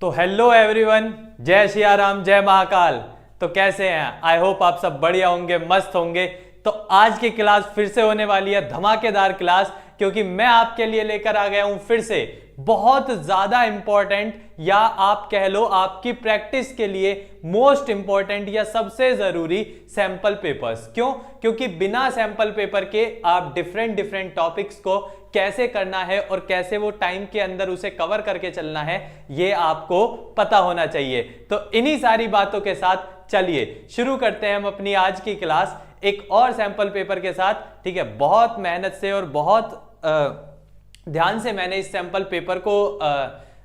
तो hello everyone, जय सिया राम, जय महाकाल। तो कैसे हैं? आई होप आप सब बढ़िया होंगे, मस्त होंगे। तो आज की क्लास फिर से होने वाली है धमाकेदार क्लास, क्योंकि मैं आपके लिए लेकर आ गया हूं फिर से बहुत ज्यादा इंपॉर्टेंट, या आप कह लो आपकी प्रैक्टिस के लिए मोस्ट इंपॉर्टेंट या सबसे जरूरी सैंपल पेपर्स। क्यों? क्योंकि बिना सैंपल पेपर के आप डिफरेंट टॉपिक्स को कैसे करना है और कैसे वो टाइम के अंदर उसे कवर करके चलना है, ये आपको पता होना चाहिए। तो इन्हीं सारी बातों के साथ चलिए शुरू करते हैं हम अपनी आज की क्लास एक और सैंपल पेपर के साथ। ठीक है, बहुत मेहनत से और बहुत ध्यान से मैंने इस सैंपल पेपर को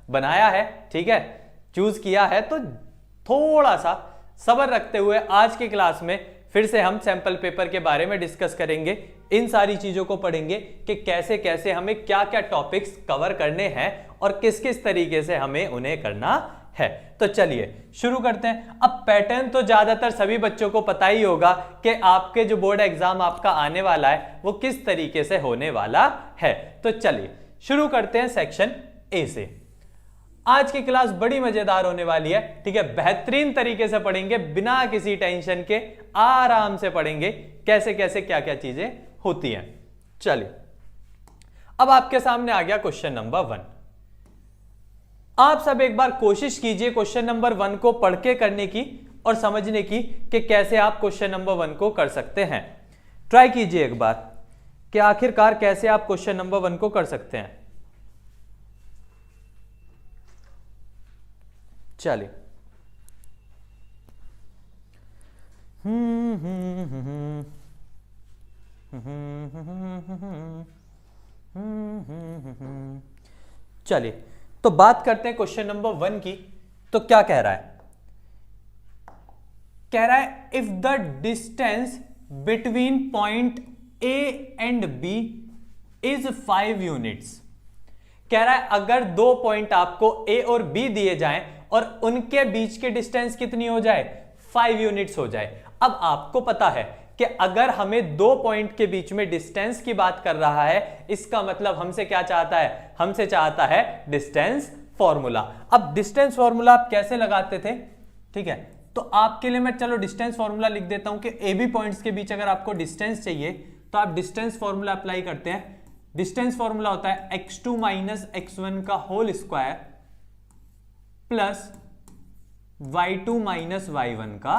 बनाया है। ठीक है, चूज किया है। तो थोड़ा सा सब्र रखते हुए आज की क्लास में फिर से हम सैंपल पेपर के बारे में डिस्कस करेंगे, इन सारी चीजों को पढ़ेंगे कि कैसे कैसे हमें क्या क्या टॉपिक्स कवर करने हैं और किस किस तरीके से हमें उन्हें करना है। तो चलिए शुरू करते हैं। अब पैटर्न तो ज्यादातर सभी बच्चों को पता ही होगा कि आपके जो बोर्ड एग्जाम आपका आने वाला है वो किस तरीके से होने वाला है। तो चलिए शुरू करते हैं सेक्शन ए से। आज की क्लास बड़ी मजेदार होने वाली है। ठीक है, बेहतरीन तरीके से पढ़ेंगे, बिना किसी टेंशन के आराम से पढ़ेंगे कैसे कैसे क्या क्या चीजें होती हैं। चलिए, अब आपके सामने आ गया क्वेश्चन नंबर 1। आप सब एक बार कोशिश कीजिए क्वेश्चन नंबर 1 को पढ़ के करने की और समझने की कि कैसे आप क्वेश्चन नंबर 1 को कर सकते हैं। ट्राई कीजिए एक बार कि आखिरकार कैसे आप क्वेश्चन नंबर 1 को कर सकते हैं। चलिए, चलिए तो बात करते हैं क्वेश्चन नंबर 1 की। तो क्या कह रहा है? कह रहा है if the distance between point A and B is 5 units. कह रहा है अगर दो पॉइंट आपको ए और बी दिए जाएं और उनके बीच की डिस्टेंस कितनी हो जाए? 5 यूनिट्स हो जाए। अब आपको पता है कि अगर हमें दो पॉइंट के बीच में डिस्टेंस की बात कर रहा है, इसका मतलब हमसे क्या चाहता है? हमसे चाहता है डिस्टेंस फॉर्मूला। अब डिस्टेंस फॉर्मूला आप कैसे लगाते थे? ठीक है, तो आपके लिए मैं चलो डिस्टेंस फॉर्मूला लिख देता हूं कि ए बी पॉइंट्स के बीच अगर आपको डिस्टेंस चाहिए तो आप डिस्टेंस फॉर्मूला अप्लाई करते हैं। डिस्टेंस फॉर्मूला होता है x2 माइनस x1 का whole square plus y2 minus y1 का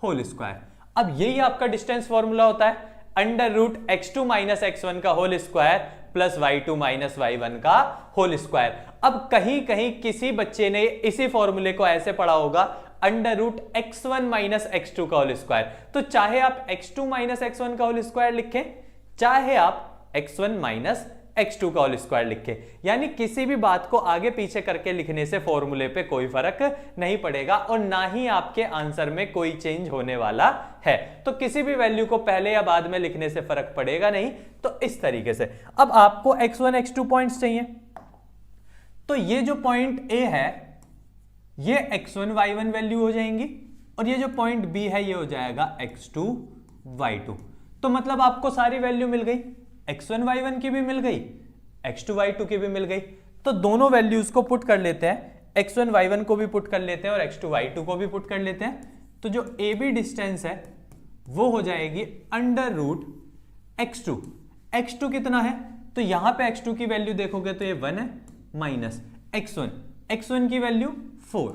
होल स्क्वायर। अब यही आपका डिस्टेंस फॉर्मूला होता है, under root x2 minus x1 का whole square plus y2 minus y1 का होल स्क्वायर। अब कहीं कहीं किसी बच्चे ने इसी फॉर्मूले को ऐसे पढ़ा होगा, under root x1 minus x2 का होल स्क्वायर। तो चाहे आप x2 माइनस x1 का होल स्क्वायर लिखें, चाहे आप x1 माइनस x2 का होल स्क्वायर लिखें, यानी किसी भी बात को आगे पीछे करके लिखने से फॉर्मूले पे कोई फर्क नहीं पड़ेगा और ना ही आपके आंसर में कोई चेंज होने वाला है। तो किसी भी वैल्यू को पहले या बाद में लिखने से फर्क पड़ेगा नहीं। तो इस तरीके से अब आपको x1 x2 पॉइंट्स चाहिए, तो ये जो पॉइंट A है ये x1 y1 वैल्यू हो जाएंगी और ये जो पॉइंट B है ये हो जाएगा x2 y2। तो मतलब आपको सारी वैल्यू मिल गई, x1 y1 की भी मिल गई, x2 y2 की भी मिल गई। तो दोनों वैल्यूज को पुट कर लेते हैं, x1 y1 को भी पुट कर लेते हैं और x2 y2 को भी पुट कर लेते हैं। तो जो ए बी डिस्टेंस है वो हो जाएगी अंडर रूट x2। x2 कितना है? तो यहां पे x2 की वैल्यू देखोगे तो ये 1 है, माइनस x1 की वैल्यू 4,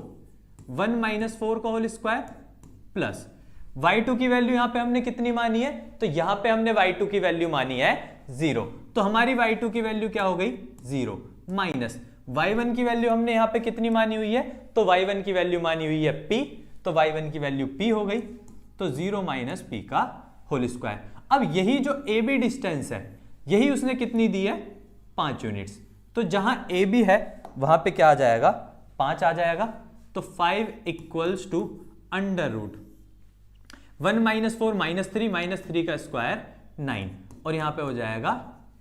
1 माइनस 4 का होल स्क्वायर प्लस y2 की वैल्यू यहां पे हमने कितनी मानी है? तो यहां पे हमने y2 की वैल्यू मानी है 0। तो हमारी y2 की वैल्यू क्या हो गई? 0 माइनस y1 की वैल्यू हमने यहां पे कितनी मानी हुई है? तो y1 की वैल्यू मानी हुई है p, तो y1 की वैल्यू p हो गई। तो 0 माइनस p का होल स्क्वायर। अब यही जो ए बी डिस्टेंस है यही उसने कितनी दी है? 5 यूनिट्स। तो जहां ए बी है वहां पे क्या आ जाएगा? 5 आ जाएगा। तो 5 equals to under root 1 minus 4 minus 3 का स्क्वायर 9 और यहां पे हो जाएगा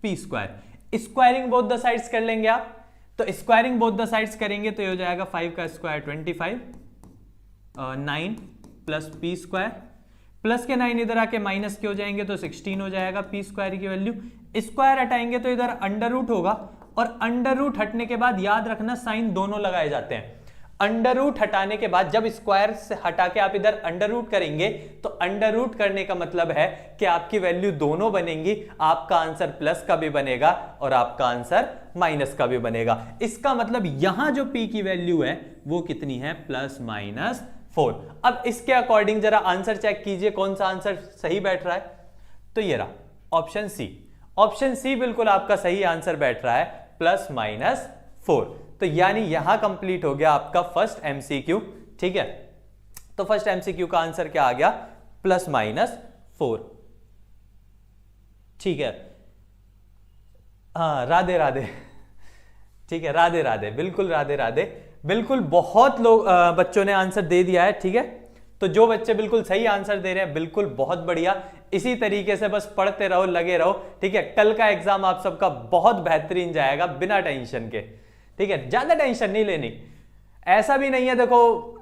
p square. Squaring both the sides कर लेंगे आप, तो स्क्वायरिंग बोथ द साइड्स करेंगे तो ये हो जाएगा 5 का square 25, 9 plus p square, plus के 9 इधर आके माइनस के हो जाएंगे तो 16 हो जाएगा p स्क्वायर की वैल्यू। स्क्वायर हटाएंगे तो इधर अंडर रूट होगा और अंडर रूट हटने के बाद याद रखना साइन दोनों लगाए जाते हैं। अंडर रूट हटाने के बाद जब स्क्वायर से हटा के आप इधर अंडर रूट करेंगे तो अंडर रूट करने का मतलब है कि आपकी वैल्यू दोनों बनेंगी, आपका आंसर प्लस का भी बनेगा और आपका आंसर माइनस का भी बनेगा। इसका मतलब यहां जो p की वैल्यू है वो कितनी है, +-4। अब इसके अकॉर्डिंग जरा आंसर चेक कीजिए कौन सा आंसर सही बैठ रहा है। तो ये रहा ऑप्शन सी। ऑप्शन सी बिल्कुल आपका सही आंसर बैठ रहा है, +-4। तो यानी यहां कंप्लीट हो गया आपका फर्स्ट एमसीक्यू। ठीक है, तो फर्स्ट एमसीक्यू का आंसर क्या आ गया, +-4। ठीक है, हाँ राधे राधे। ठीक है, राधे राधे, बिल्कुल राधे राधे, बिल्कुल बहुत लोग बच्चों ने आंसर दे दिया है। ठीक है, तो जो बच्चे बिल्कुल सही आंसर दे रहे हैं बिल्कुल बहुत बढ़िया, इसी तरीके से बस पढ़ते रहो, लगे रहो। ठीक है, कल का एग्जाम आप सबका बहुत बेहतरीन जाएगा बिना टेंशन के। ठीक है, ज्यादा टेंशन नहीं लेनी, ऐसा भी नहीं है देखो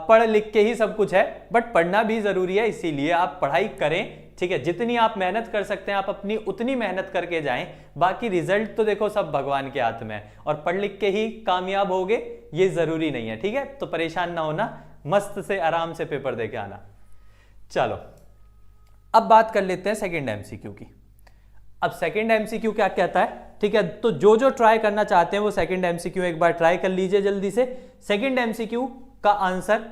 पढ़ लिख के ही सब कुछ है, बट पढ़ना भी जरूरी है, इसीलिए आप पढ़ाई करें। ठीक है, जितनी आप मेहनत कर सकते हैं आप अपनी उतनी मेहनत करके जाएं, बाकी रिजल्ट तो देखो सब भगवान के हाथ में है, और पढ़ लिख के ही कामयाब होगे ये जरूरी नहीं है। ठीक है, तो परेशान ना होना, मस्त से आराम से पेपर दे के आना। चलो अब बात कर लेते हैं सेकंड एमसीक्यू की। अब सेकंड एमसीक्यू क्या कहता है, ठीक है, तो जो जो ट्राई करना चाहते हैं वो सेकंड एमसीक्यू एक बार ट्राई कर लीजिए जल्दी से। सेकंड एमसीक्यू का आंसर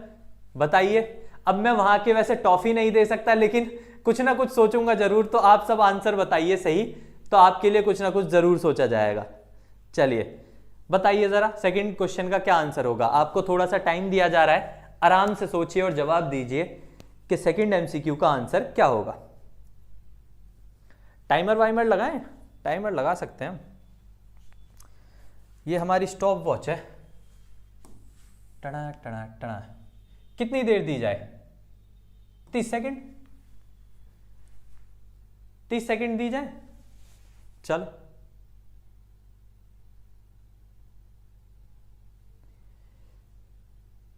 बताइए। अब मैं वहां के वैसे टॉफी नहीं दे सकता, लेकिन कुछ ना कुछ सोचूंगा जरूर, तो आप सब आंसर बताइए सही, तो आपके लिए कुछ ना कुछ जरूर सोचा जाएगा। चलिए बताइए जरा सेकंड क्वेश्चन का क्या आंसर होगा। आपको थोड़ा सा टाइम दिया जा रहा है, आराम से सोचिए और जवाब दीजिए कि सेकंड एमसीक्यू का आंसर क्या होगा। टाइमर वाइमर लगाएं, टाइमर लगा सकते हैं हम, ये हमारी स्टॉप वॉच है। टना टना टना, कितनी देर दी जाए, 30 सेकंड, 30 सेकंड दी जाए। चलो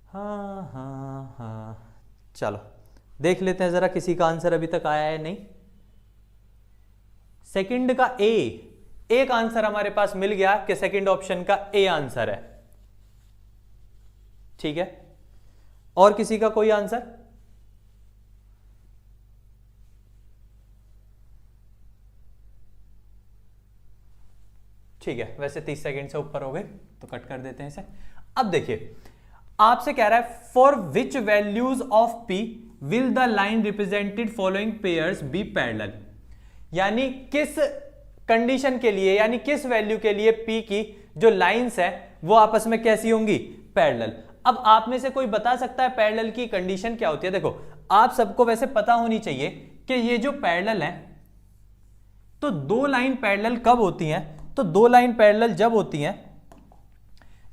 हाँ हाँ हाँ, चलो देख लेते हैं जरा किसी का आंसर अभी तक आया है नहीं। सेकंड का ए, एक आंसर हमारे पास मिल गया कि सेकंड ऑप्शन का ए आंसर है। ठीक है, और किसी का कोई आंसर? ठीक है, वैसे 30 सेकंड से ऊपर हो गए तो कट कर देते हैं इसे। अब देखिए आपसे कह रहा है for which values of P will the line represented following pairs be parallel, यानी किस कंडीशन के लिए, यानी किस वैल्यू के लिए पी की जो लाइंस है वो आपस में कैसी होंगी, पैरेलल। अब आप में से कोई बता सकता है पैरेलल की कंडीशन क्या होती है? देखो आप सबको वैसे पता होनी चाहिए कि ये जो पैरेलल है, तो दो लाइन पैरेलल कब होती हैं? तो दो लाइन पैरेलल जब होती हैं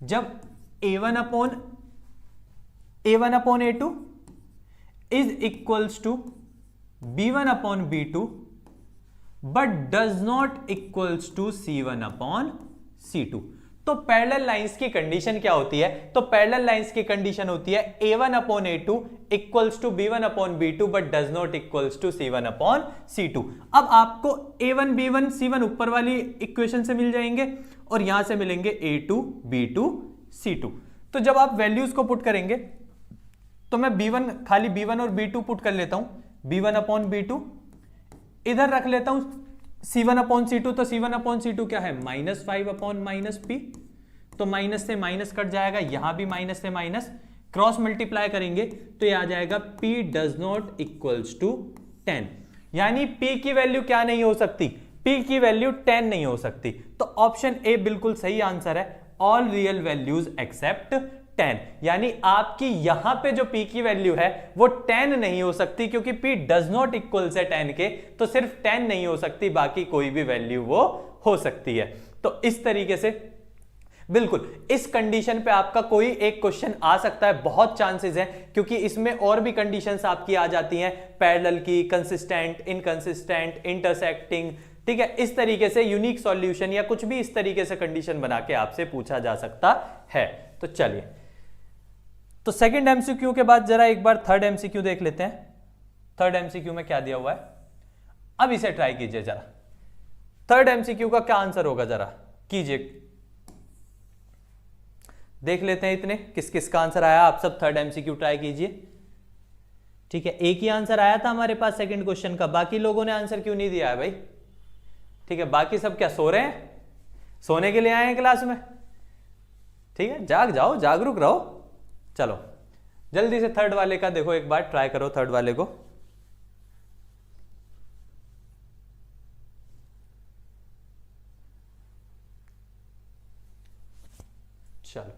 जब a1 upon a2 is equals to b1 upon b2 but does not equals to c1 upon c2। तो पैरेलल लाइंस की कंडीशन क्या होती है? तो पैरेलल लाइंस की कंडीशन होती है a1 upon a2 equals to b1 upon b2 but does not equals to c1 upon c2। अब आपको a1 b1 c1 ऊपर वाली इक्वेशन से मिल जाएंगे और यहां से मिलेंगे a2 b2 c2। तो जब आप वैल्यूज को पुट करेंगे तो मैं b1 खाली b1 और b2 पुट कर लेता हूं, b1 अपॉन b2 इधर रख लेता हूं c1 अपॉन c2, तो c1 अपॉन c2 क्या है, -5 अपॉन माइनस p, तो माइनस से माइनस कट जाएगा, यहां भी माइनस से माइनस क्रॉस मल्टीप्लाई करेंगे तो ये आ जाएगा p does not equals to 10, यानी p की वैल्यू क्या नहीं हो सकती, p की वैल्यू 10 नहीं हो सकती। तो ऑप्शन ए बिल्कुल सही आंसर है, ऑल रियल वैल्यूज एक्सेप्ट 10, यानी आपकी यहां पे जो p की वैल्यू है वो 10 नहीं हो सकती, क्योंकि p डज नॉट इक्वल से 10 के, तो सिर्फ 10 नहीं हो सकती, बाकी कोई भी वैल्यू वो हो सकती है। तो इस तरीके से बिल्कुल इस कंडीशन पे आपका कोई एक क्वेश्चन आ सकता है, बहुत चांसेस है, क्योंकि इसमें और भी कंडीशंस आपकी आ जाती हैं पैरेलल की, कंसिस्टेंट, इनकंसिस्टेंट, इंटरसेक्टिंग। ठीक है, इस तरीके से यूनिक सॉल्यूशन या कुछ भी इस तरीके से कंडीशन बना के आपसे पूछा जा सकता है। तो चलिए, तो सेकंड एमसीक्यू के बाद जरा एक बार थर्ड एमसीक्यू देख लेते हैं। थर्ड एमसीक्यू में क्या दिया हुआ है, अब इसे ट्राई कीजिए जरा। थर्ड एमसीक्यू का क्या आंसर होगा जरा कीजिए। देख लेते हैं इतने किस किस का आंसर आया। आप सब थर्ड एमसीक्यू ट्राई कीजिए। ठीक है, एक ही आंसर आया था हमारे पास सेकंड क्वेश्चन का, बाकी लोगों ने आंसर क्यों नहीं दिया है भाई? ठीक है, बाकी सब क्या सो रहे हैं? सोने के लिए आए हैं क्लास में? ठीक है, जाग जाओ, जागरूक रहो। चलो जल्दी से थर्ड वाले का देखो, एक बार ट्राई करो थर्ड वाले को। चलो,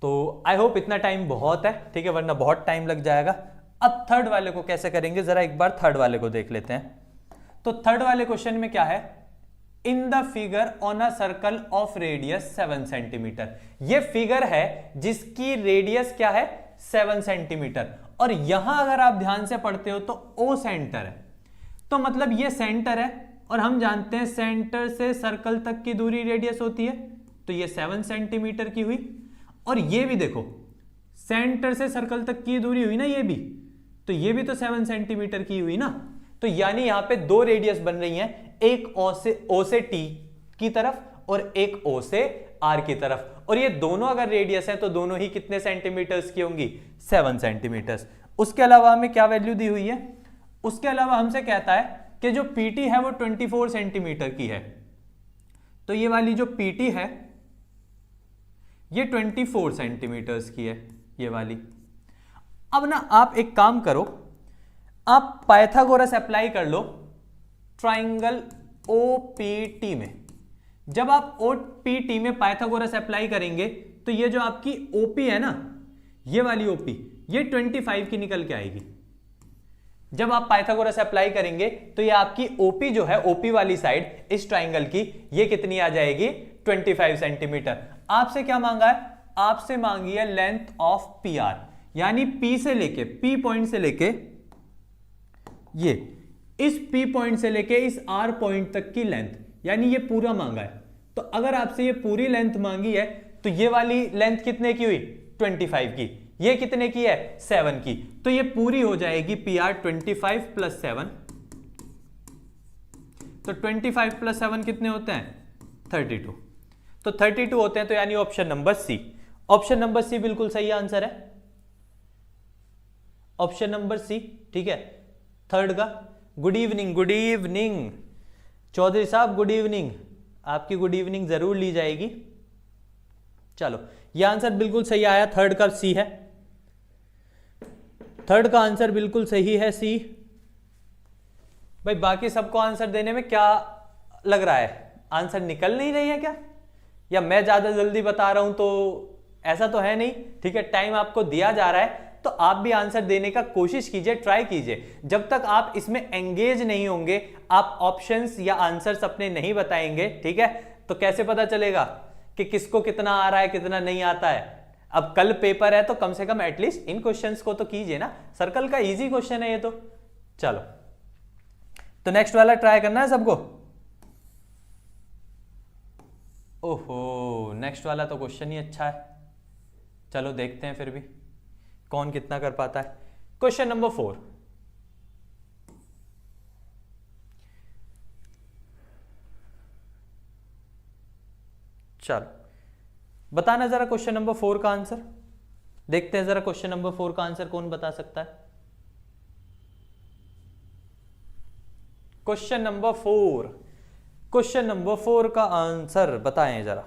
तो आई होप इतना टाइम बहुत है, ठीक है, वरना बहुत टाइम लग जाएगा। अब थर्ड वाले को कैसे करेंगे, जरा एक बार थर्ड वाले को देख लेते हैं। तो थर्ड वाले क्वेश्चन में क्या है, in the figure on a circle of radius 7 centimetre. ये फिगर है जिसकी रेडियस क्या है, 7 सेंटीमीटर। और यहां अगर आप ध्यान से पढ़ते हो तो ओ सेंटर है, तो मतलब ये सेंटर है, और हम जानते हैं सेंटर से सर्कल तक की दूरी रेडियस होती है, तो ये 7 सेंटीमीटर की हुई। और ये भी देखो, सेंटर से सर्कल तक की दूरी हुई ना, ये भी, तो ये भी तो 7 सेंटीमीटर की हुई ना। तो यानी यहां पे दो रेडियस बन रही हैं, एक ओ से टी की तरफ और एक ओ से आर की तरफ। और ये दोनों अगर रेडियस है तो दोनों ही कितने सेंटीमीटर्स की होंगी, 7 सेंटीमीटर्स। उसके अलावा हमें क्या वैल्यू दी हुई है, उसके अलावा हमसे कहता है कि जो पीटी है वो 24 सेंटीमीटर की है। तो ये वाली जो पीटी है ये 24 सेंटीमीटर्स की है, ये वाली। अब ना आप एक काम करो, आप पाइथागोरस अप्लाई कर लो ट्राइंगल ओपीटी में। जब आप ओपीटी में पाइथागोरस अप्लाई करेंगे तो ये जो आपकी ओपी है ना, ये वाली ओपी, ये 25 की निकल के आएगी। जब आप पाइथागोरस अप्लाई करेंगे तो ये आपकी ओपी जो है, ओपी वाली साइड इस ट्राइंगल की, ये कितनी आ जाएगी, 25 सेंटीमीटर। आपसे क्या मांगा है, आपसे मांगी है लेंथ ऑफ पी आर, यानी पी से लेके, पी पॉइंट से लेके ये इस P पॉइंट से लेके इस R पॉइंट तक की लेंथ, यानी ये पूरा मांगा है। तो अगर आपसे ये पूरी लेंथ मांगी है तो ये वाली लेंथ कितने की हुई, 25 की। ये कितने की है, 7 की। तो ये पूरी हो जाएगी PR 25 प्लस 7। तो 25 प्लस 7 कितने होते हैं, 32। तो 32 होते हैं, तो यानी option number C. Option number C बिल्कुल सही आंसर है, ऑप्शन नंबर सी। ठीक है, थर्ड का। Good evening, good evening Chaudhary साहब, गुड इवनिंग। आपकी गुड इवनिंग जरूर ली जाएगी। चलो, यह आंसर बिल्कुल सही आया, थर्ड का सी है। थर्ड का आंसर बिल्कुल सही है, सी। भाई बाकी सबको आंसर देने में क्या लग रहा है, आंसर निकल नहीं रही है क्या, या मैं ज्यादा जल्दी बता रहा हूं? तो ऐसा तो है नहीं। ठीक है, टाइम आपको दिया जा रहा है तो आप भी आंसर देने का कोशिश कीजिए, ट्राई कीजिए। जब तक आप इसमें एंगेज नहीं होंगे, आप ऑप्शंस या आंसर्स अपने नहीं बताएंगे, ठीक है, तो कैसे पता चलेगा कि किसको कितना आ रहा है, कितना नहीं आता है। अब कल पेपर है तो कम से कम एटलीस्ट इन क्वेश्चंस को तो कीजिए ना, सर्कल का इजी क्वेश्चन है ये तो। चलो, तो नेक्स्ट वाला ट्राई करना है सबको। ओहो, नेक्स्ट वाला तो क्वेश्चन ही अच्छा है। चलो देखते हैं फिर भी कौन कितना कर पाता है। Question number 4। चलो बताना जरा क्वेश्चन नंबर 4 का आंसर। देखते हैं जरा क्वेश्चन नंबर 4 का आंसर कौन बता सकता है। क्वेश्चन नंबर 4, क्वेश्चन नंबर 4 का आंसर बताएं जरा।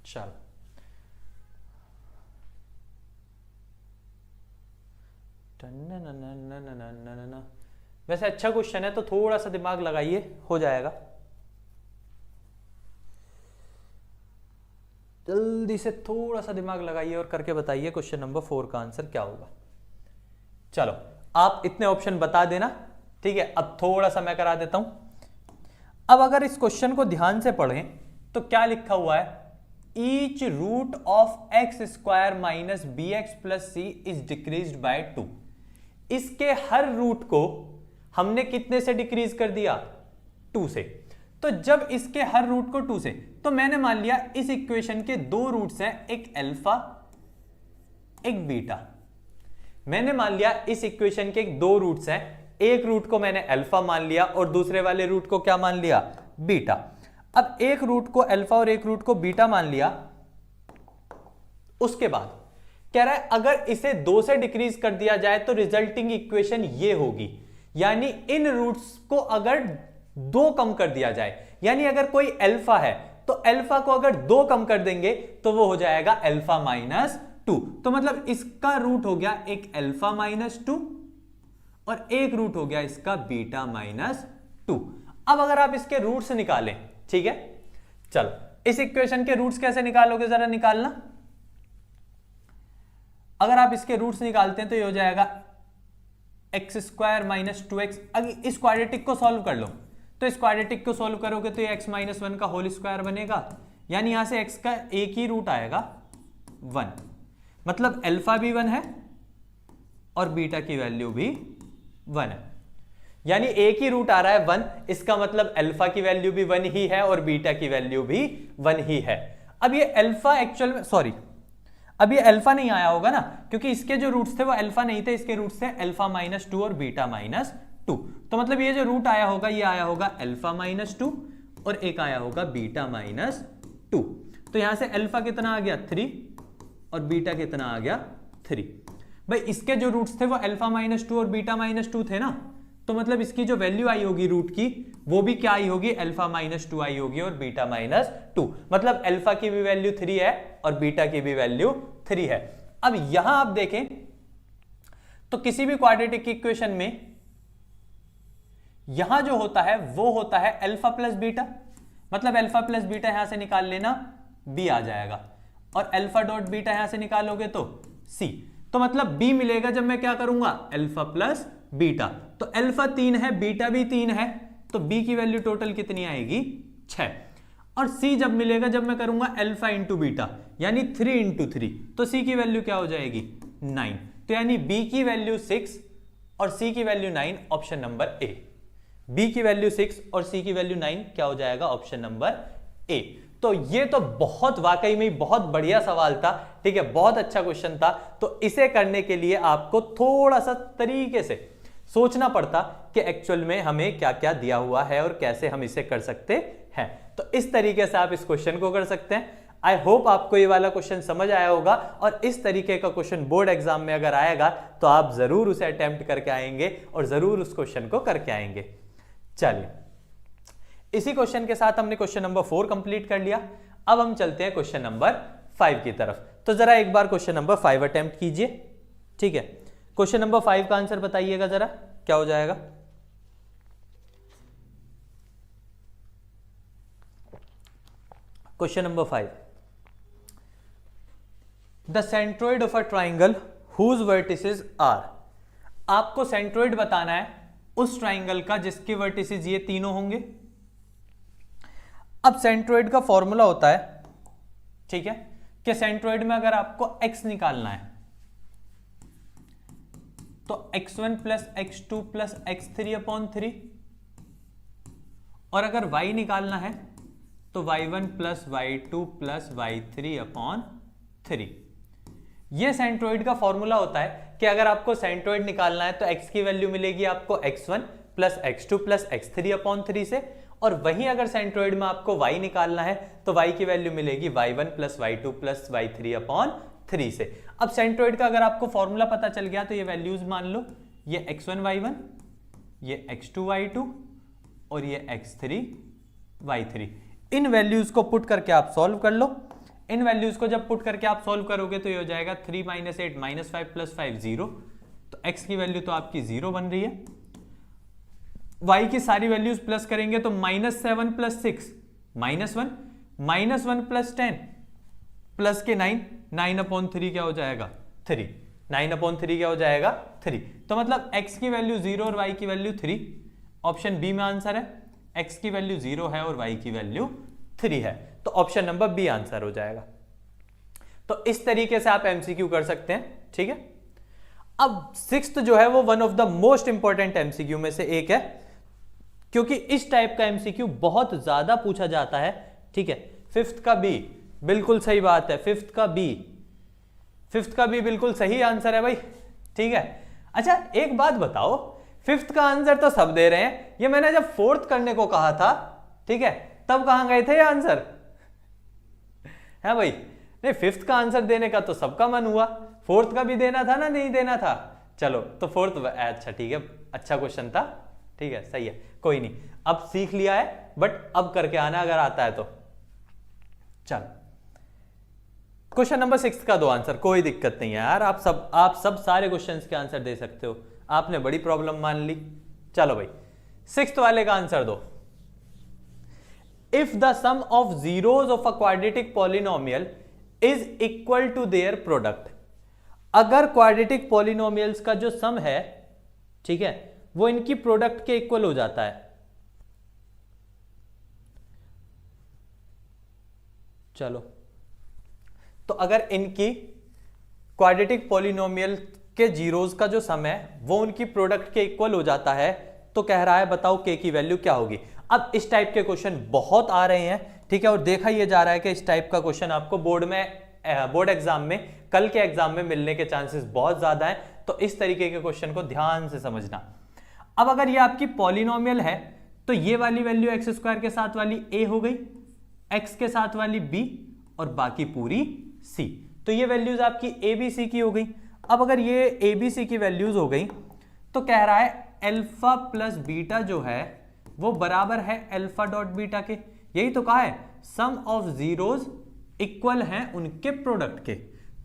चलो, वैसे अच्छा क्वेश्चन है तो थोड़ा सा दिमाग लगाइए, हो जाएगा। जल्दी से थोड़ा सा दिमाग लगाइए और करके बताइए क्वेश्चन नंबर 4 का आंसर क्या होगा। चलो, आप इतने ऑप्शन बता देना, ठीक है। अब थोड़ा सा मैं करा देता हूं। अब अगर इस क्वेश्चन को ध्यान से पढ़ें तो क्या लिखा हुआ है, each root of X square minus B X plus C is decreased by 2। इसके हर रूट को हमने कितने से डिक्रीज कर दिया, 2 से। तो जब इसके हर रूट को 2 से, तो मैंने मान लिया इस इक्वेशन के 2 रूट्स हैं, एक अल्फा एक बीटा। मैंने मान लिया इस इक्वेशन के 2 रूट्स हैं, एक रूट को मैंने अल्फा मान लिया और दूसरे वाले रूट को क्या मान लिया, बीटा। अब एक रूट को अल्फा और एक रूट को बीटा मान लिया, उसके बाद कह रहा है अगर इसे 2 से डिक्रीज कर दिया जाए तो रिजल्टिंग इक्वेशन ये होगी, यानी इन रूट्स को अगर 2 कम कर दिया जाए, यानी अगर कोई अल्फा है तो अल्फा को अगर 2 कम कर देंगे तो वो हो जाएगा अल्फा माइनस 2। तो मतलब इसका रूट हो गया एक अल्फा माइनस 2 और एक रूट हो गया इसका बीटा माइनस 2। अब अगर आप इसके रूट्स निकालें, ठीक है, चलो इस इक्वेशन के रूट्स कैसे निकालोगे जरा निकालना। अगर आप इसके रूट्स निकालते हैं तो ये हो जाएगा एक्स स्क्वायर माइनस 2x। अगर इस क्वाड्रेटिक को सॉल्व कर लो तो इस क्वाड्रेटिक को सॉल्व करोगे तो ये x माइनस 1 का होल स्क्वायर बनेगा, यानी यहां से x का एक ही रूट आएगा 1, मतलब अल्फा भी 1 है और बीटा की वैल्यू भी 1 है, यानी एक ही रूट आ रहा है 1, इसका मतलब अल्फा की वैल्यू भी 1 ही है और बीटा की वैल्यू भी 1 ही है। अब ये अल्फा एक्चुअल में, सॉरी, अब ये अल्फा नहीं आया होगा ना, क्योंकि इसके जो रूट्स थे वो अल्फा नहीं थे, इसके रूट्स थे अल्फा माइनस 2 और बीटा माइनस 2। तो मतलब ये जो रूट आया होगा ये आया होगा अल्फा माइनस 2 और एक आया होगा बीटा माइनस 2। तो यहां से अल्फा कितना आ गया 3 और बीटा कितना आ गया 3। भाई इसके जो रूट्स थे वो अल्फा माइनस 2 और बीटा माइनस 2 थे ना, तो मतलब इसकी जो वैल्यू आई होगी रूट की वो भी क्या आई होगी, अल्फा माइनस 2 आई होगी और बीटा माइनस 2। मतलब अल्फा की भी वैल्यू 3 है और बीटा की भी वैल्यू 3 है। अब यहां आप देखें तो किसी भी क्वाड्रेटिक इक्वेशन में यहां जो होता है वो होता है अल्फा प्लस बीटा, मतलब अल्फा प्लस बीटा यहां से निकाल लेना बी आ जाएगा और अल्फा डॉट बीटा यहां से निकालोगे तो सी। तो मतलब बी मिलेगा जब मैं क्या करूंगा अल्फा प्लस बीटा, तो अल्फा 3 है बीटा भी 3 है, तो बी की वैल्यू टोटल कितनी आएगी 6। और सी जब मिलेगा जब मैं करूंगा अल्फा इंटू बीटा, यानी 3 इंटू 3, तो सी की वैल्यू क्या हो जाएगी 9। तो यानी बी की वैल्यू 6 और सी की value 9, option number A. B की वैल्यू 6 और सी की वैल्यू 9 क्या हो जाएगा, ऑप्शन नंबर ए। तो ये तो बहुत वाकई में बहुत बढ़िया सवाल था, ठीक है, बहुत अच्छा क्वेश्चन था। तो इसे करने के लिए आपको थोड़ा सा तरीके से सोचना पड़ता कि एक्चुअल में हमें क्या क्या दिया हुआ है और कैसे हम इसे कर सकते हैं। तो इस तरीके से आप इस क्वेश्चन को कर सकते हैं। आई होप आपको ये वाला क्वेश्चन समझ आया होगा और इस तरीके का क्वेश्चन बोर्ड एग्जाम में अगर आएगा तो आप जरूर उसे अटेम्प्ट करके आएंगे और जरूर उस क्वेश्चन को करके आएंगे। चलिए, इसी क्वेश्चन के साथ हमने क्वेश्चन नंबर 4 कंप्लीट कर लिया। अब हम चलते हैं क्वेश्चन नंबर 5 की तरफ। तो जरा एक बार क्वेश्चन नंबर 5 अटेम्प्ट कीजिए, ठीक है। क्वेश्चन नंबर 5 का आंसर बताइएगा जरा, क्या हो जाएगा। Question number 5, the centroid of a triangle whose vertices are. आपको सेंट्रोइड बताना है उस ट्राइंगल का जिसके वर्टिसेस ये तीनों होंगे। अब सेंट्रोइड का फॉर्मूला होता है, ठीक है, कि सेंट्रोइड में अगर आपको x निकालना है तो x1 plus x2 plus x3 upon 3, और अगर y निकालना है तो y1 plus y2 plus y3 upon 3। यह सेंट्रोइड का फॉर्मूला होता है कि अगर आपको सेंट्रोइड निकालना है तो x की वैल्यू मिलेगी आपको x1 plus x2 plus x3 upon 3 से, और वहीं अगर सेंट्रोइड में आपको y निकालना है तो y की वैल्यू मिलेगी y1 plus y2 plus y3 upon 3 से। अब सेंट्रोइड का अगर आपको फॉर्मूला पता चल गया तो ये वैल्यूज मान लो, ये x1 y1, ये x2 y2 और ये x3 y3। इन वैल्यूज को पुट करके आप सॉल्व कर लो। इन वैल्यूज को जब पुट करके आप सॉल्व करोगे तो ये हो जाएगा 3 - 8 - 5 + 5 0। तो x की वैल्यू तो आपकी 0 बन रही है। y की सारी वैल्यूज प्लस करेंगे तो -7 + 6 -1, -1 + 10 प्लस के 9, 9/3 क्या हो जाएगा 3, 9/3 क्या हो जाएगा 3। तो मतलब x की वैल्यू 0 और y की वैल्यू 3। ऑप्शन बी में आंसर है, x की वैल्यू 0 है और y की वैल्यू 3 है, तो ऑप्शन नंबर बी आंसर हो जाएगा। तो इस तरीके से आप एमसीक्यू कर सकते हैं, ठीक है। अब 6th जो है वो one of the most important MCQ में से एक है, क्योंकि इस टाइप का एमसीक्यू बहुत ज्यादा पूछा जाता है, ठीक है। 5th का बी, बिल्कुल सही बात है, 5th का बी बिल्कुल सही आंसर है भाई, ठीक है। अच्छा एक बात बताओ, फिफ्थ का आंसर तो सब दे रहे हैं, ये मैंने जब फोर्थ करने को कहा था, ठीक है, तब कहां गए थे ये आंसर है भाई? नहीं, फिफ्थ का आंसर देने का तो सबका मन हुआ, फोर्थ का भी देना था ना, नहीं देना था? चलो तो फोर्थ, अच्छा ठीक है, अच्छा क्वेश्चन था, ठीक है, सही है, कोई नहीं, अब सीख लिया है, बट अब करके आना अगर आता है तो। चलो क्वेश्चन नंबर 6 का दो आंसर, कोई दिक्कत नहीं है यार, आप सब सारे क्वेश्चंस के आंसर दे सकते हो, आपने बड़ी प्रॉब्लम मान ली। चलो भाई 6th वाले का आंसर दो। If the sum of zeros of a quadratic polynomial is equal to their product, अगर क्वाड्रेटिक पॉलिनोमियल्स का जो सम है, ठीक है, वो इनकी प्रोडक्ट के इक्वल हो जाता है। चलो तो अगर इनकी क्वाड्रेटिक पॉलिनोमियल के जीरोस का जो सम है वो उनकी प्रोडक्ट के इक्वल हो जाता है, तो कह रहा है बताओ के की वैल्यू क्या होगी। अब इस टाइप के क्वेश्चन बहुत आ रहे हैं, ठीक है, और देखा यह जा रहा है कि इस टाइप का क्वेश्चन आपको बोर्ड एग्जाम में, कल के एग्जाम में मिलने के चांसेस बहुत ज्यादा हैं, तो इस तरीके के क्वेश्चन को ध्यान से समझना। अब अगर ये आपकी पॉलिनोमियल है तो ये वाली वैल्यू एक्स स्क्वायर के साथ वाली ए हो गई, एक्स के साथ वाली बी, और बाकी पूरी सी, तो ये वैल्यूज आपकी ए बी सी की हो गई। अब अगर ये ए बी सी की वैल्यूज हो गई तो कह रहा है अल्फा प्लस बीटा जो है वो बराबर है अल्फा डॉट बीटा के, यही तो कहा है, सम ऑफ जीरोस इक्वल हैं उनके प्रोडक्ट के।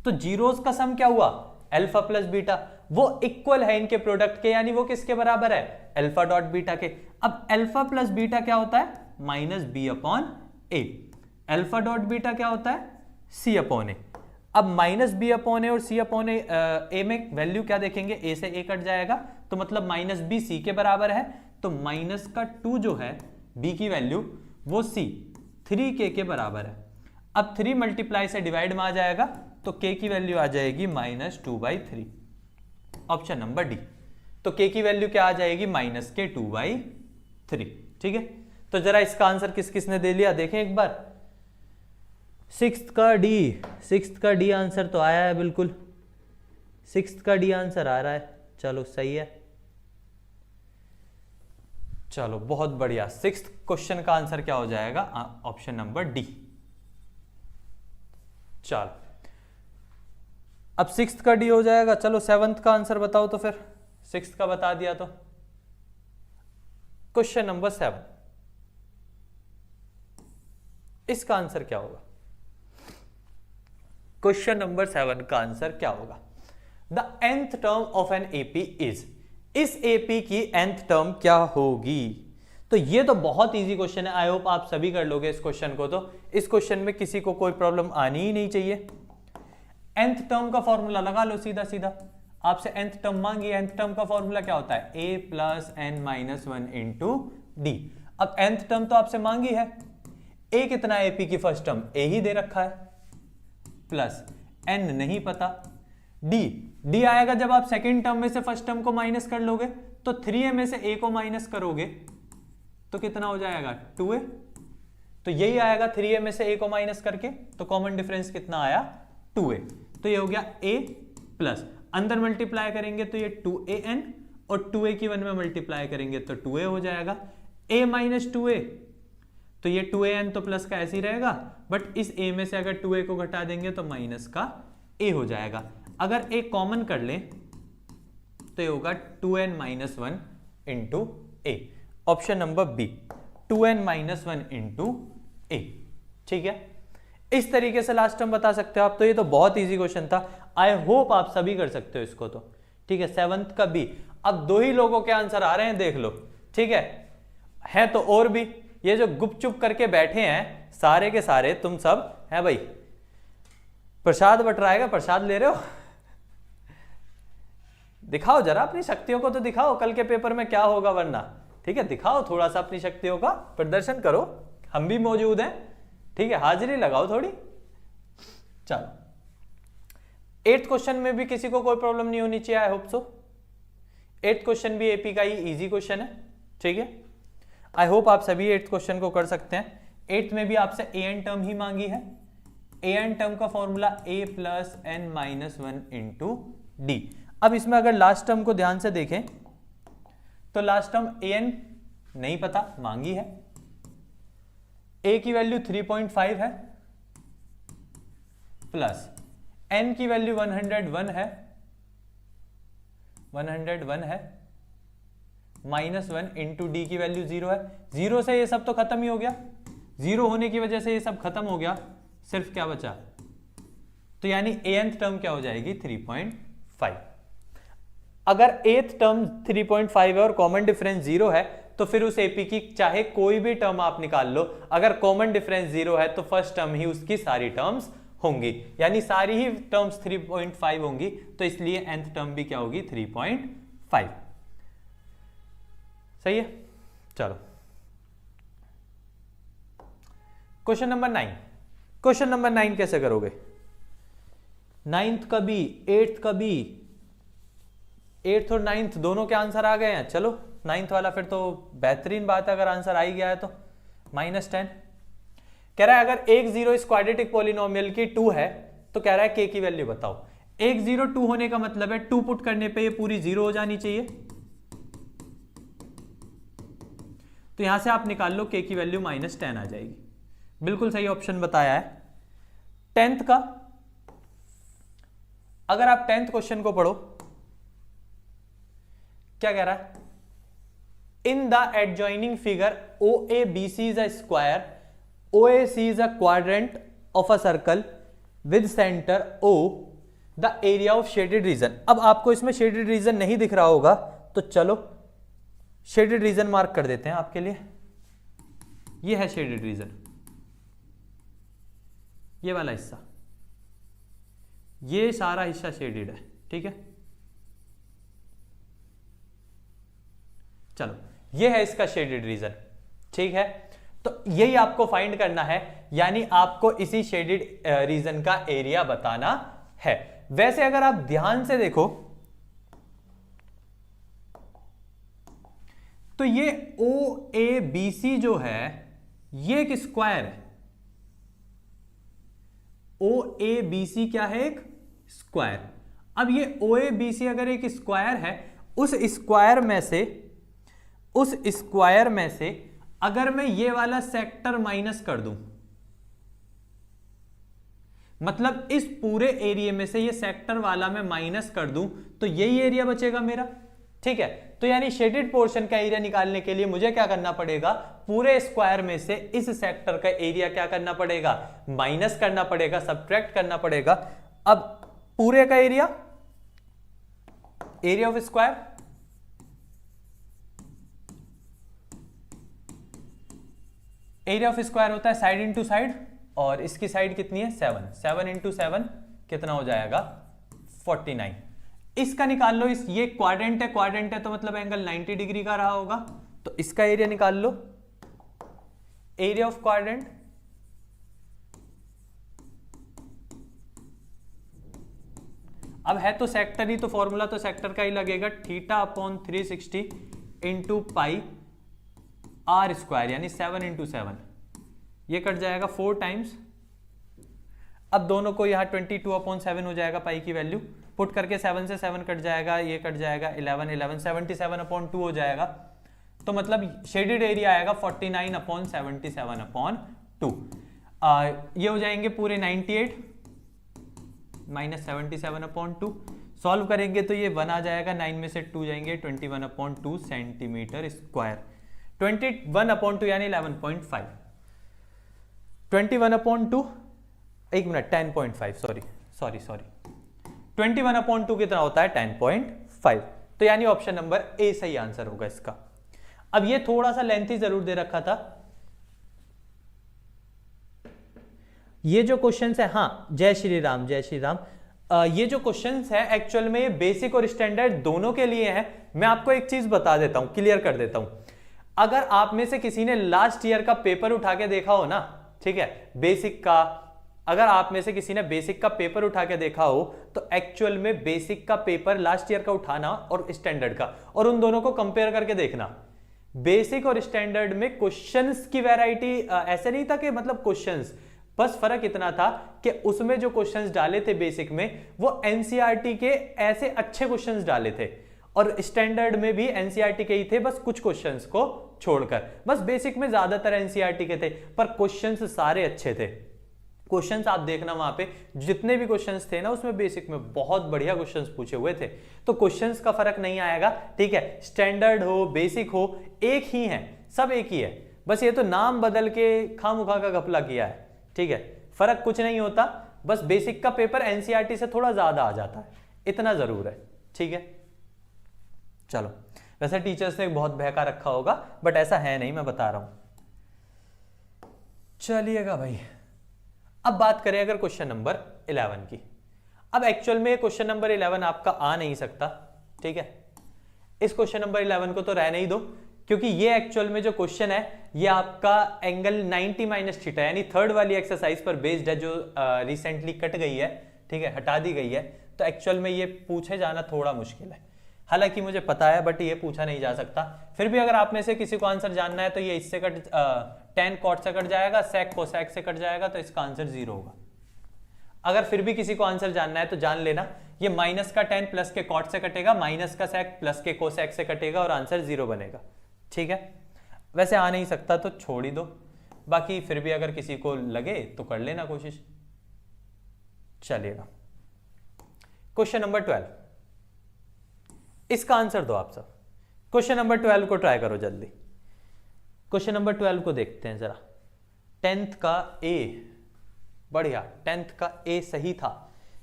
तो जीरोस का सम क्या हुआ? अल्फा प्लस बीटा, वो इक्वल है इनके प्रोडक्ट के, यानी वो किसके बराबर है? अल्फा डॉट बीटा के। अब अल्फा प्लस बीटा क्या होता है? माइनस बी अपॉन ए। अल्फा डॉट बीटा क्या होता है? सी अपॉन ए। अब माइनस बी अपॉन ए और सी अपॉन ए में वैल्यू क्या देखेंगे? ए से ए कट जाएगा, तो मतलब माइनस बी सी के बराबर है, तो माइनस का 2 जो है बी की वैल्यू वो सी 3k के बराबर है। अब 3 मल्टीप्लाई से डिवाइड में आ जाएगा, तो k की वैल्यू आ जाएगी -2/3, ऑप्शन नंबर डी। तो k की वैल्यू क्या आ जाएगी? -2/3, ठीक है। तो जरा इसका आंसर किस किसने दे लिया देखें एक बार। 6th का डी आंसर तो आया है, बिल्कुल 6th का डी आंसर आ रहा है, चलो सही है, चलो बहुत बढ़िया। 6th क्वेश्चन का आंसर क्या हो जाएगा? Option number D. चलो अब 6th का डी हो जाएगा, चलो 7th का आंसर बताओ तो फिर। 6th का बता दिया तो क्वेश्चन नंबर 7, इसका आंसर क्या होगा? क्वेश्चन नंबर 7 का आंसर क्या होगा? The nth term of an AP is, इस एपी की nth टर्म क्या होगी? तो ये तो बहुत इजी क्वेश्चन है, आई होप आप सभी कर लोगे इस क्वेश्चन को। तो इस क्वेश्चन में किसी को कोई प्रॉब्लम आनी ही नहीं चाहिए। nth टर्म का फॉर्मूला लगा लो सीधा सीधा, आपसे nth टर्म मांगी, nth टर्म का फॉर्मूला क्या होता है? a plus n minus 1 into D. अब nth टर्म तो आपसे मांगी है, a कितना है? एपी की फर्स्ट टर्म a ही दे रखा है, प्लस n नहीं पता, डी आएगा जब आप सेकेंड टर्म में से फर्स्ट टर्म को माइनस कर लोगे, तो 3a में से a को माइनस करोगे तो कितना हो जाएगा? 2a। तो यही आएगा 3a में से a को माइनस करके, तो कॉमन डिफरेंस कितना आया? 2a। तो ये हो गया a प्लस, अंदर मल्टीप्लाई करेंगे तो ये 2an, और 2a की 1 में मल्टीप्लाई करेंगे तो 2a हो जाएगा, a माइनस 2a, तो ये 2an तो प्लस का ऐसे ही रहेगा, बट इस a में से अगर 2a को घटा देंगे तो माइनस का a हो जाएगा। अगर a कॉमन कर लें तो ये होगा 2n minus 1 into A, option number B, 2n minus 1 into A, ठीक है। इस तरीके से लास्ट टर्म बता सकते हो आप। तो ये तो बहुत इजी क्वेश्चन था, आई होप आप सभी कर सकते हो इसको तो, ठीक है। 7th का बी। अब 2 ही लोगों के आंसर आ रहे हैं, देख लो, ठीक है तो और भी, ये जो गुपचुप करके बैठे हैं सारे के सारे तुम सब है भाई, प्रसाद बटराएगा, प्रसाद ले रहे हो? दिखाओ जरा अपनी शक्तियों को, तो दिखाओ, कल के पेपर में क्या होगा वरना, ठीक है। दिखाओ थोड़ा सा अपनी शक्तियों का प्रदर्शन करो, हम भी मौजूद हैं, ठीक है, हाजिरी लगाओ थोड़ी। चलो 8th क्वेश्चन में भी किसी को कोई प्रॉब्लम नहीं होनी चाहिए, I hope so. 8th question भी एपी का ही इजी क्वेश्चन है, ठीक है। आई होप आप सभी 8th क्वेश्चन को कर सकते हैं। 8th में भी आपसे an टर्म ही मांगी है, an टर्म का formula a plus n minus 1 into D. अब इसमें अगर लास्ट टर्म को ध्यान से देखें तो लास्ट टर्म an नहीं पता, मांगी है, a की वैल्यू 3.5 है, प्लस n की वैल्यू 101 है, 101 है, -1 इंटू डी की वैल्यू 0 है। 0 से ये सब तो खत्म ही हो गया, 0 होने की वजह से ये सब खत्म हो गया, सिर्फ क्या बचा, तो यानी nth टर्म क्या हो जाएगी 3.5। अगर एथ टर्म 3.5 है और कॉमन डिफरेंस 0 है तो फिर उस एपी की चाहे कोई भी टर्म आप निकाल लो, अगर कॉमन डिफरेंस 0 है तो फर्स्ट टर्म ही उसकी सारी टर्म्स होंगी, यानी सारी ही टर्म्स 3.5 होंगी, तो इसलिए nth टर्म भी क्या होगी 3.5। सही है। चलो क्वेश्चन नंबर 9। क्वेश्चन नंबर 9 कैसे करोगे, 9th का भी 8th का भी, 8th और 9th दोनों के आंसर आ गए हैं। चलो 9th वाला फिर तो बेहतरीन बात है, अगर आंसर आ ही गया है तो -10। कह रहा है अगर एक जीरो इस क्वाड्रेटिक पॉलिनोमियल की 2 है तो कह रहा है k की वैल्यू बताओ। एक जीरो 2 होने का मतलब है 2 पुट करने पे ये पूरी 0 हो जानी चाहिए, तो यहां से आप निकाल लो k की वैल्यू -10 आ जाएगी। बिल्कुल सही ऑप्शन बताया है। 10th का, अगर आप 10th क्वेश्चन को पढ़ो, क्या कह रहा है, in the adjoining figure OABC is a square, OAC is a quadrant of a circle with centre O, the area of shaded region. अब आपको इसमें शेडेड रीजन नहीं दिख रहा होगा तो चलो शेडेड रीजन मार्क कर देते हैं आपके लिए। ये है शेडेड रीजन, ये वाला हिस्सा, ये सारा हिस्सा शेडेड है, ठीक है। चलो ये है इसका शेडेड रीजन, ठीक है। तो यही आपको फाइंड करना है, यानी आपको इसी शेडेड रीजन का एरिया बताना है। वैसे अगर आप ध्यान से देखो तो ये OABC जो है ये एक स्क्वायर है। OABC क्या है, एक स्क्वायर। अब ये OABC अगर एक स्क्वायर है, उस स्क्वायर में से अगर मैं ये वाला सेक्टर माइनस कर दूं, मतलब इस पूरे एरिया में से ये सेक्टर वाला मैं माइनस कर दूं, तो यही एरिया बचेगा मेरा, ठीक है। तो यानी शेडेड पोर्शन का एरिया निकालने के लिए मुझे क्या करना पड़ेगा, पूरे स्क्वायर में से इस सेक्टर का एरिया क्या करना पड़ेगा, माइनस करना पड़ेगा, सब्ट्रैक्ट करना पड़ेगा। अब पूरे का area of square, area of square होता है साइड इंटू साइड, और इसकी साइड कितनी है 7 इंटू 7 कितना हो जाएगा 49। इसका निकाल लो, ये क्वाड्रेंट है तो मतलब एंगल 90 डिग्री का रहा होगा, तो इसका एरिया निकाल लो, एरिया ऑफ क्वाड्रेंट। अब है तो सेक्टर ही, तो फॉर्मूला तो सेक्टर का ही लगेगा, θ/360 इंटू पाई r स्क्वायर, यानी 7 इंटू 7, ये कट जाएगा 4 टाइम्स। अब दोनों को यहाँ 22/7 हो जाएगा पाई की वैल्यू, पुट करके 7 से 7 कट जाएगा, ये कट जाएगा 11 77/2 हो जाएगा। तो मतलब शेडेड एरिया आएगा 49/77/2। ये हो जाएंगे पूरे 98 माइनस 77/2। सॉल्व करेंगे तो ये 1 आ जाएगा, 9 में से 2 जाएंगे, 21/2 सेंटीमीटर स्क्वायर। 21/2 यानी 11.5, 21/2, एक मिनट 10.5, सॉरी 21/2 कितना होता है 10.5। तो यानी ऑप्शन नंबर ए सही आंसर होगा इसका। अब ये थोड़ा सा लेंथी जरूर दे रखा था ये जो क्वेश्चंस है। हाँ, जय श्री राम, जय श्री राम। ये जो क्वेश्चंस है एक्चुअल में ये बेसिक और स्टैंडर्ड दोनों के लिए है। मैं आपको एक चीज बता देता हूं, क्लियर कर देता हूं। अगर आप में से किसी ने लास्ट ईयर का पेपर उठा के देखा हो ना, ठीक है, बेसिक का, अगर आप में से किसी ने बेसिक का पेपर उठा के देखा हो तो एक्चुअल में बेसिक का पेपर लास्ट ईयर का उठाना और स्टैंडर्ड का, और उन दोनों को कंपेयर करके देखना। बेसिक और स्टैंडर्ड में क्वेश्चंस की वैरायटी ऐसे नहीं था कि मतलब क्वेश्चंस, बस फर्क इतना था कि उसमें जो क्वेश्चंस डाले थे बेसिक में वो एनसीईआरटी के ऐसे अच्छे क्वेश्चंस डाले थे, और स्टैंडर्ड में भी एनसीईआरटी के ही थे, बस कुछ क्वेश्चंस को छोड़कर। बस बेसिक में ज्यादातर एनसीईआरटी के थे, पर क्वेश्चंस सारे अच्छे थे। क्वेश्चंस आप देखना वहां पे जितने भी क्वेश्चंस थे ना, उसमें बेसिक में बहुत बढ़िया क्वेश्चंस पूछे हुए थे। तो क्वेश्चंस का फर्क नहीं आएगा, ठीक है। स्टैंडर्ड हो बेसिक हो एक ही है, सब एक ही है, बस ये तो नाम बदल के खामखा का घपला किया है, ठीक है। फर्क कुछ नहीं होता, बस बेसिक का पेपर एनसीईआरटी से थोड़ा ज्यादा आ जाता है, इतना जरूर है, ठीक है। चलो, वैसे टीचर्स ने बहुत बहका रखा होगा, बट ऐसा है नहीं, मैं बता रहा हूं। चलिएगा भाई, अब बात करें अगर क्वेश्चन नंबर 11 की। अब एक्चुअल में क्वेश्चन नंबर 11 आपका आ नहीं सकता, ठीक है। इस क्वेश्चन नंबर 11 को तो रहने ही दो, क्योंकि ये एक्चुअल में जो क्वेश्चन है ये आपका एंगल 90 माइनस थीटा यानी थर्ड वाली एक्सरसाइज पर बेस्ड है, जो रिसेंटली कट गई है, ठीक है, हटा दी गई है। तो एक्चुअल में ये पूछे जाना थोड़ा मुश्किल है, हालांकि मुझे पता है, बट ये पूछा नहीं जा सकता। फिर भी अगर आप में से किसी को आंसर जानना है तो ये इससे कट tan cot से कट जाएगा, sec cosec से कट जाएगा, तो इसका आंसर 0 होगा। अगर फिर भी किसी को आंसर जानना है तो जान लेना, ये माइनस का tan प्लस के cot से कटेगा, माइनस का sec प्लस के cosec से कटेगा और आंसर 0 बनेगा, ठीक है। वैसे आ नहीं सकता तो छोड़ ही दो, बाकी फिर भी अगर किसी को लगे तो कर लेना कोशिश। चलिएगा, क्वेश्चन नंबर 12, इसका आंसर दो आप सब। क्वेश्चन नंबर 12 को ट्राई करो जल्दी। क्वेश्चन नंबर 12 को देखते हैं जरा। 10th का ए, बढ़िया, 10th का ए सही था,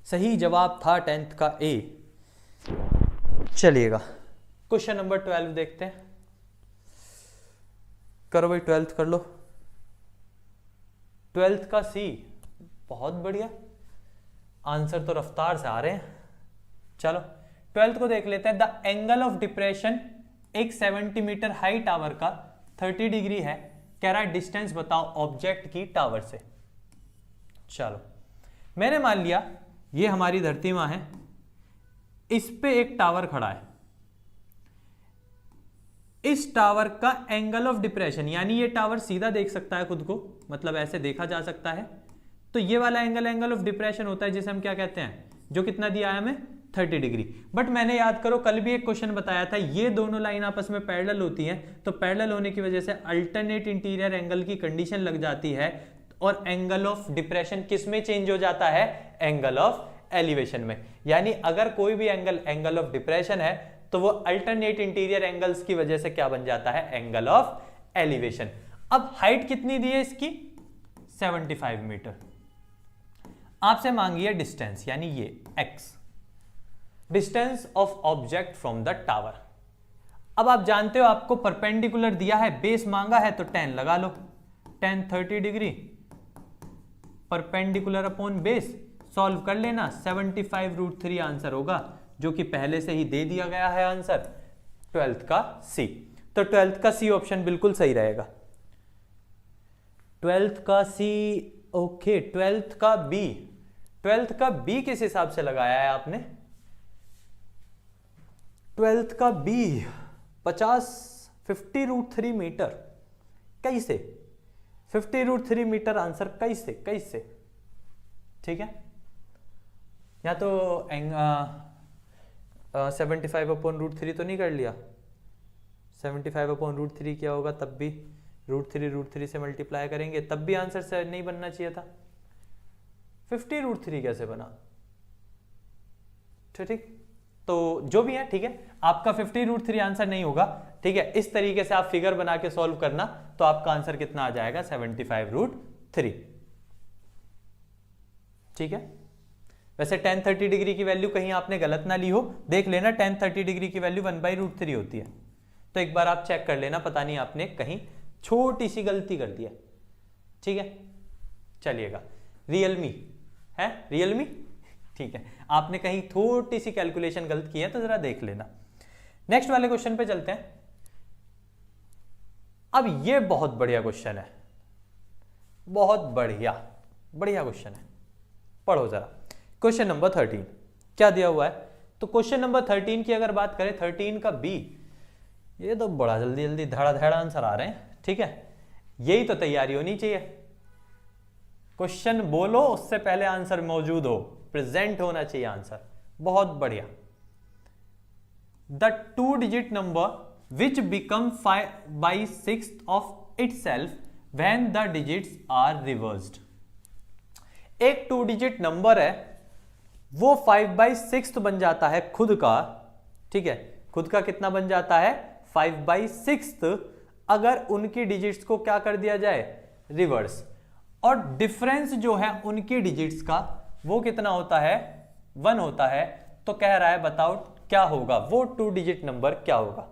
सही जवाब था 10th का ए। चलिएगा, क्वेश्चन नंबर 12 देखते हैं। करो भाई, 12th कर लो। 12th का सी, बहुत बढ़िया, आंसर तो रफ्तार से आ रहे हैं। चलो 12th को देख लेते हैं। द एंगल ऑफ डिप्रेशन एक 70 मीटर हाई टावर का 30 डिग्री है, कह रहा है डिस्टेंस बताओ ऑब्जेक्ट की टावर से। चलो, मैंने मान लिया ये हमारी धरती मां है, इस पे एक टावर खड़ा है। इस टावर का एंगल ऑफ डिप्रेशन, यानी ये टावर सीधा देख सकता है खुद को, मतलब ऐसे देखा जा सकता है, तो ये वाला एंगल ऑफ डिप्रेशन होता है, जिसे हम क्या कहते हैं, जो कितना दिया है हमें, 30 डिग्री। बट मैंने याद करो कल भी एक क्वेश्चन बताया था, ये दोनों लाइन आपस में पैरेलल होती हैं, तो पैरेलल होने की वजह से अल्टरनेट इंटीरियर एंगल की कंडीशन लग जाती है, और एंगल ऑफ डिप्रेशन किस में चेंज हो जाता है, एंगल ऑफ एलिवेशन में। यानी अगर कोई भी एंगल ऑफ डिप्रेशन है तो वो अल्टरनेट इंटीरियर एंगल्स की वजह से क्या बन जाता है, एंगल ऑफ एलिवेशन। अब हाइट कितनी दी है इसकी, 75 मीटर। आपसे मांगी है डिस्टेंस, यानी ये x, distance of object from the tower. अब आप जानते हो आपको परपेंडिकुलर दिया है, बेस मांगा है, तो tan लगा लो, tan 30 degree perpendicular upon base, solve कर लेना, 75√3 आंसर होगा, जो कि पहले से ही दे दिया गया है आंसर, 12th का सी। तो 12th का सी ऑप्शन बिल्कुल सही रहेगा। 12th का सी, ओके। 12th का बी, 12th का बी किस हिसाब से लगाया है आपने, 12th का बी 50√3 मीटर, कैसे 50√3 मीटर आंसर, कैसे, ठीक है। या तो 75/√3 तो नहीं कर लिया, 75/√3 क्या होगा, तब भी √3 से मल्टीप्लाई करेंगे, तब भी आंसर से नहीं बनना चाहिए था। 50√3 कैसे बना, ठीक। तो जो भी है, ठीक है, आपका 50√3 आंसर नहीं होगा, ठीक है। इस तरीके से आप फिगर बना के सॉल्व करना, तो आपका आंसर कितना आ जाएगा, 75√3, ठीक है। वैसे tan 30 डिग्री की वैल्यू कहीं आपने गलत ना ली हो, देख लेना, tan 30 डिग्री की वैल्यू 1/√3 होती है, तो एक बार आप चेक कर लेना, पता नहीं आपने कहीं छोटी सी गलती कर दी है, ठीक है। चलिएगा, रियलमी है, रियलमी, ठीक है, आपने कहीं थोड़ी सी कैलकुलेशन गलत की है, तो जरा देख लेना। नेक्स्ट वाले क्वेश्चन पे चलते हैं। अब ये बहुत बढ़िया क्वेश्चन है, बहुत बढ़िया क्वेश्चन है, पढ़ो जरा। क्वेश्चन नंबर 13 क्या दिया हुआ है, तो क्वेश्चन नंबर 13 की अगर बात करें, 13 का बी, ये तो बड़ा जल्दी धड़ा आंसर आ रहे हैं, ठीक है। यही तो तैयारी होनी चाहिए, क्वेश्चन बोलो उससे पहले आंसर मौजूद हो, प्रेजेंट होना चाहिए आंसर, बहुत बढ़िया। The 2-digit number which become 5/6 of itself when the digits are reversed। एक 2-digit नंबर है, वो 5/6 बन जाता है खुद का, ठीक है, खुद का कितना बन जाता है 5/6 अगर उनकी डिजिट्स को क्या कर दिया जाए, रिवर्स। और डिफरेंस जो है उनकी डिजिट्स का वो कितना होता है, 1 होता है। तो कह रहा है बताओ क्या होगा, वो 2-digit नंबर क्या होगा।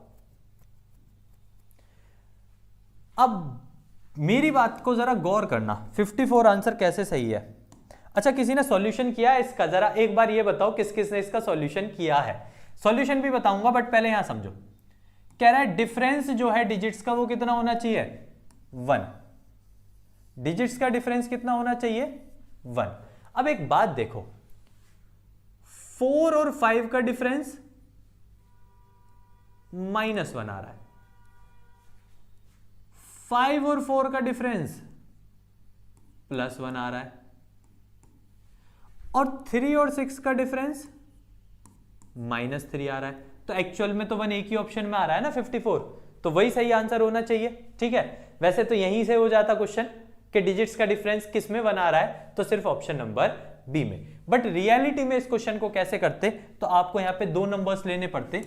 अब मेरी बात को जरा गौर करना, 54 आंसर कैसे सही है। अच्छा, किसी ने सॉल्यूशन किया है इसका, जरा एक बार ये बताओ किस किस ने इसका सॉल्यूशन किया है। सॉल्यूशन भी बताऊंगा बट पहले यहां समझो। कह रहा है डिफरेंस जो है डिजिट्स का वो कितना होना चाहिए, 1। डिजिट्स का डिफरेंस कितना होना चाहिए, 1। अब एक बात देखो, 4 और 5 का डिफरेंस -1 आ रहा है, 5 और 4 का डिफरेंस +1 आ रहा है, और 3 और 6 का डिफरेंस -3 आ रहा है। तो एक्चुअल में तो 1 एक ही ऑप्शन में आ रहा है ना 54, तो वही सही आंसर होना चाहिए। ठीक है, वैसे तो यहीं से हो जाता क्वेश्चन कि डिजिट्स का डिफरेंस किस में 1 आ रहा है, तो सिर्फ ऑप्शन नंबर बी में। बट रियलिटी में इस क्वेश्चन को कैसे करते, तो आपको यहां पे 2 नंबर्स लेने पड़ते।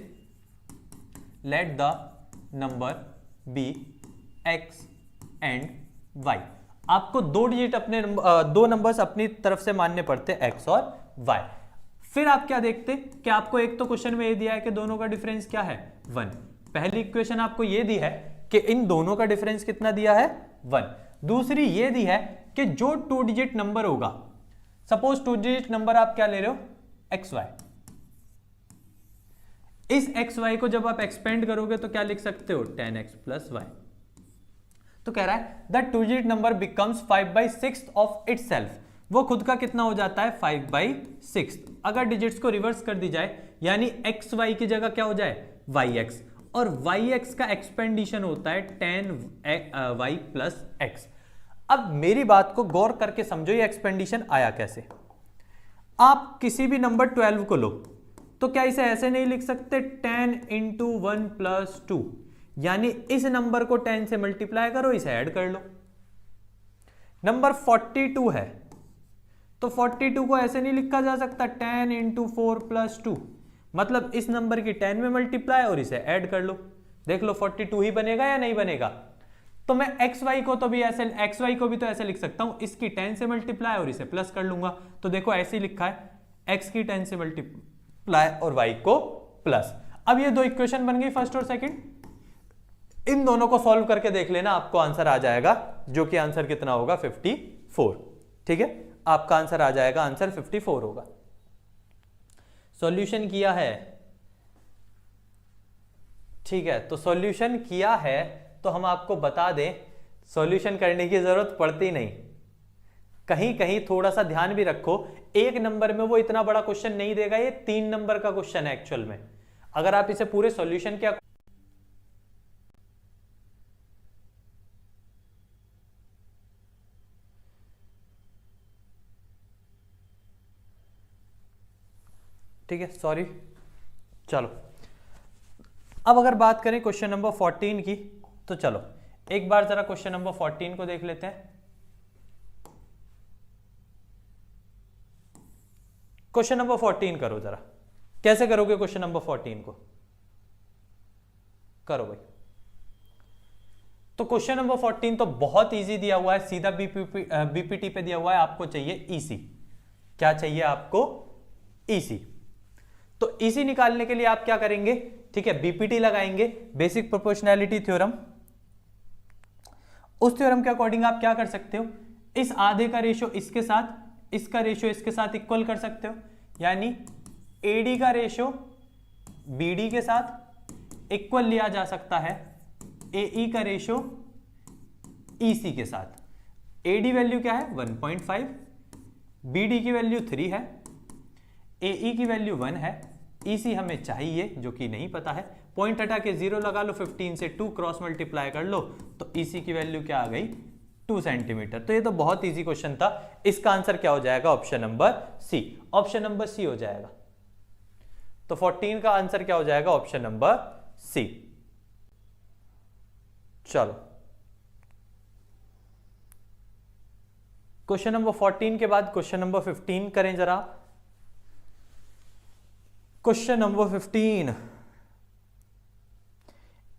Let the number be x and y। आपको 2 डिजिट अपने 2 नंबर्स अपनी तरफ से मानने पड़ते x और y। फिर आप क्या देखते कि आपको एक तो क्वेश्चन में ये दिया है कि दोनों का डिफरेंस क्या है, 1। पहली इक्वेशन आपको ये दी है कि इन दोनों का डिफरेंस कितना दिया है, 1। दूसरी ये दी है कि जो 2 डिजिट नंबर होगा, सपोज 2 डिजिट नंबर आप क्या ले रहे हो, xy। इस xy को जब आप एक्सपेंड करोगे तो क्या लिख सकते हो, 10x + y। तो कह रहा है the 2 digit number becomes 5/6 of itself. वो खुद का कितना हो जाता है, 5/6। अगर डिजिट्स को रिवर्स कर दी जाए, यानी xy की जगह क्या हो जाए, yx, और yx का एक्सपेंडिशन होता है 10y + x। अब मेरी बात को गौर करके समझो, ये एक्सपेंडिशन आया कैसे। आप किसी भी नंबर 12 को लो, तो क्या इसे ऐसे नहीं लिख सकते 10 × 1 + 2, यानी इस नंबर को 10 से मल्टीप्लाई करो, इसे ऐड कर लो। नंबर 42 है, तो 42 को ऐसे नहीं लिखा जा सकता 10 × 4 + 2, मतलब इस नंबर की 10 में मल्टीप्लाई और इसे ऐड कर लो। देख लो 42 ही बनेगा या नहीं बनेगा। तो मैं xy को तो भी ऐसे, xy को भी तो ऐसे लिख सकता हूं, इसकी 10 से मल्टीप्लाई और इसे प्लस कर लूंगा। तो देखो ऐसे ही लिखा है, x की 10 से मल्टीप्लाई और y को प्लस। अब ये 2 इक्वेशन बन गई, फर्स्ट और सेकंड। इन दोनों को सॉल्व करके देख लेना, आपको आंसर आ जाएगा, जो कि आंसर कितना होगा, 54। ठीक है, आपका आंसर आ जाएगा, आंसर 54 होगा। सॉल्यूशन किया है, ठीक है, तो सॉल्यूशन किया है तो हम आपको बता दें, सॉल्यूशन करने की जरूरत पड़ती नहीं। कहीं कहीं थोड़ा सा ध्यान भी रखो, एक नंबर में वो इतना बड़ा क्वेश्चन नहीं देगा, ये 3 नंबर का क्वेश्चन है एक्चुअल में। अगर आप इसे पूरे सॉल्यूशन के ठीक है, सॉरी, चलो अब अगर बात करें क्वेश्चन नंबर 14 की, तो चलो एक बार जरा क्वेश्चन नंबर 14 को देख लेते हैं। क्वेश्चन नंबर 14 करो जरा, कैसे करोगे क्वेश्चन नंबर 14 को, करो भाई। तो क्वेश्चन नंबर 14 तो बहुत इजी दिया हुआ है, सीधा बीपीटी पे दिया हुआ है, आपको चाहिए ईसी। क्या चाहिए आपको, ईसी। तो ईसी निकालने के लिए आप क्या करेंगे, ठीक है, बीपीटी लगाएंगे, बेसिक प्रोपोर्शनैलिटी थ्योरम। उस थ्योरम के अकॉर्डिंग आप क्या कर सकते हो, इस आधे का रेशियो इसके साथ, इसका रेशियो इसके साथ इक्वल कर सकते हो, यानी एडी का रेशियो बीडी के साथ इक्वल लिया जा सकता है एई का रेशियो ईसी के साथ। एडी वैल्यू क्या है, 1.5, बीडी की वैल्यू 3 है, एई की वैल्यू 1 है, ईसी हमें चाहिए जो कि नहीं पता है। पॉइंट हटा के 0 लगा लो, 15 से 2 क्रॉस मल्टीप्लाई कर लो, तो ईसी की वैल्यू क्या आ गई, 2 सेंटीमीटर। तो ये तो बहुत इजी क्वेश्चन था। इसका आंसर क्या हो जाएगा, option number C. Option number C हो जाएगा। तो 14 का आंसर क्या हो जाएगा? Option number C. चलो, क्वेश्चन नंबर 14 के बाद क्वेश्चन नंबर 15 करें जरा। Question number 15,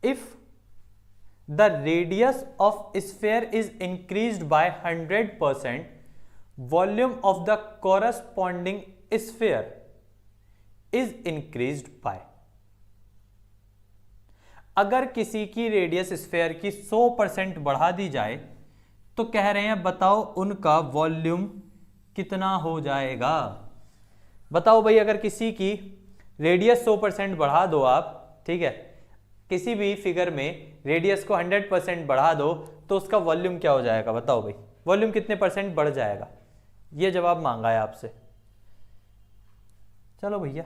if the radius of sphere is increased by 100%, volume of the corresponding sphere is increased by. अगर किसी की रेडियस स्फीयर की 100% बढ़ा दी जाए तो कह रहे हैं बताओ उनका वॉल्यूम कितना हो जाएगा। बताओ भाई, अगर किसी की रेडियस 100% बढ़ा दो आप, ठीक है, किसी भी फिगर में रेडियस को 100% बढ़ा दो तो उसका वॉल्यूम क्या हो जाएगा? बताओ भाई, वॉल्यूम कितने परसेंट बढ़ जाएगा? ये जवाब मांगा है आपसे। चलो भैया,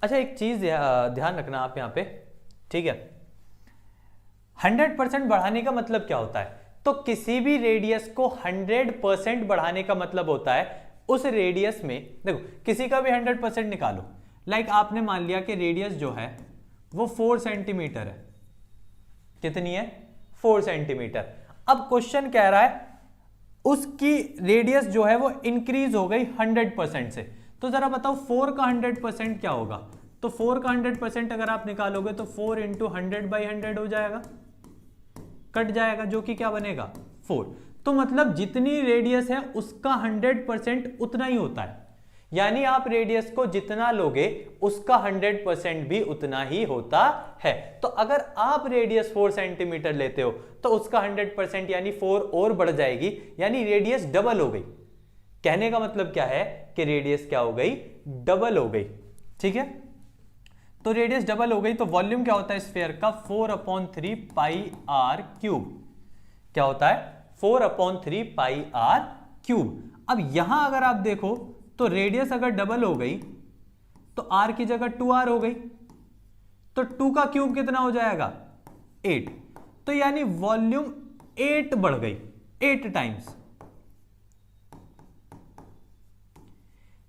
अच्छा एक चीज ध्यान रखना आप यहां पे, ठीक है, 100% बढ़ाने का मतलब क्या होता है? तो किसी भी रेडियस को 100% बढ़ाने का मतलब होता है उस रेडियस में, देखो किसी का भी 100% निकालो, लाइक आपने मान लिया कि रेडियस जो है वो 4 सेंटीमीटर है। कितनी है? 4 सेंटीमीटर। अब क्वेश्चन कह रहा है उसकी रेडियस जो है वो इंक्रीज हो गई 100% से। तो जरा बताओ 4 का 100% क्या होगा? तो 4 का 100% अगर आप निकालोगे तो 4 इंटू 100/100 हो जाएगा, कट जाएगा, जो कि क्या बनेगा? 4। तो मतलब जितनी रेडियस है उसका 100% उतना ही होता है, यानी आप रेडियस को जितना लोगे उसका 100% भी उतना ही होता है। तो अगर आप रेडियस 4 सेंटीमीटर लेते हो तो उसका 100% यानी 4 और बढ़ जाएगी, यानी रेडियस डबल हो गई। कहने का मतलब क्या है कि रेडियस क्या हो गई? डबल हो गई। ठीक है, तो रेडियस डबल हो गई तो वॉल्यूम क्या होता है स्फीयर का? 4/3 पाई आर क्यूब। क्या होता है? 4/3 पाई आर क्यूब। अब यहां अगर आप देखो तो रेडियस अगर डबल हो गई तो आर की जगह 2r हो गई, तो 2 का क्यूब कितना हो जाएगा? 8। तो यानी वॉल्यूम 8 बढ़ गई, 8 टाइम्स।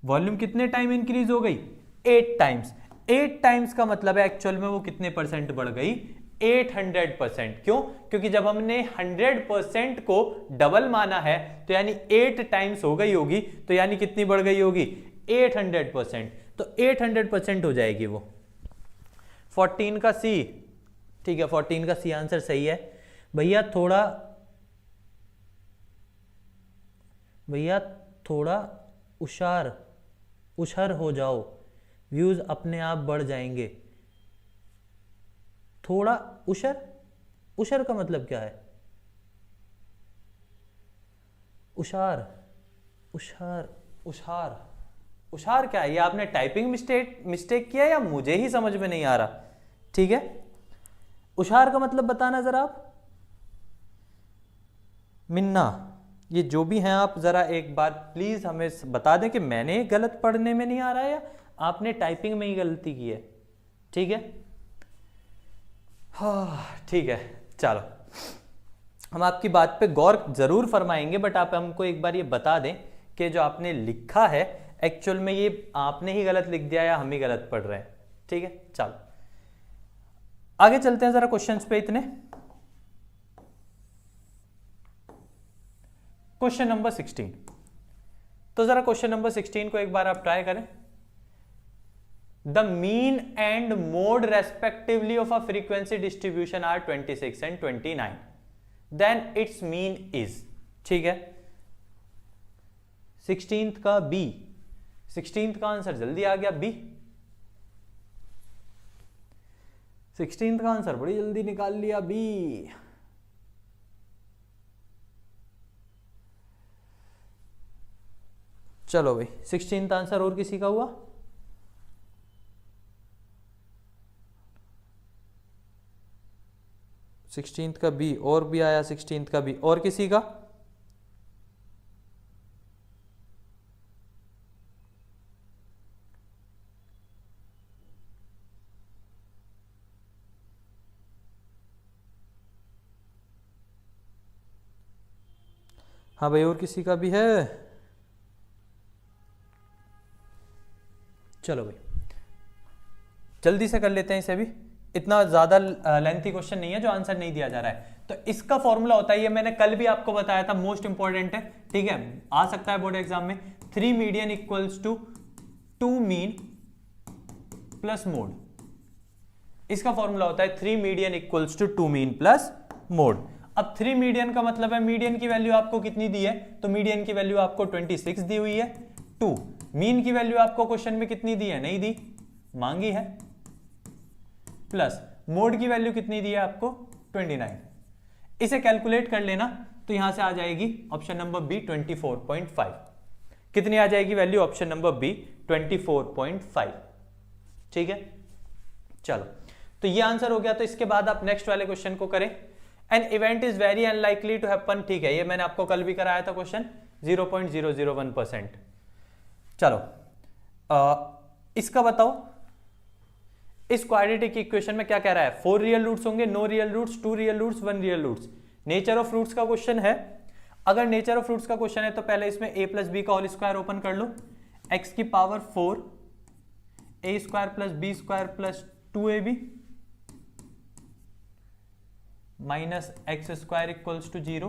वॉल्यूम कितने टाइम इंक्रीज हो गई? 8 टाइम्स। 8 टाइम्स का मतलब है एक्चुअल में वो कितने परसेंट बढ़ गई? 800%। क्यों? क्योंकि जब हमने 100% को डबल माना है तो यानी 8 टाइम्स हो गई होगी, तो यानी कितनी बढ़ गई होगी? 800%। तो 800% हो जाएगी वो। 14 का सी, ठीक है, 14 का सी आंसर सही है। भैया थोड़ा उशार हो जाओ, व्यूज अपने आप बढ़ जाएंगे। थोड़ा उशर का मतलब क्या है? उशार क्या है? ये आपने टाइपिंग मिस्टेक किया या मुझे ही समझ में नहीं आ रहा? ठीक है, उशार का मतलब बताना जरा आप। मिन्ना, ये जो भी हैं आप जरा एक बार प्लीज हमें बता दें कि मैंने गलत पढ़ने में नहीं आ रहा है या आपने टाइपिंग में ही गलती की है। ठीक है, हाँ ठीक है, चलो हम आपकी बात पे गौर जरूर फरमाएंगे, बट आप हमको एक बार ये बता दें कि जो आपने लिखा है एक्चुअल में ये आपने ही गलत लिख दिया या हम ही गलत पढ़ रहे हैं। ठीक है, चलो आगे चलते हैं जरा क्वेश्चंस पे। इतने क्वेश्चन नंबर 16, तो जरा क्वेश्चन नंबर 16 को एक बार आप ट्राई करें। The mean and mode respectively of a frequency distribution are 26 and 29. Then its mean is, ठीक है, 16th का B, 16th का आंसर जल्दी आ गया B। 16th का आंसर बड़ी जल्दी निकाल लिया B। चलो भाई 16th आंसर और किसी का हुआ? सिक्सटीन्थ का बी और भी आया, 16th का बी और किसी का? हाँ भाई, और किसी का भी है? चलो भाई जल्दी से कर लेते हैं इसे भी, इतना ज्यादा लेंथी क्वेश्चन नहीं है जो आंसर नहीं दिया जा रहा है। तो इसका फॉर्मूला होता है, ये मैंने कल भी आपको बताया था, मोस्ट इंपॉर्टेंट है, ठीक है, आ सकता है बोर्ड एग्जाम में। 3 median equals to 2 mean plus mode. इसका फॉर्मूला होता है 3 median equals to 2 mean plus mode. अब 3 मीडियन का मतलब है मीडियन की वैल्यू आपको कितनी दी है, तो मीडियन की वैल्यू आपको 26 दी हुई है। 2 मीन की वैल्यू आपको क्वेश्चन में कितनी दी है, नहीं दी, मांगी है, प्लस मोड की वैल्यू कितनी दी है आपको 29। इसे कैलकुलेट कर लेना तो यहां से आ जाएगी ऑप्शन नंबर बी 24.5। कितनी आ जाएगी वैल्यू, ऑप्शन नंबर बी 24.5। ठीक है, चलो तो ये आंसर हो गया। तो इसके बाद आप नेक्स्ट वाले क्वेश्चन को करें। An event is very unlikely to happen, ठीक है, ये मैंने आपको कल भी कराया था क्वेश्चन, 0.001%। चलो इसका बताओ, इस क्वाड्रेटिक इक्वेशन में क्या कह रहा है, 4 रियल रूट्स होंगे, no real roots, 2 real roots, 1 real roots. Nature of roots का क्वेश्चन है। अगर नेचर ऑफ रूट्स का क्वेश्चन है तो पहले इसमें a प्लस बी का होल स्क्वायर ओपन कर लो, x की power 4 a square plus B square plus 2ab minus X square equals to 0।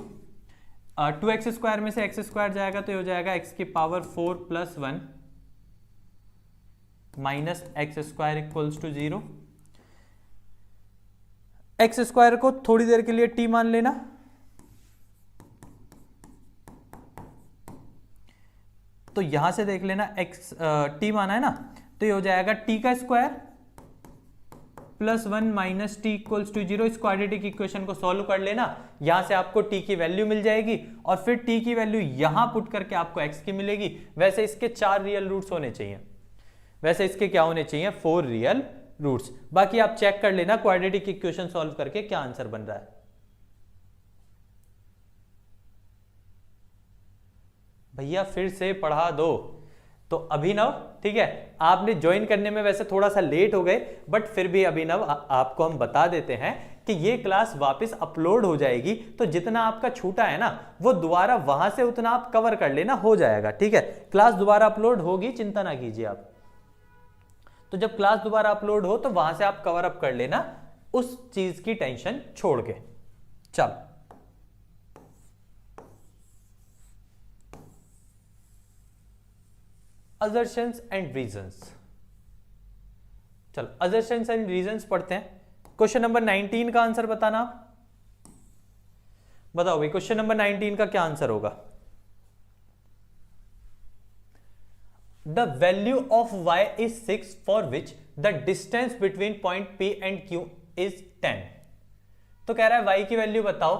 2x square में से x स्क्वायर जाएगा तो ये हो जाएगा x की power 4 plus 1 minus X square equals to 0। X square को थोड़ी देर के लिए t मान लेना, तो यहां से देख लेना x t माना है ना, तो ये हो जाएगा t का square plus 1 minus T equals to 0। इस क्वाड्रेटिक इक्वेशन को सॉल्व कर लेना, यहां से आपको t की वैल्यू मिल जाएगी और फिर t की वैल्यू यहां पुट करके आपको x की मिलेगी। वैसे इसके 4 रियल रूट्स होने चाहिए, वैसे इसके क्या होने चाहिए, 4 रियल रूट्स। बाकी आप चेक कर लेना क्वाड्रेटिक इक्वेशन सॉल्व करके क्या आंसर बन रहा है। भैया फिर से पढ़ा दो। तो अभिनव, ठीक है, आपने ज्वाइन करने में वैसे थोड़ा सा लेट हो गए, बट फिर भी अभिनव आपको हम बता देते हैं कि ये क्लास वापस अपलोड हो जाएगी, तो जितना आपका छूटा है ना वो दोबारा वहां से उतना आप कवर कर लेना, हो जाएगा। ठीक है, क्लास दोबारा अपलोड होगी, चिंता ना कीजिए आप। तो जब क्लास दोबारा अपलोड हो तो वहां से आप कवर अप कर लेना, उस चीज की टेंशन छोड़ के। चलो assertions and reasons, चलो assertions and reasons पढ़ते हैं। क्वेश्चन नंबर 19 का आंसर बताना आप, बताओ भाई क्वेश्चन नंबर 19 का क्या आंसर होगा। The value of y is 6 for which the distance between point P and Q is 10। तो कह रहा है y की वैल्यू बताओ,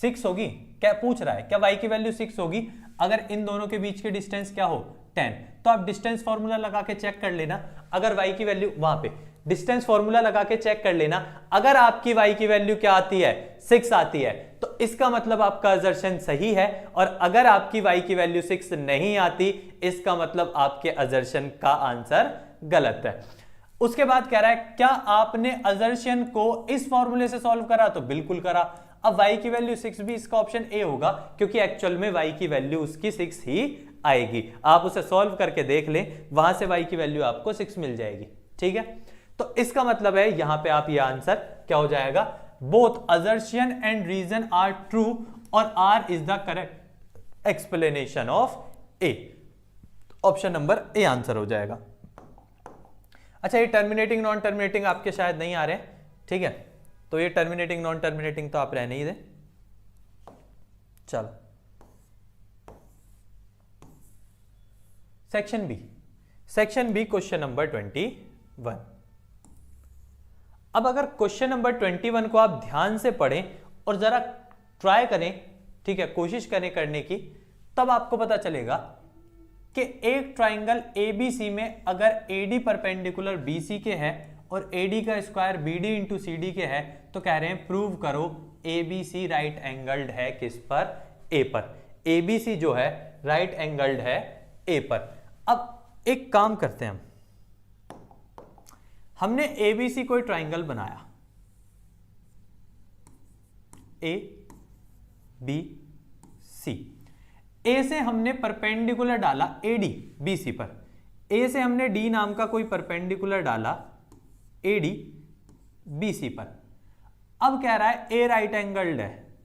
6 होगी क्या, पूछ रहा है क्या y की वैल्यू 6 होगी अगर इन दोनों के बीच की डिस्टेंस क्या हो, 10। तो आप डिस्टेंस फॉर्मूला लगा के चेक कर लेना, अगर y की वैल्यू वहां पे डिस्टेंस फॉर्मूला लगा के चेक कर लेना, अगर आपकी y की वैल्यू क्या आती है, 6 आती है, तो इसका मतलब आपका अजर्शन सही है। और अगर आपकी y की वैल्यू 6 नहीं आती, इसका मतलब आपके अजर्शन का आंसर गलत है। उसके बाद कह रहा है क्या आपने अजर्शन को इस फॉर्मूले से सॉल्व करा, तो बिल्कुल करा। अब y की वैल्यू 6 भी इसका ऑप्शन ए होगा, क्योंकि एक्चुअल में y की वैल्यू उसकी 6 ही आएगी। आप उसे सॉल्व करके देख लें, वहां से y की वैल्यू आपको 6 मिल जाएगी। ठीक है, तो इसका मतलब है यहां पे आप ये आंसर क्या हो जाएगा, both assertion and reason are true और R is the correct explanation of A. Option number A answer हो जाएगा। अच्छा, ये टर्मिनेटिंग नॉन टर्मिनेटिंग आपके शायद नहीं आ रहे, ठीक है, तो ये टर्मिनेटिंग नॉन टर्मिनेटिंग तो आप रहने ही दें। चलो section B, section B question number 21। अब अगर क्वेश्चन नंबर 21 को आप ध्यान से पढ़ें और जरा ट्राई करें, ठीक है, कोशिश करें करने की, तब आपको पता चलेगा कि एक ट्राइंगल ABC में अगर AD परपेंडिकुलर BC के है और AD का स्क्वायर BD इंटू CD के है, तो कह रहे हैं प्रूव करो ABC राइट एंगल्ड है किस पर, A पर। ABC जो है राइट एंगल्ड है A पर। अब एक काम करते हैं, हमने ABC कोई ट्राइंगल बनाया, A B C। ए से हमने परपेंडिकुलर डाला एडी बीसी पर, ए से हमने डी नाम का कोई परपेंडिकुलर डाला एडी बीसी पर। अब कह रहा है ए राइट एंगल्ड है,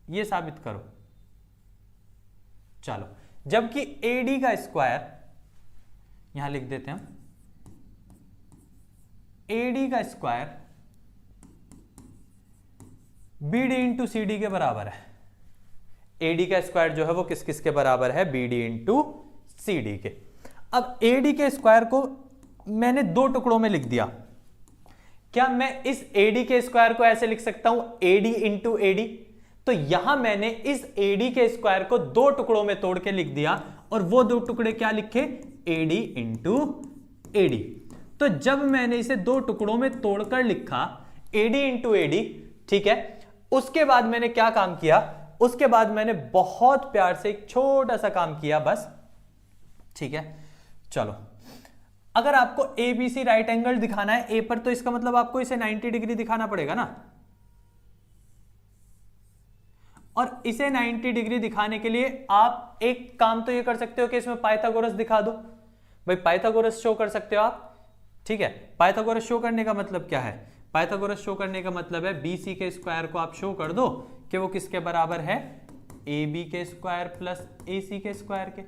ये साबित करो। चलो, जबकि एडी का स्क्वायर यहां लिख देते हैं हम, एडी का स्क्वायर बीडी इंटू सीडी के बराबर है। एडी का स्क्वायर जो है वो किस किस के बराबर है? बीडी इंटू सीडी के। अब एडी के स्क्वायर को मैंने दो टुकड़ों में लिख दिया। क्या मैं इस एडी के स्क्वायर को ऐसे लिख सकता हूं, एडी इंटू एडी? तो यहां मैंने इस एडी के स्क्वायर को दो टुकड़ों में तोड़ के लिख दिया, और वो दो टुकड़े क्या लिखे? AD into AD. तो जब मैंने इसे दो टुकड़ों में तोड़कर लिखा एडी इंटू एडी, ठीक है, उसके बाद मैंने क्या काम किया? उसके बाद मैंने बहुत प्यार से एक छोटा सा काम किया बस, ठीक है। चलो, अगर आपको एबीसी राइट एंगल दिखाना है ए पर, तो इसका मतलब आपको इसे 90 डिग्री दिखाना पड़ेगा ना। और इसे 90 डिग्री दिखाने के लिए आप एक काम तो ये कर सकते हो कि इसमें पाइथागोरस दिखा दो। भाई पाइथागोरस शो कर सकते हो आप, ठीक है। पाइथागोरस शो करने का मतलब क्या है? पाइथागोरस शो करने का मतलब है बीसी के स्क्वायर को आप शो कर दो कि वो किसके बराबर है? ए बी के स्क्वायर प्लस ए सी के स्क्वायर के,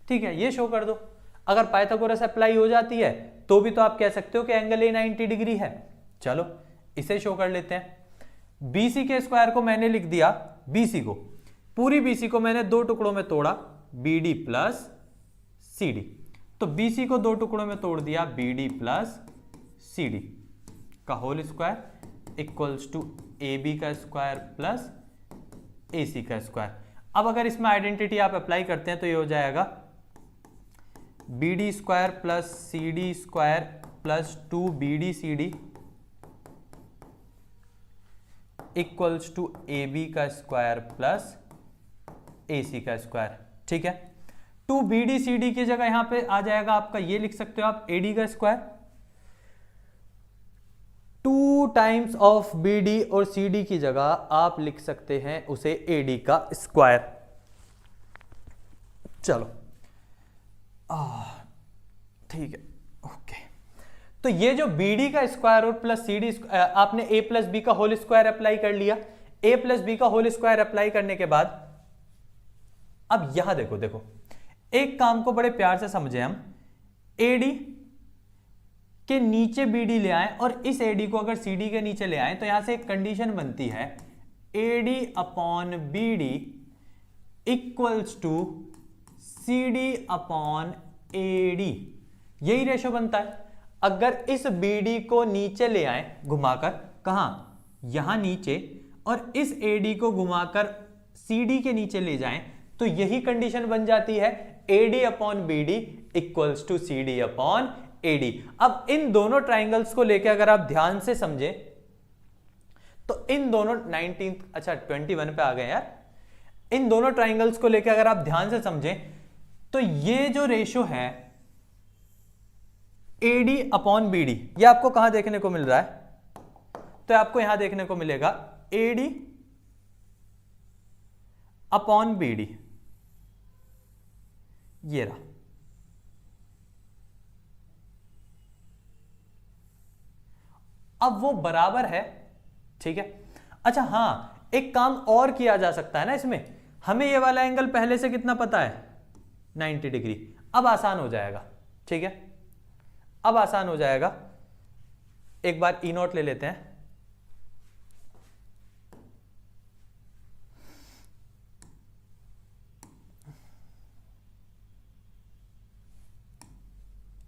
ठीक है, ये शो कर दो। अगर पाइथागोरस अप्लाई हो जाती है तो भी तो आप कह सकते हो कि एंगल ए 90 डिग्री है। चलो, इसे शो कर लेते हैं। बीसी के स्क्वायर को मैंने लिख दिया, बीसी को, पूरी बीसी को मैंने दो टुकड़ों में तोड़ा, बीडी प्लस सीडी। तो बीसी को दो टुकड़ों में तोड़ दिया, बीडी प्लस सीडी का whole square equals to A B का स्क्वायर प्लस ए सी का स्क्वायर। अब अगर इसमें आइडेंटिटी आप अप्लाई करते हैं तो ये हो जाएगा B D square plus C D square plus 2BD CD equals to A B का स्क्वायर प्लस ए सी का स्क्वायर, ठीक है। 2BD CD की जगह यहां पे आ जाएगा आपका, ये लिख सकते हो आप AD का स्क्वायर, 2 टाइम्स ऑफ BD और CD की जगह आप लिख सकते हैं उसे AD का स्क्वायर। चलो, ठीक है, ओके। तो ये जो BD का स्क्वायर और प्लस CD, आपने A प्लस बी का होल स्क्वायर अप्लाई कर लिया। A प्लस बी का होल स्क्वायर अप्लाई करने के बाद अब यहां देखो, देखो एक काम को बड़े प्यार से समझे हम, AD के नीचे BD ले आए और इस AD को अगर CD के नीचे ले आए तो यहां से एक कंडीशन बनती है AD upon BD equals to CD upon AD, यही रेशो बनता है। अगर इस BD को नीचे ले आए घुमाकर, कहां? यहां नीचे, और इस AD को घुमाकर CD के नीचे ले जाएं तो यही कंडीशन बन जाती है AD upon BD equals to CD upon AD। अब इन दोनों ट्राइंगल्स को लेकर अगर आप ध्यान से समझे तो इन दोनों 21 पे आ गए यार। इन दोनों ट्राइंगल्स को लेकर अगर आप ध्यान से समझें तो ये जो रेशो है AD अपॉन BD, ये आपको कहां देखने को मिल रहा है? तो आपको यहां देखने को मिलेगा AD अपॉन BD, ये रहा। अब वो बराबर है, ठीक है। अच्छा हाँ, एक काम और किया जा सकता है ना इसमें, हमें ये वाला एंगल पहले से कितना पता है? 90 डिग्री। अब आसान हो जाएगा, ठीक है, अब आसान हो जाएगा। एक बार E नोट ले लेते हैं।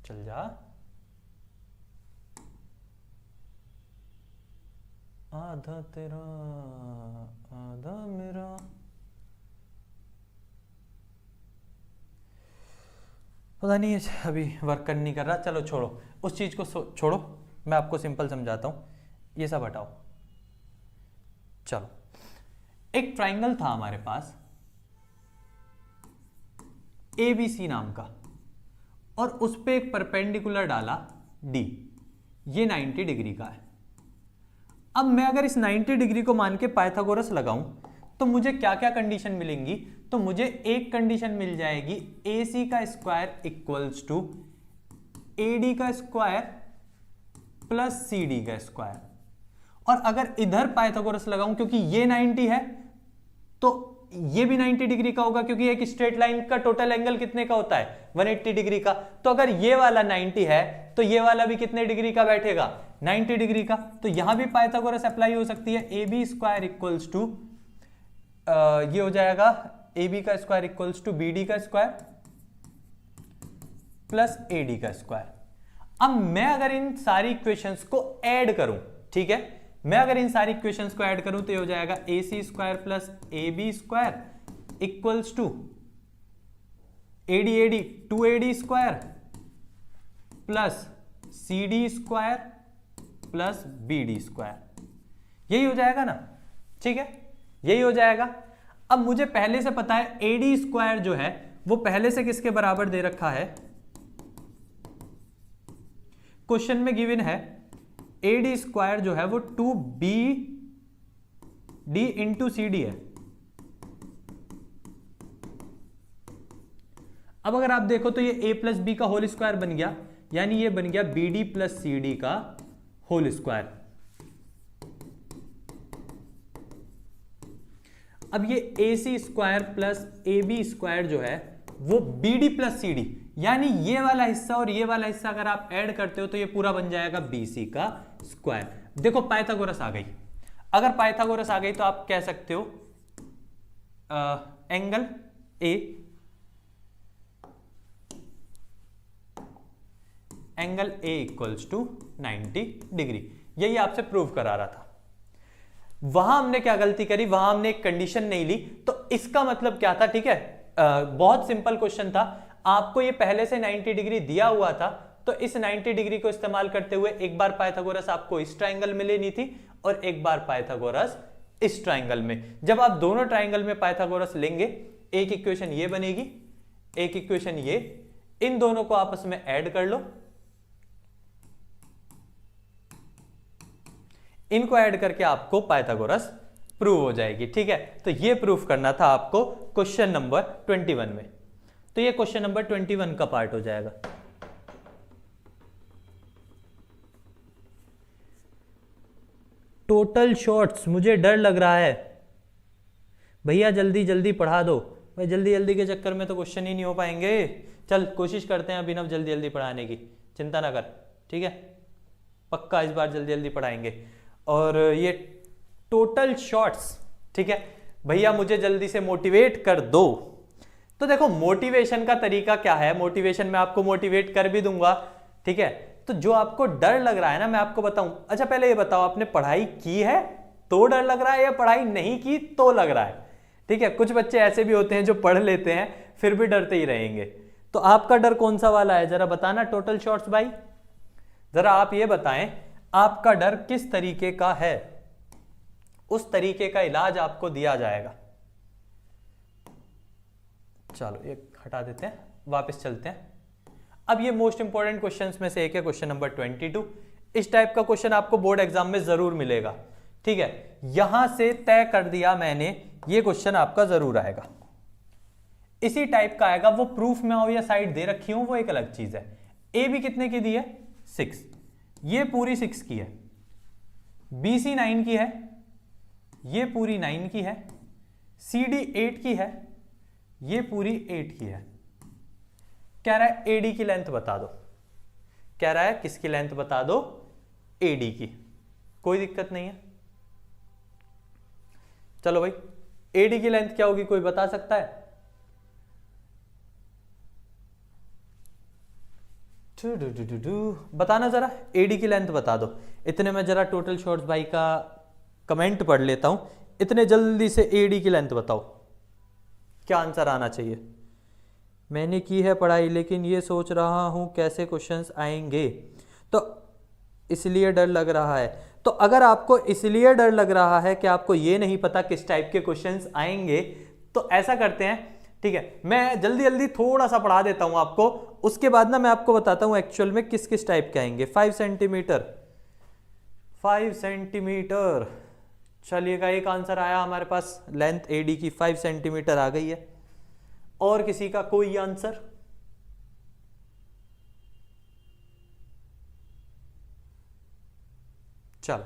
चल जा, आधा तेरा आधा मेरा। पता नहीं अभी वर्क नहीं कर रहा, चलो छोड़ो उस चीज को, छोड़ो, मैं आपको सिंपल समझाता हूं, ये सब हटाओ। चलो, एक ट्राइंगल था हमारे पास ABC नाम का, और उस पे एक परपेंडिकुलर डाला D, ये 90 डिग्री का है। अब मैं अगर इस 90 डिग्री को मान के पाइथागोरस लगाऊं तो मुझे क्या क्या कंडीशन मिलेंगी? तो तो मुझे एक कंडीशन मिल जाएगी, AC का स्क्वायर इक्वल्स टू AD का स्क्वायर प्लस CD का स्क्वायर। और अगर इधर पाइथागोरस लगाऊं, क्योंकि ये 90 है तो ये भी 90 डिग्री का होगा, क्योंकि एक स्ट्रेट लाइन का टोटल एंगल कितने का होता है, 180 डिग्री का। तो अगर ये वाला 90 है तो ये वाला भी कितने डिग्री का बैठेगा, 90 डिग्री का। तो यहां भी पाइथागोरस अप्लाई हो सकती है। AB स्क्वायर इक्वल्स टू ये हो जाएगा AB का स्क्वायर इक्वल्स टू BD का स्क्वायर प्लस AD का स्क्वायर। अब मैं अगर इन सारी इक्वेशंस को ऐड करूं, ठीक है, मैं अगर इन सारी इक्वेशंस को ऐड करूं तो ये हो जाएगा AC square plus AB square equals to AD 2AD square plus CD square plus BD square. यही हो जाएगा ना, ठीक है, यही हो जाएगा। अब मुझे पहले से पता है AD स्क्वायर जो है वो पहले से किसके बराबर दे रखा है, क्वेश्चन में गिवन है AD स्क्वायर जो है वो 2BD इंटू CD है। अब अगर आप देखो तो ये A प्लस बी का होल स्क्वायर बन गया, यानी ये बन गया BD प्लस CD का होल स्क्वायर। अब ये AC square plus AB square जो है वो BD प्लस CD, यानी ये वाला हिस्सा और ये वाला हिस्सा अगर आप ऐड करते हो तो ये पूरा बन जाएगा BC का स्क्वायर। देखो पाइथागोरस आ गई। अगर पाइथागोरस आ गई तो आप कह सकते हो angle A equals to 90 degree. यही आपसे प्रूव करा रहा था। वहां हमने क्या गलती करी, वहां हमने एक कंडीशन नहीं ली। तो इसका मतलब क्या था, ठीक है, बहुत सिंपल क्वेश्चन था। आपको ये पहले से 90 डिग्री दिया हुआ था, तो इस 90 डिग्री को इस्तेमाल करते हुए एक बार पाइथागोरस आपको इस ट्राइंगल में लेनी थी और एक बार पाइथागोरस इस ट्राइंगल में। जब आप दोनों ट्राइंगल में पाइथागोरस लेंगे, एक इक्वेशन ये बनेगी, एक इक्वेशन ये, इन दोनों को आपस में ऐड कर लो, इनको ऐड करके आपको पाइथागोरस प्रूव हो जाएगी, ठीक है। तो ये प्रूफ करना था आपको क्वेश्चन नंबर 21 में। तो ये क्वेश्चन नंबर 21 का पार्ट हो जाएगा। टोटल शॉर्ट्स, मुझे डर लग रहा है भैया, जल्दी जल्दी पढ़ा दो भाई, जल्दी जल्दी के चक्कर में तो क्वेश्चन ही नहीं हो पाएंगे। चल कोशिश करते हैं अभिनव जल्दी जल्दी पढ़ाने की, चिंता ना कर, ठीक है, पक्का इस बार जल्दी जल्दी पढ़ाएंगे। और ये टोटल शॉर्ट्स, ठीक है भैया, मुझे जल्दी से मोटिवेट कर दो। तो देखो मोटिवेशन का तरीका क्या है, मोटिवेशन में आपको मोटिवेट कर भी दूंगा, ठीक है। तो जो आपको डर लग रहा है ना, मैं आपको बताऊं। अच्छा पहले ये बताओ, आपने पढ़ाई की है तो डर लग रहा है या पढ़ाई नहीं की तो लग रहा है, ठीक है। कुछ बच्चे ऐसे भी होते हैं जो पढ़ लेते हैं फिर भी डरते ही रहेंगे। तो आपका डर कौन सा वाला है, जरा बताना टोटल शॉर्ट्स भाई, जरा आप ये बताएं आपका डर किस तरीके का है, उस तरीके का इलाज आपको दिया जाएगा। चलो ये हटा देते हैं, वापस चलते हैं। अब ये मोस्ट इंपॉर्टेंट क्वेश्चंस में से एक है, क्वेश्चन नंबर 22। इस टाइप का क्वेश्चन आपको बोर्ड एग्जाम में जरूर मिलेगा, ठीक है। यहां से तय कर दिया मैंने, ये क्वेश्चन आपका जरूर आएगा, इसी टाइप का आएगा। वो प्रूफ में हो या साइड दे रखी हो वो एक अलग चीज है। ए भी कितने की दी है, 6, ये पूरी 6 की है। BC 9 की है, ये पूरी 9 की है। CD 8 की है, ये पूरी 8 की है। कह रहा है AD की लेंथ बता दो, कह रहा है किसकी लेंथ बता दो, AD की। कोई दिक्कत नहीं है, चलो भाई AD की लेंथ क्या होगी, कोई बता सकता है? बताना जरा, AD की लेंथ बता दो। इतने में जरा टोटल शॉर्ट्स भाई का कमेंट पढ़ लेता हूं, इतने जल्दी से AD की लेंथ बताओ, क्या आंसर आना चाहिए। मैंने की है पढ़ाई लेकिन ये सोच रहा हूं कैसे क्वेश्चंस आएंगे, तो इसलिए डर लग रहा है। तो अगर आपको इसलिए डर लग रहा है कि आपको ये नहीं पता किस टाइप के क्वेश्चंस आएंगे, तो ऐसा करते हैं, ठीक है, मैं जल्दी जल्दी थोड़ा सा पढ़ा देता हूं आपको, उसके बाद ना मैं आपको बताता हूं एक्चुअल में किस किस टाइप के आएंगे। 5 सेंटीमीटर, 5 सेंटीमीटर, चलिएगा एक आंसर आया हमारे पास, लेंथ AD की 5 सेंटीमीटर आ गई है। और किसी का कोई आंसर? चलो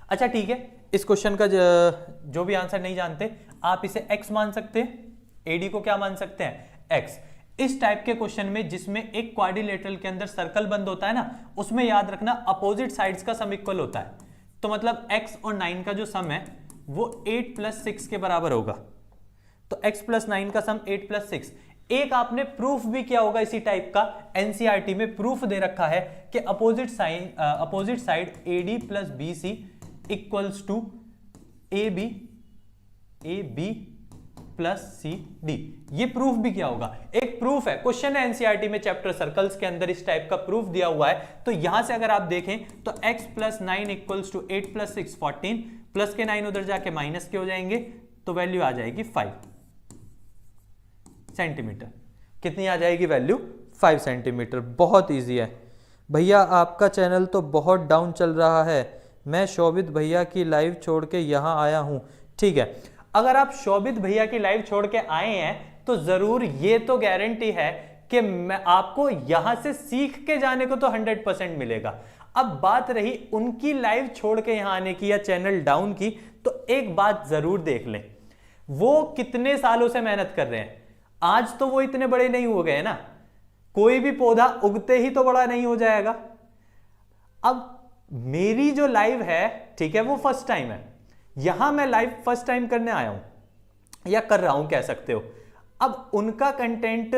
अच्छा ठीक है, इस क्वेश्चन का जो भी आंसर नहीं जानते आप इसे x मान सकते हैं, AD को क्या मान सकते हैं, x। इस टाइप के क्वेश्चन में जिसमें एक क्वाड्रिलेटरल के अंदर सर्कल बंद होता है ना, उसमें याद रखना अपोजिट साइड्स का सम इक्वल होता है। तो मतलब x और 9 का जो सम है वो 8 + 6 के बराबर होगा। तो x + 9 का सम 8 + 6। एक आपने प्रूफ भी किया होगा इसी टाइप का, एनसीईआरटी में प्रूफ दे रखा है कि opposite side AD + BC equals to AB + CD। ये प्रूफ भी किया होगा, एक प्रूफ है, क्वेश्चन है एनसीईआरटी में चैप्टर सर्कल्स के अंदर इस टाइप का प्रूफ दिया हुआ है। तो यहां से अगर आप देखें तो x + 9 इक्वल्स टू 8 + 6 14, प्लस के 9 उधर जाके माइनस के हो जाएंगे, तो वैल्यू आ जाएगी 5 सेंटीमीटर। कितनी आ जाएगी वैल्यू? 5 सेंटीमीटर। बहुत ईजी है भैया, आपका चैनल तो बहुत डाउन चल रहा है, मैं शोभित भैया की लाइव छोड़ के यहाँ आया हूँ। ठीक है, अगर आप शोभित भैया की लाइव छोड़ के आए हैं तो जरूर ये तो गारंटी है कि मैं आपको यहां से सीख के जाने को तो 100% मिलेगा। अब बात रही उनकी लाइव छोड़ के यहां आने की या चैनल डाउन की, तो एक बात जरूर देख लें, वो कितने सालों से मेहनत कर रहे हैं। आज तो वो इतने बड़े नहीं हो गए ना, कोई भी पौधा उगते ही तो बड़ा नहीं हो जाएगा। अब मेरी जो लाइव है, ठीक है, वो फर्स्ट टाइम है, यहां मैं लाइव फर्स्ट टाइम करने आया हूं या कर रहा हूं कह सकते हो। अब उनका कंटेंट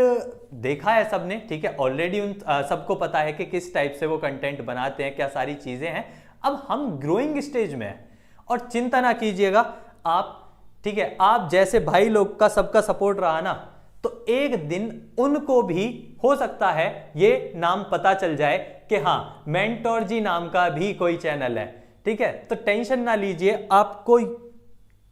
देखा है सबने, ठीक है, ऑलरेडी उन सबको पता है कि किस टाइप से वो कंटेंट बनाते हैं, क्या सारी चीजें हैं। अब हम ग्रोइंग स्टेज में हैं और चिंता ना कीजिएगा आप, ठीक है, आप जैसे भाई लोग का सबका सपोर्ट रहा ना, तो एक दिन उनको भी हो सकता है ये नाम पता चल जाए कि हाँ मेंटोर जी नाम का भी कोई चैनल है। ठीक है, तो टेंशन ना लीजिए, आपको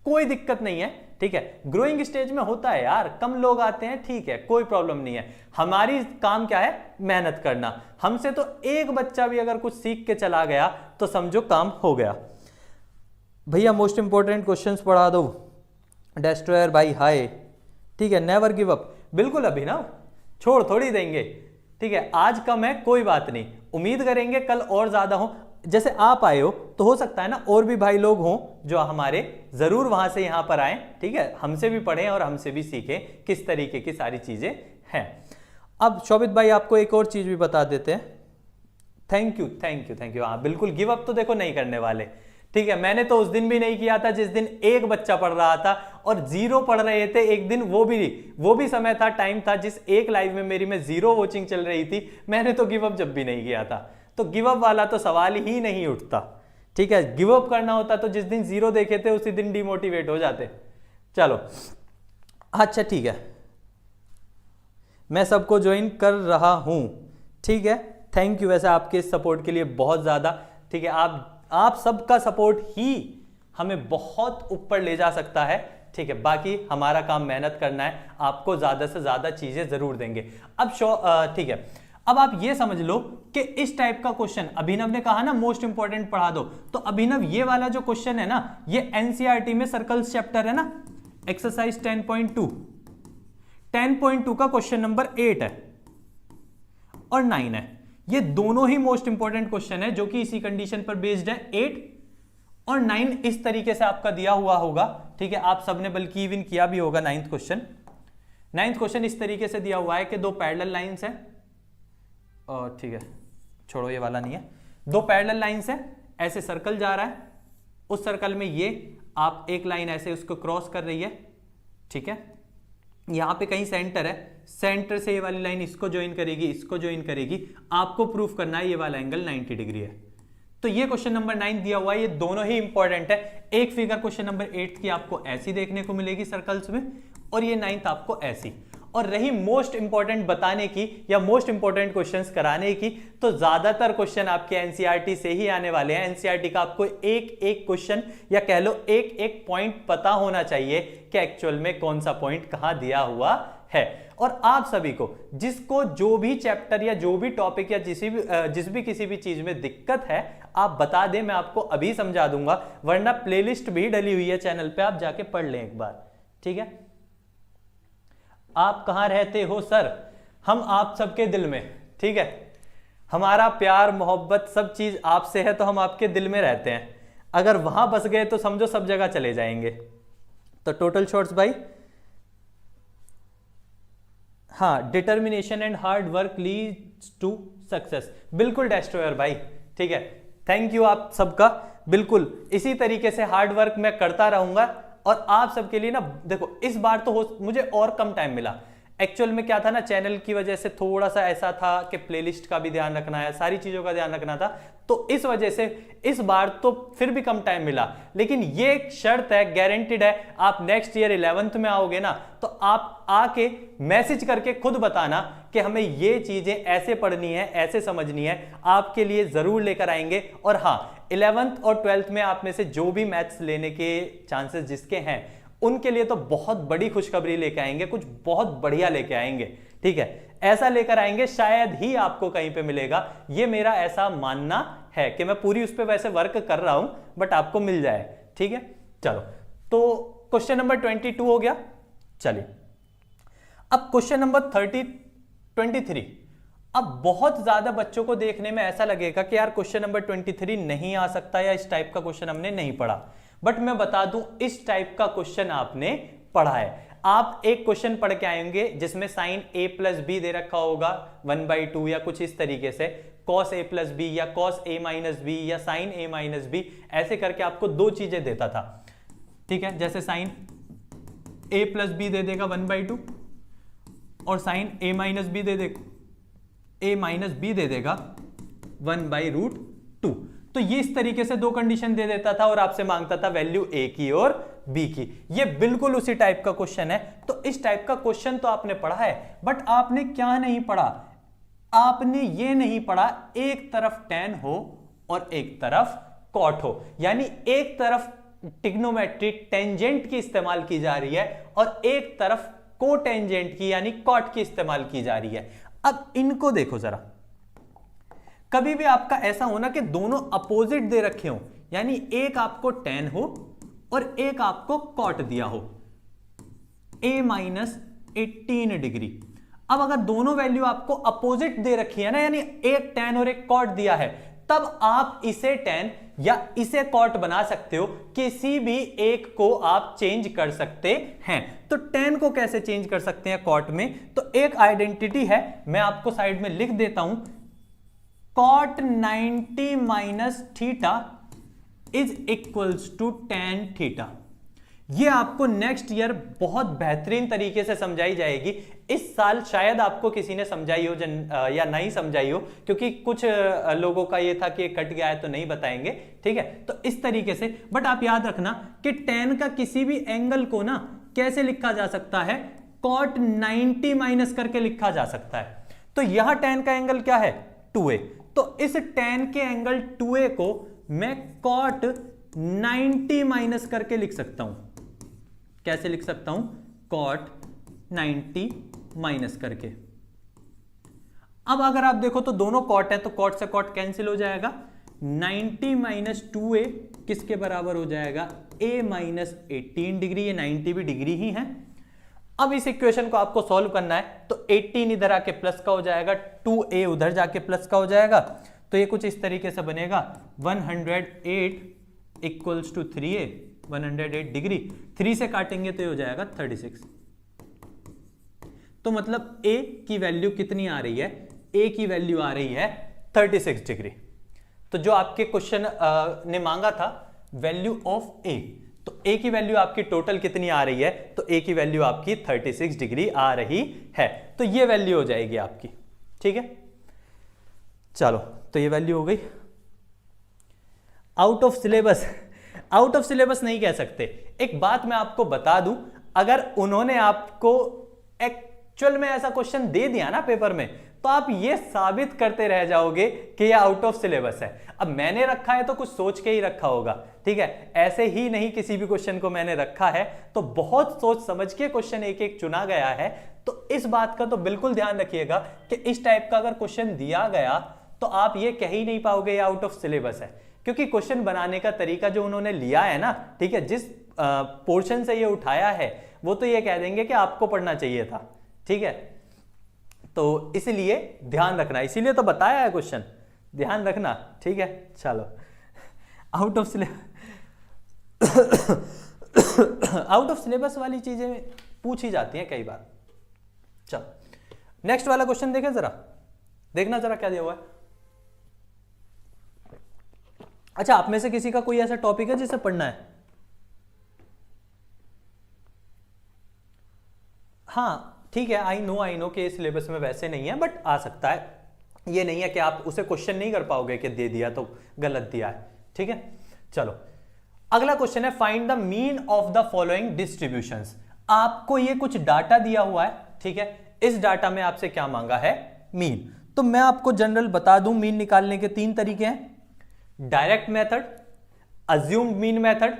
कोई दिक्कत नहीं है। ठीक है, ग्रोइंग स्टेज में होता है यार, कम लोग आते हैं, ठीक है, कोई प्रॉब्लम नहीं है। हमारी काम क्या है? मेहनत करना। हमसे तो एक बच्चा भी अगर कुछ सीख के चला गया तो समझो काम हो गया। भैया मोस्ट इंपॉर्टेंट क्वेश्चंस पढ़ा दो। डेस्ट्रॉयर भाई हाय, ठीक है, नेवर गिव अप। बिल्कुल अभिनव, छोड़ थोड़ी देंगे। ठीक है, आज कम है कोई बात नहीं, उम्मीद करेंगे कल और ज्यादा हो। जैसे आप आए हो तो हो सकता है ना और भी भाई लोग हों जो हमारे, जरूर वहां से यहां पर आए। ठीक है, हमसे भी पढ़ें और हमसे भी सीखें किस तरीके की सारी चीजें हैं। अब शोभित भाई आपको एक और चीज भी बता देते हैं। Thank you thank you thank you. हाँ बिल्कुल, गिव अप तो देखो नहीं करने वाले। ठीक है, मैंने तो उस दिन भी नहीं किया था जिस दिन एक बच्चा पढ़ रहा था और 0 पढ़ रहे थे एक दिन, वो भी समय था, टाइम था जिस एक लाइव में मेरी में 0 वॉचिंग चल रही थी। मैंने तो गिव अप जब भी नहीं किया था, तो गिव अप वाला तो सवाल ही नहीं उठता। ठीक है, गिव अप करना होता तो जिस दिन 0 देखे थे उसी दिन डिमोटिवेट हो जाते। चलो अच्छा ठीक है, मैं सबको ज्वाइन कर रहा हूं। ठीक है, थैंक यू वैसे आपके इस सपोर्ट के लिए बहुत ज्यादा। ठीक है, आप सबका सपोर्ट ही हमें बहुत ऊपर ले जा सकता है। ठीक है, बाकी हमारा काम मेहनत करना है, आपको ज्यादा से ज्यादा चीजें जरूर देंगे। अब ठीक है, अब आप ये समझ लो कि इस टाइप का क्वेश्चन, अभिनव ने कहा ना मोस्ट इंपॉर्टेंट पढ़ा दो, तो अभिनव ये वाला जो क्वेश्चन है ना, ये एनसीईआरटी में सर्कल्स चैप्टर है ना, एक्सरसाइज 10.2 का क्वेश्चन नंबर 8 है और 9 है। ये दोनों ही मोस्ट इंपॉर्टेंट क्वेश्चन है जो कि इसी कंडीशन पर बेस्ड है। 8 और 9 इस तरीके से आपका दिया हुआ होगा। ठीक है, आप सबने बल्कि इवन किया भी होगा। 9th क्वेश्चन इस तरीके से दिया हुआ है कि 2 पैरेलल लाइंस है, और ठीक है छोड़ो ये वाला नहीं है, 2 पैरेलल लाइंस है, ऐसे सर्कल जा रहा है, उस सर्कल में ये आप एक लाइन ऐसे उसको क्रॉस कर रही है। ठीक है, यहां पे कहीं सेंटर है, सेंटर से ये वाली लाइन इसको ज्वाइन करेगी, इसको ज्वाइन करेगी। आपको प्रूफ करना है ये वाला एंगल 90 डिग्री है। तो ये क्वेश्चन नंबर 9 दिया हुआ है, ये दोनों ही इंपॉर्टेंट है। एक फिगर क्वेश्चन नंबर 8 की आपको ऐसी देखने को मिलेगी सर्कल्स में, और ये 9th आपको ऐसी। और रही मोस्ट इंपॉर्टेंट बताने की या मोस्ट इंपॉर्टेंट क्वेश्चंस कराने की, तो ज्यादातर क्वेश्चन आपके एनसीईआरटी से ही आने वाले हैं। एनसीईआरटी का आपको एक एक क्वेश्चन या कह लो एक एक पॉइंट पता होना चाहिए कि एक्चुअल में कौन सा पॉइंट कहां दिया हुआ है। और आप सभी को जिसको जो भी चैप्टर या जो भी टॉपिक या जिस भी किसी भी चीज में दिक्कत है, आप बता दें, मैं आपको अभी समझा दूंगा, वरना प्लेलिस्ट भी डली हुई है चैनल पे, आप जाके पढ़ लें एक बार। ठीक है, आप कहाँ रहते हो सर? हम आप सबके दिल में, ठीक है। हमारा प्यार मोहब्बत सब चीज आपसे है, तो हम आपके दिल में रहते हैं। अगर वहां बस गए तो समझो सब जगह चले जाएंगे। तो टोटल शॉट्स भाई, हाँ, determination and hard work leads to success, बिल्कुल डेस्ट्रॉयर भाई, ठीक है। थैंक यू आप सबका, बिल्कुल इसी तरीके से हार्ड वर्क मैं करता रहूंगा। और आप सबके लिए ना देखो, इस बार तो मुझे और कम टाइम मिला। एक्चुअल में क्या था ना, चैनल की वजह से थोड़ा सा ऐसा था कि प्लेलिस्ट का भी ध्यान रखना है, सारी चीजों का ध्यान रखना था, तो इस वजह से इस बार तो फिर भी कम टाइम मिला। लेकिन ये एक शर्त है, गारंटीड है, आप नेक्स्ट ईयर 11th में आओगे ना, तो आप आके मैसेज करके खुद बताना कि हमें ये चीजें ऐसे पढ़नी है, ऐसे समझनी है, आपके लिए जरूर लेकर आएंगे। और हाँ, 11th और 12th में आप में से जो भी मैथ्स लेने के चांसेस जिसके हैं, उनके लिए तो बहुत बड़ी खुशखबरी लेके आएंगे, कुछ बहुत बढ़िया लेके आएंगे, ठीक है। ऐसा लेकर आएंगे शायद ही आपको कहीं पे मिलेगा, ये मेरा ऐसा मानना है कि मैं पूरी उस पे वैसे वर्क कर रहा हूं, बट आपको मिल जाए, ठीक है। चलो, तो क्वेश्चन नंबर 22 हो गया। चलिए अब क्वेश्चन नंबर 23। अब बहुत ज्यादा बच्चों को देखने में ऐसा लगेगा कि यार क्वेश्चन नंबर 23 नहीं आ सकता, या इस टाइप का क्वेश्चन हमने नहीं पढ़ा। बट मैं बता दूं, इस टाइप का क्वेश्चन आपने पढ़ा है। आप एक क्वेश्चन पढ़ के आएंगे जिसमें साइन a प्लस बी दे रखा होगा 1/2 या कुछ इस तरीके से, cos a प्लस बी या cos a माइनस बी या साइन a माइनस बी, ऐसे करके आपको दो चीजें देता था, ठीक है। जैसे साइन a प्लस बी दे देगा 1/2 और साइन a माइनस बी दे देगा, a माइनस बी दे देगा 1/√2। तो ये इस तरीके से दो कंडीशन दे देता था और आपसे मांगता था वैल्यू a की और b की। ये बिल्कुल उसी टाइप का क्वेश्चन है। तो इस टाइप का क्वेश्चन तो आपने पढ़ा है, बट आपने क्या नहीं पढ़ा? आपने ये नहीं पढ़ा एक तरफ tan हो और एक तरफ cot हो, यानी एक तरफ ट्रिग्नोमेट्रिक टेंजेंट की इस्तेमाल की जा रही है और एक तरफ कोटेंजेंट की यानी cot की इस्तेमाल की जा रही है। अब इनको देखो जरा, कभी भी आपका ऐसा होना कि दोनों अपोजिट दे रखे हो, यानी एक आपको tan हो और एक आपको cot दिया हो, a-18 डिग्री। अब अगर दोनों वैल्यू आपको अपोजिट दे रखी है ना, यानी एक tan और एक cot दिया है, तब आप इसे tan या इसे cot बना सकते हो, किसी भी एक को आप चेंज कर सकते हैं। तो tan को कैसे चेंज कर सकते हैं cot में? तो एक आइडेंटिटी है, मैं आपको साइड में लिख देता हूं, cot 90 minus theta is equals to tan theta. ये आपको नेक्स्ट ईयर बहुत बेहतरीन तरीके से समझाई जाएगी। इस साल शायद आपको किसी ने समझाई हो या नहीं समझाई हो, क्योंकि कुछ लोगों का ये था कि ये कट गया है तो नहीं बताएंगे, ठीक है। तो इस तरीके से, बट आप याद रखना कि tan का किसी भी एंगल को ना कैसे लिखा जा सकता है, cot 90 माइनस करके लिखा जा सकता है। तो यहां tan का एंगल क्या है? 2a। तो इस tan के एंगल 2a को मैं cot 90 माइनस करके लिख सकता हूं। कैसे लिख सकता हूं? cot 90 माइनस करके। अब अगर आप देखो तो दोनों cot है, तो cot से cot कैंसिल हो जाएगा। 90 माइनस 2a किसके बराबर हो जाएगा? a minus 18 degree. ये 90 भी डिग्री ही है। अब इस इक्वेशन को आपको सॉल्व करना है, तो 18 इधर आके प्लस का हो जाएगा, 2a उधर जाके प्लस का हो जाएगा। तो ये कुछ इस तरीके से बनेगा, 108 इक्वल्स टू 3a, 108 डिग्री। 3 से काटेंगे तो ये हो जाएगा 36। तो मतलब a की वैल्यू कितनी आ रही है? a की वैल्यू आ रही है 36 डिग्री। तो जो आपके क्वेश्चन ने मांगा था वैल्यू ऑफ a, तो a की वैल्यू आपकी टोटल कितनी आ रही है? तो a की वैल्यू आपकी 36 डिग्री आ रही है। तो ये वैल्यू हो जाएगी आपकी, ठीक है। चलो, तो ये वैल्यू हो गई। Out of syllabus, out of syllabus नहीं कह सकते। एक बात मैं आपको बता दूं, अगर उन्होंने आपको एक्चुअल में ऐसा क्वेश्चन दे दिया ना पेपर में, तो आप ये साबित करते रह जाओगे कि ये आउट ऑफ सिलेबस है। अब मैंने रखा है तो कुछ सोच के ही रखा होगा, ठीक है। ऐसे ही नहीं किसी भी क्वेश्चन को मैंने रखा है, तो बहुत सोच समझ के क्वेश्चन एक एक चुना गया है। तो इस बात का तो बिल्कुल ध्यान रखिएगा कि इस टाइप का अगर क्वेश्चन दिया गया तो आप ये कह ही नहीं पाओगे ये आउट ऑफ सिलेबस है, क्योंकि क्वेश्चन बनाने का तरीका जो उन्होंने लिया है ना, ठीक है, जिस पोर्शन से ये उठाया है, वो तो ये कह देंगे कि आपको पढ़ना चाहिए था, ठीक है, तो इसलिए ध्यान रखना, इसीलिए तो बताया है क्वेश्चन, ध्यान रखना, ठीक है। चलो, out of out of syllabus वाली चीजें पूछी जाती हैं कई बार। चलो नेक्स्ट वाला क्वेश्चन देखें जरा, देखना जरा क्या दिया हुआ है। अच्छा, आप में से किसी का कोई ऐसा टॉपिक है जिसे पढ़ना है? हाँ ठीक है, आई नो कि सिलेबस में वैसे नहीं है, बट आ सकता है, ये नहीं है कि आप उसे क्वेश्चन नहीं कर पाओगे कि दे दिया तो गलत दिया है, ठीक है। चलो अगला क्वेश्चन है, find the mean of the following distributions. आपको ये कुछ डाटा दिया हुआ है, ठीक है, इस डाटा में आपसे क्या मांगा है? मीन। तो मैं आपको जनरल बता दूं, मीन निकालने के 3 तरीके हैं, direct method, assumed mean method,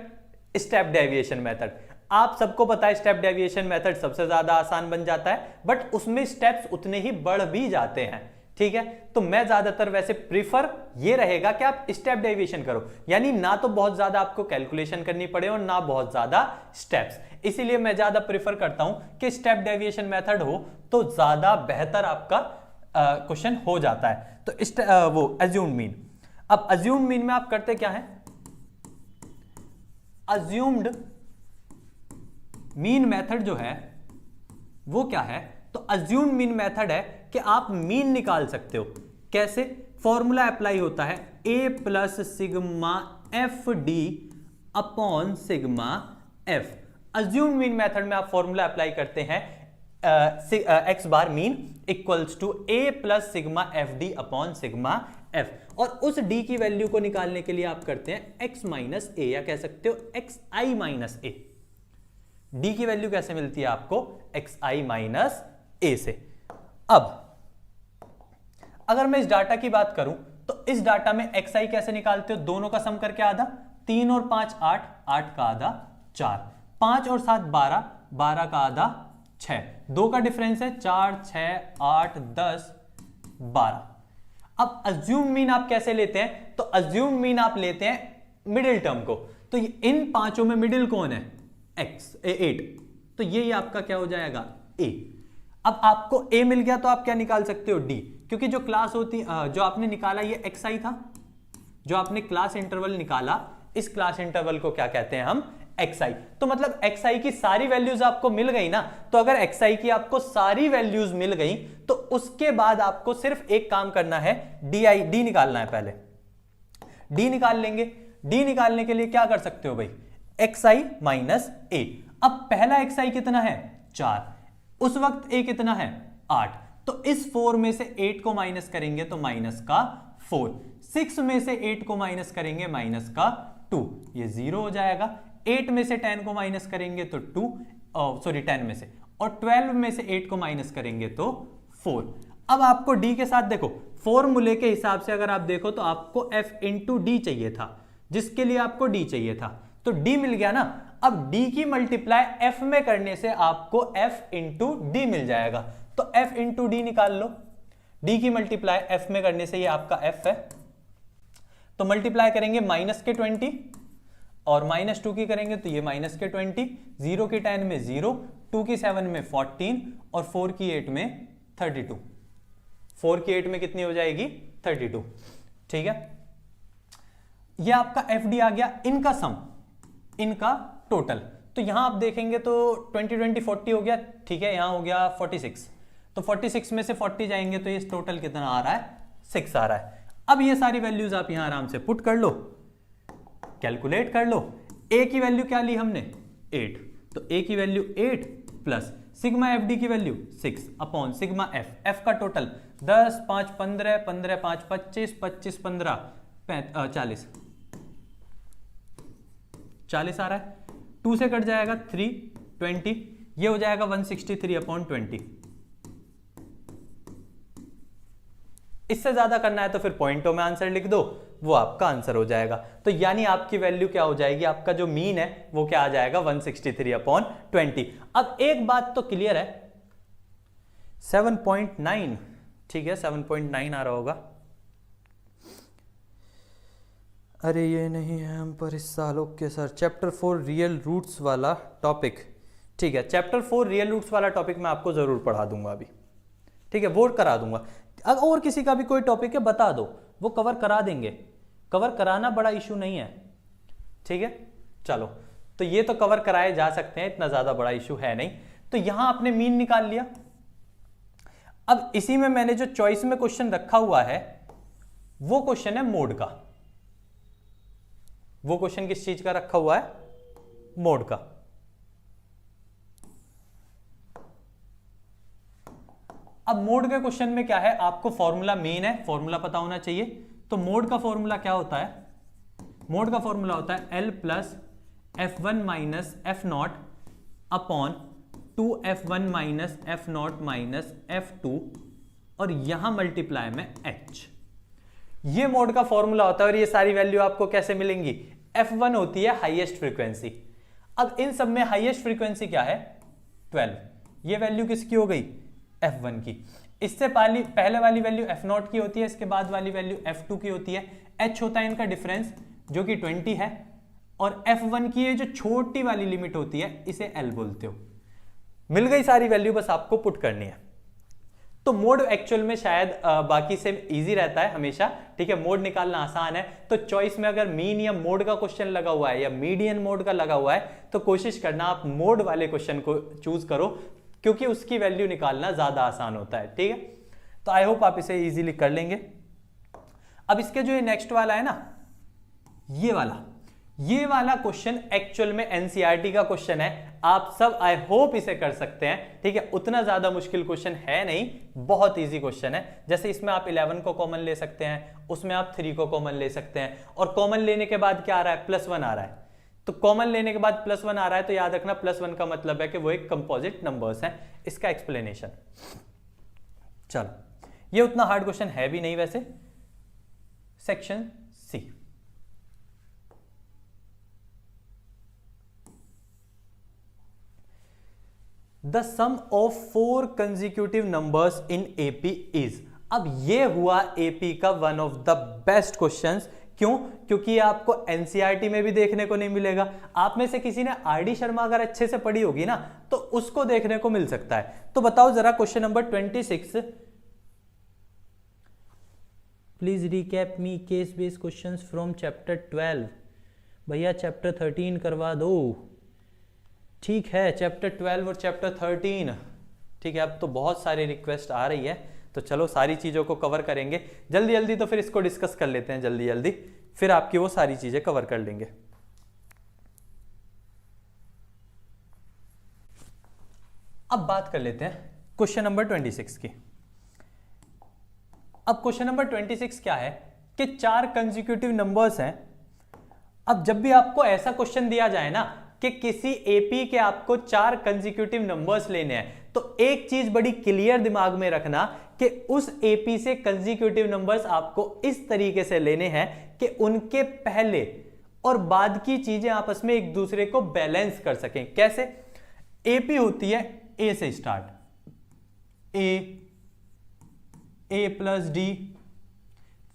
step deviation method. आप सबको पता है स्टेप डेविएशन मेथड सबसे ज्यादा आसान बन जाता है, बट उसमें स्टेप्स उतने ही बढ़ भी जाते हैं, ठीक है। तो मैं ज्यादातर वैसे प्रीफर ये रहेगा कि आप स्टेप डेविएशन करो, यानी ना तो बहुत ज्यादा आपको कैलकुलेशन करनी पड़े और ना बहुत ज्यादा स्टेप्स। इसीलिए मैं ज्यादा प्रीफर करता हूं कि स्टेप डेविएशन मेथड हो तो ज्यादा बेहतर आपका क्वेश्चन हो जाता है। तो वो अज्यूम्ड मीन। अब अज्यूम्ड मीन में आप करते क्या है? अज्यूम्ड मीन मेथड जो है वो क्या है? तो अज्यूम्ड मीन मेथड है कि आप मीन निकाल सकते हो। कैसे? फॉर्मूला अप्लाई होता है a plus sigma F D upon sigma F. Assumed mean method में आप फॉर्मूला अप्लाई करते हैं X bar mean equals to a plus sigma F D upon sigma F, और उस d की वैल्यू को निकालने के लिए आप करते हैं x माइनस ए, या कह सकते हो xi माइनस ए। d की वैल्यू कैसे मिलती है आपको? xi माइनस ए से। अब अगर मैं इस डाटा की बात करूं तो इस डाटा में xi कैसे निकालते हो? दोनों का सम करके आधा, 3 और 5 8, 8 का आधा 4, 5 और 7 12, 12 का आधा 6, 2 का डिफरेंस है 4 6 8 10 12। अब अज्यूम मीन आप कैसे लेते हैं? तो अज्यूम मीन आप लेते हैं मिडिल टर्म को। तो इन पांचों में मिडिल कौन है? x 8, तो ये आपका क्या हो जाएगा? a। अब आपको a मिल गया तो आप क्या निकाल सकते हो? d, क्योंकि जो क्लास होती जो आपने निकाला ये xi था, जो आपने क्लास इंटरवल निकाला, इस क्लास इंटरवल को क्या कहते हैं हम? xi। तो मतलब xi की सारी वैल्यूज आपको मिल गई ना। तो अगर xi की आपको सारी वैल्यूज मिल गई तो उसके बाद आपको सिर्फ एक काम करना है, d निकालना है। पहले d निकाल लेंगे। d निकालने के लिए क्या कर सकते हो भाई? xi minus a। अब पहला xi कितना है? 4, उस वक्त a कितना है? 8। तो इस 4 में से 8 को माइनस करेंगे तो माइनस का 4, 6 में से 8 को माइनस करेंगे माइनस का 2, ये 0 हो जाएगा। 8 में से 10 को माइनस करेंगे तो 10 में से, और 12 में से 8 को माइनस करेंगे तो 4। अब आपको d के साथ देखो, फॉर्मूले के हिसाब से अगर आप देखो तो आपको f इंटू डी चाहिए था, जिसके लिए आपको d चाहिए था, तो d मिल गया ना। अब d की मल्टीप्लाई f में करने से आपको f इंटू डी मिल जाएगा। तो f इंटू डी निकाल लो। d की मल्टीप्लाई f में करने से ये आपका f है, तो मल्टीप्लाई करेंगे माइनस के 20 और माइनस 2 की करेंगे तो ये माइनस के 20, 0 की 10 में 0, 2 की 7 में 14 और 4 की 8 में 32। 4 की 8 में कितनी हो जाएगी? 32, ठीक है। ये आपका FD आ गया, इनका सम, इनका टोटल। तो यहां आप देखेंगे तो 20 20 40 हो गया, ठीक है। यहां हो गया 46, तो 46 में से 40 जाएंगे तो ये टोटल कितना आ रहा है? 6 आ रहा है। अब ये सारी वैल्यूज आप यहां आराम से पुट कर लो, कैलकुलेट कर लो। a की वैल्यू क्या ली हमने? 8, तो a की वैल्यू 8 प्लस सिग्मा FD की वैल्यू 6 अपॉन सिग्मा f का टोटल 10 5 15, 15 5 25, 25 15 40, 40 आ रहा है। 2 से कट जाएगा 3, 20, ये हो जाएगा 163 अपॉन 20। इससे ज्यादा करना है तो फिर पॉइंटों में आंसर लिख दो, वो आपका आंसर हो जाएगा। तो यानी आपकी वैल्यू क्या हो जाएगी? आपका जो मीन है वो क्या आ जाएगा? 163 अपॉन 20। अब एक बात तो क्लियर है, 7.9, ठीक है, 7.9 आ रहा होगा। अरे ये नहीं है हम पर इस साल। Okay sir, chapter 4 real roots वाला टॉपिक, ठीक है, चैप्टर 4 रियल रूट्स वाला टॉपिक मैं आपको जरूर पढ़ा दूंगा अभी, ठीक है, वो करा दूंगा। अगर और किसी का भी कोई टॉपिक है बता दो, वो कवर करा देंगे, कवर कराना बड़ा इशू नहीं है, ठीक है। चलो, तो ये तो कवर कराए जा सकते हैं, इतना ज्यादा बड़ा इशू है नहीं। तो यहां आपने मीन निकाल लिया। अब इसी में मैंने जो चॉइस में क्वेश्चन रखा हुआ है वो क्वेश्चन है मोड का। वो क्वेश्चन किस चीज का रखा हुआ है? मोड का। अब मोड के क्वेश्चन में क्या है, आपको फॉर्मूला मेन है, फॉर्मूला पता होना चाहिए। तो मोड का फॉर्मूला क्या होता है? मोड का फॉर्मूला होता है L plus F1 minus F0 upon 2F1 minus F0 minus F2 और यहां मल्टीप्लाई में H। ये मोड का फॉर्मूला होता है। और ये सारी वैल्यू आपको कैसे मिलेंगी? F1 होती है हाईएस्ट फ्रीक्वेंसी। अब इन सब में हाईएस्ट फ्रीक्वेंसी क्या है? 12। ये वैल्यू किसकी हो गई? F1 की। इससे पहले वाली वैल्यू F0 की होती है, इसके बाद वाली वैल्यू F2 की होती है। H होता है इनका डिफरेंस जो कि 20 है, और F1 की ये जो छोटी वाली लिमिट होती है इसे L बोलते हो। मिल गई सारी वैल्यू, बस आपको पुट करनी है। तो मोड एक्चुअल में शायद बाकी से इजी रहता है हमेशा, ठीक है, मोड निकालना आसान है। तो चॉइस में अगर मीन या मोड का क्वेश्चन लगा हुआ है या मीडियन मोड का लगा हुआ है तो कोशिश करना आप मोड वाले क्वेश्चन को चूज करो, क्योंकि उसकी वैल्यू निकालना ज्यादा आसान होता है, ठीक है। तो आई होप आप इसे इजीली कर लेंगे। अब इसके जो ये नेक्स्ट वाला है ना, ये वाला क्वेश्चन एक्चुअल में एनसीईआरटी का क्वेश्चन है। आप सब आई होप इसे कर सकते हैं, ठीक है। उतना ज्यादा मुश्किल क्वेश्चन है नहीं, बहुत इजी क्वेश्चन है। जैसे इसमें आप 11 को कॉमन ले सकते हैं, उसमें आप 3 को कॉमन ले सकते हैं, और कॉमन लेने के बाद क्या आ रहा है? +1 आ रहा है। तो कॉमन लेने के बाद +1 आ रहा है तो याद रखना +1 का मतलब है कि वो एक कंपोजिट नंबर्स है। इसका एक्सप्लेनेशन, चलो, ये उतना हार्ड क्वेश्चन है भी नहीं वैसे। Section C, the sum of 4 consecutive numbers in AP is. अब ये हुआ एपी का one of the best questions. क्यों? क्योंकि ये आपको एनसीईआरटी में भी देखने को नहीं मिलेगा। आप में से किसी ने आरडी शर्मा अगर अच्छे से पढ़ी होगी ना तो उसको देखने को मिल सकता है। तो बताओ जरा question number 26, please recap me case based questions from chapter 12। भैया चैप्टर 13 करवा दो। ठीक है, चैप्टर 12 और चैप्टर 13, ठीक है। अब तो बहुत सारी रिक्वेस्ट आ रही है, तो चलो सारी चीजों को कवर करेंगे जल्दी जल्दी। तो फिर इसको डिस्कस कर लेते हैं जल्दी जल्दी, फिर आपकी वो सारी चीजें कवर कर लेंगे। अब बात कर लेते हैं क्वेश्चन नंबर 26 की। अब क्वेश्चन नंबर 26 क्या है कि 4 कंसेक्यूटिव नंबर्स हैं। अब जब भी आपको ऐसा क्वेश्चन दिया जाए ना कि किसी एपी के आपको 4 कंसेक्यूटिव नंबर्स लेने हैं, तो एक चीज बड़ी क्लियर दिमाग में रखना कि उस एपी से कंसेक्यूटिव नंबर्स आपको इस तरीके से लेने हैं कि उनके पहले और बाद की चीजें आपस में एक दूसरे को बैलेंस कर सकें। कैसे? एपी होती है ए से स्टार्ट, ए प्लस डी,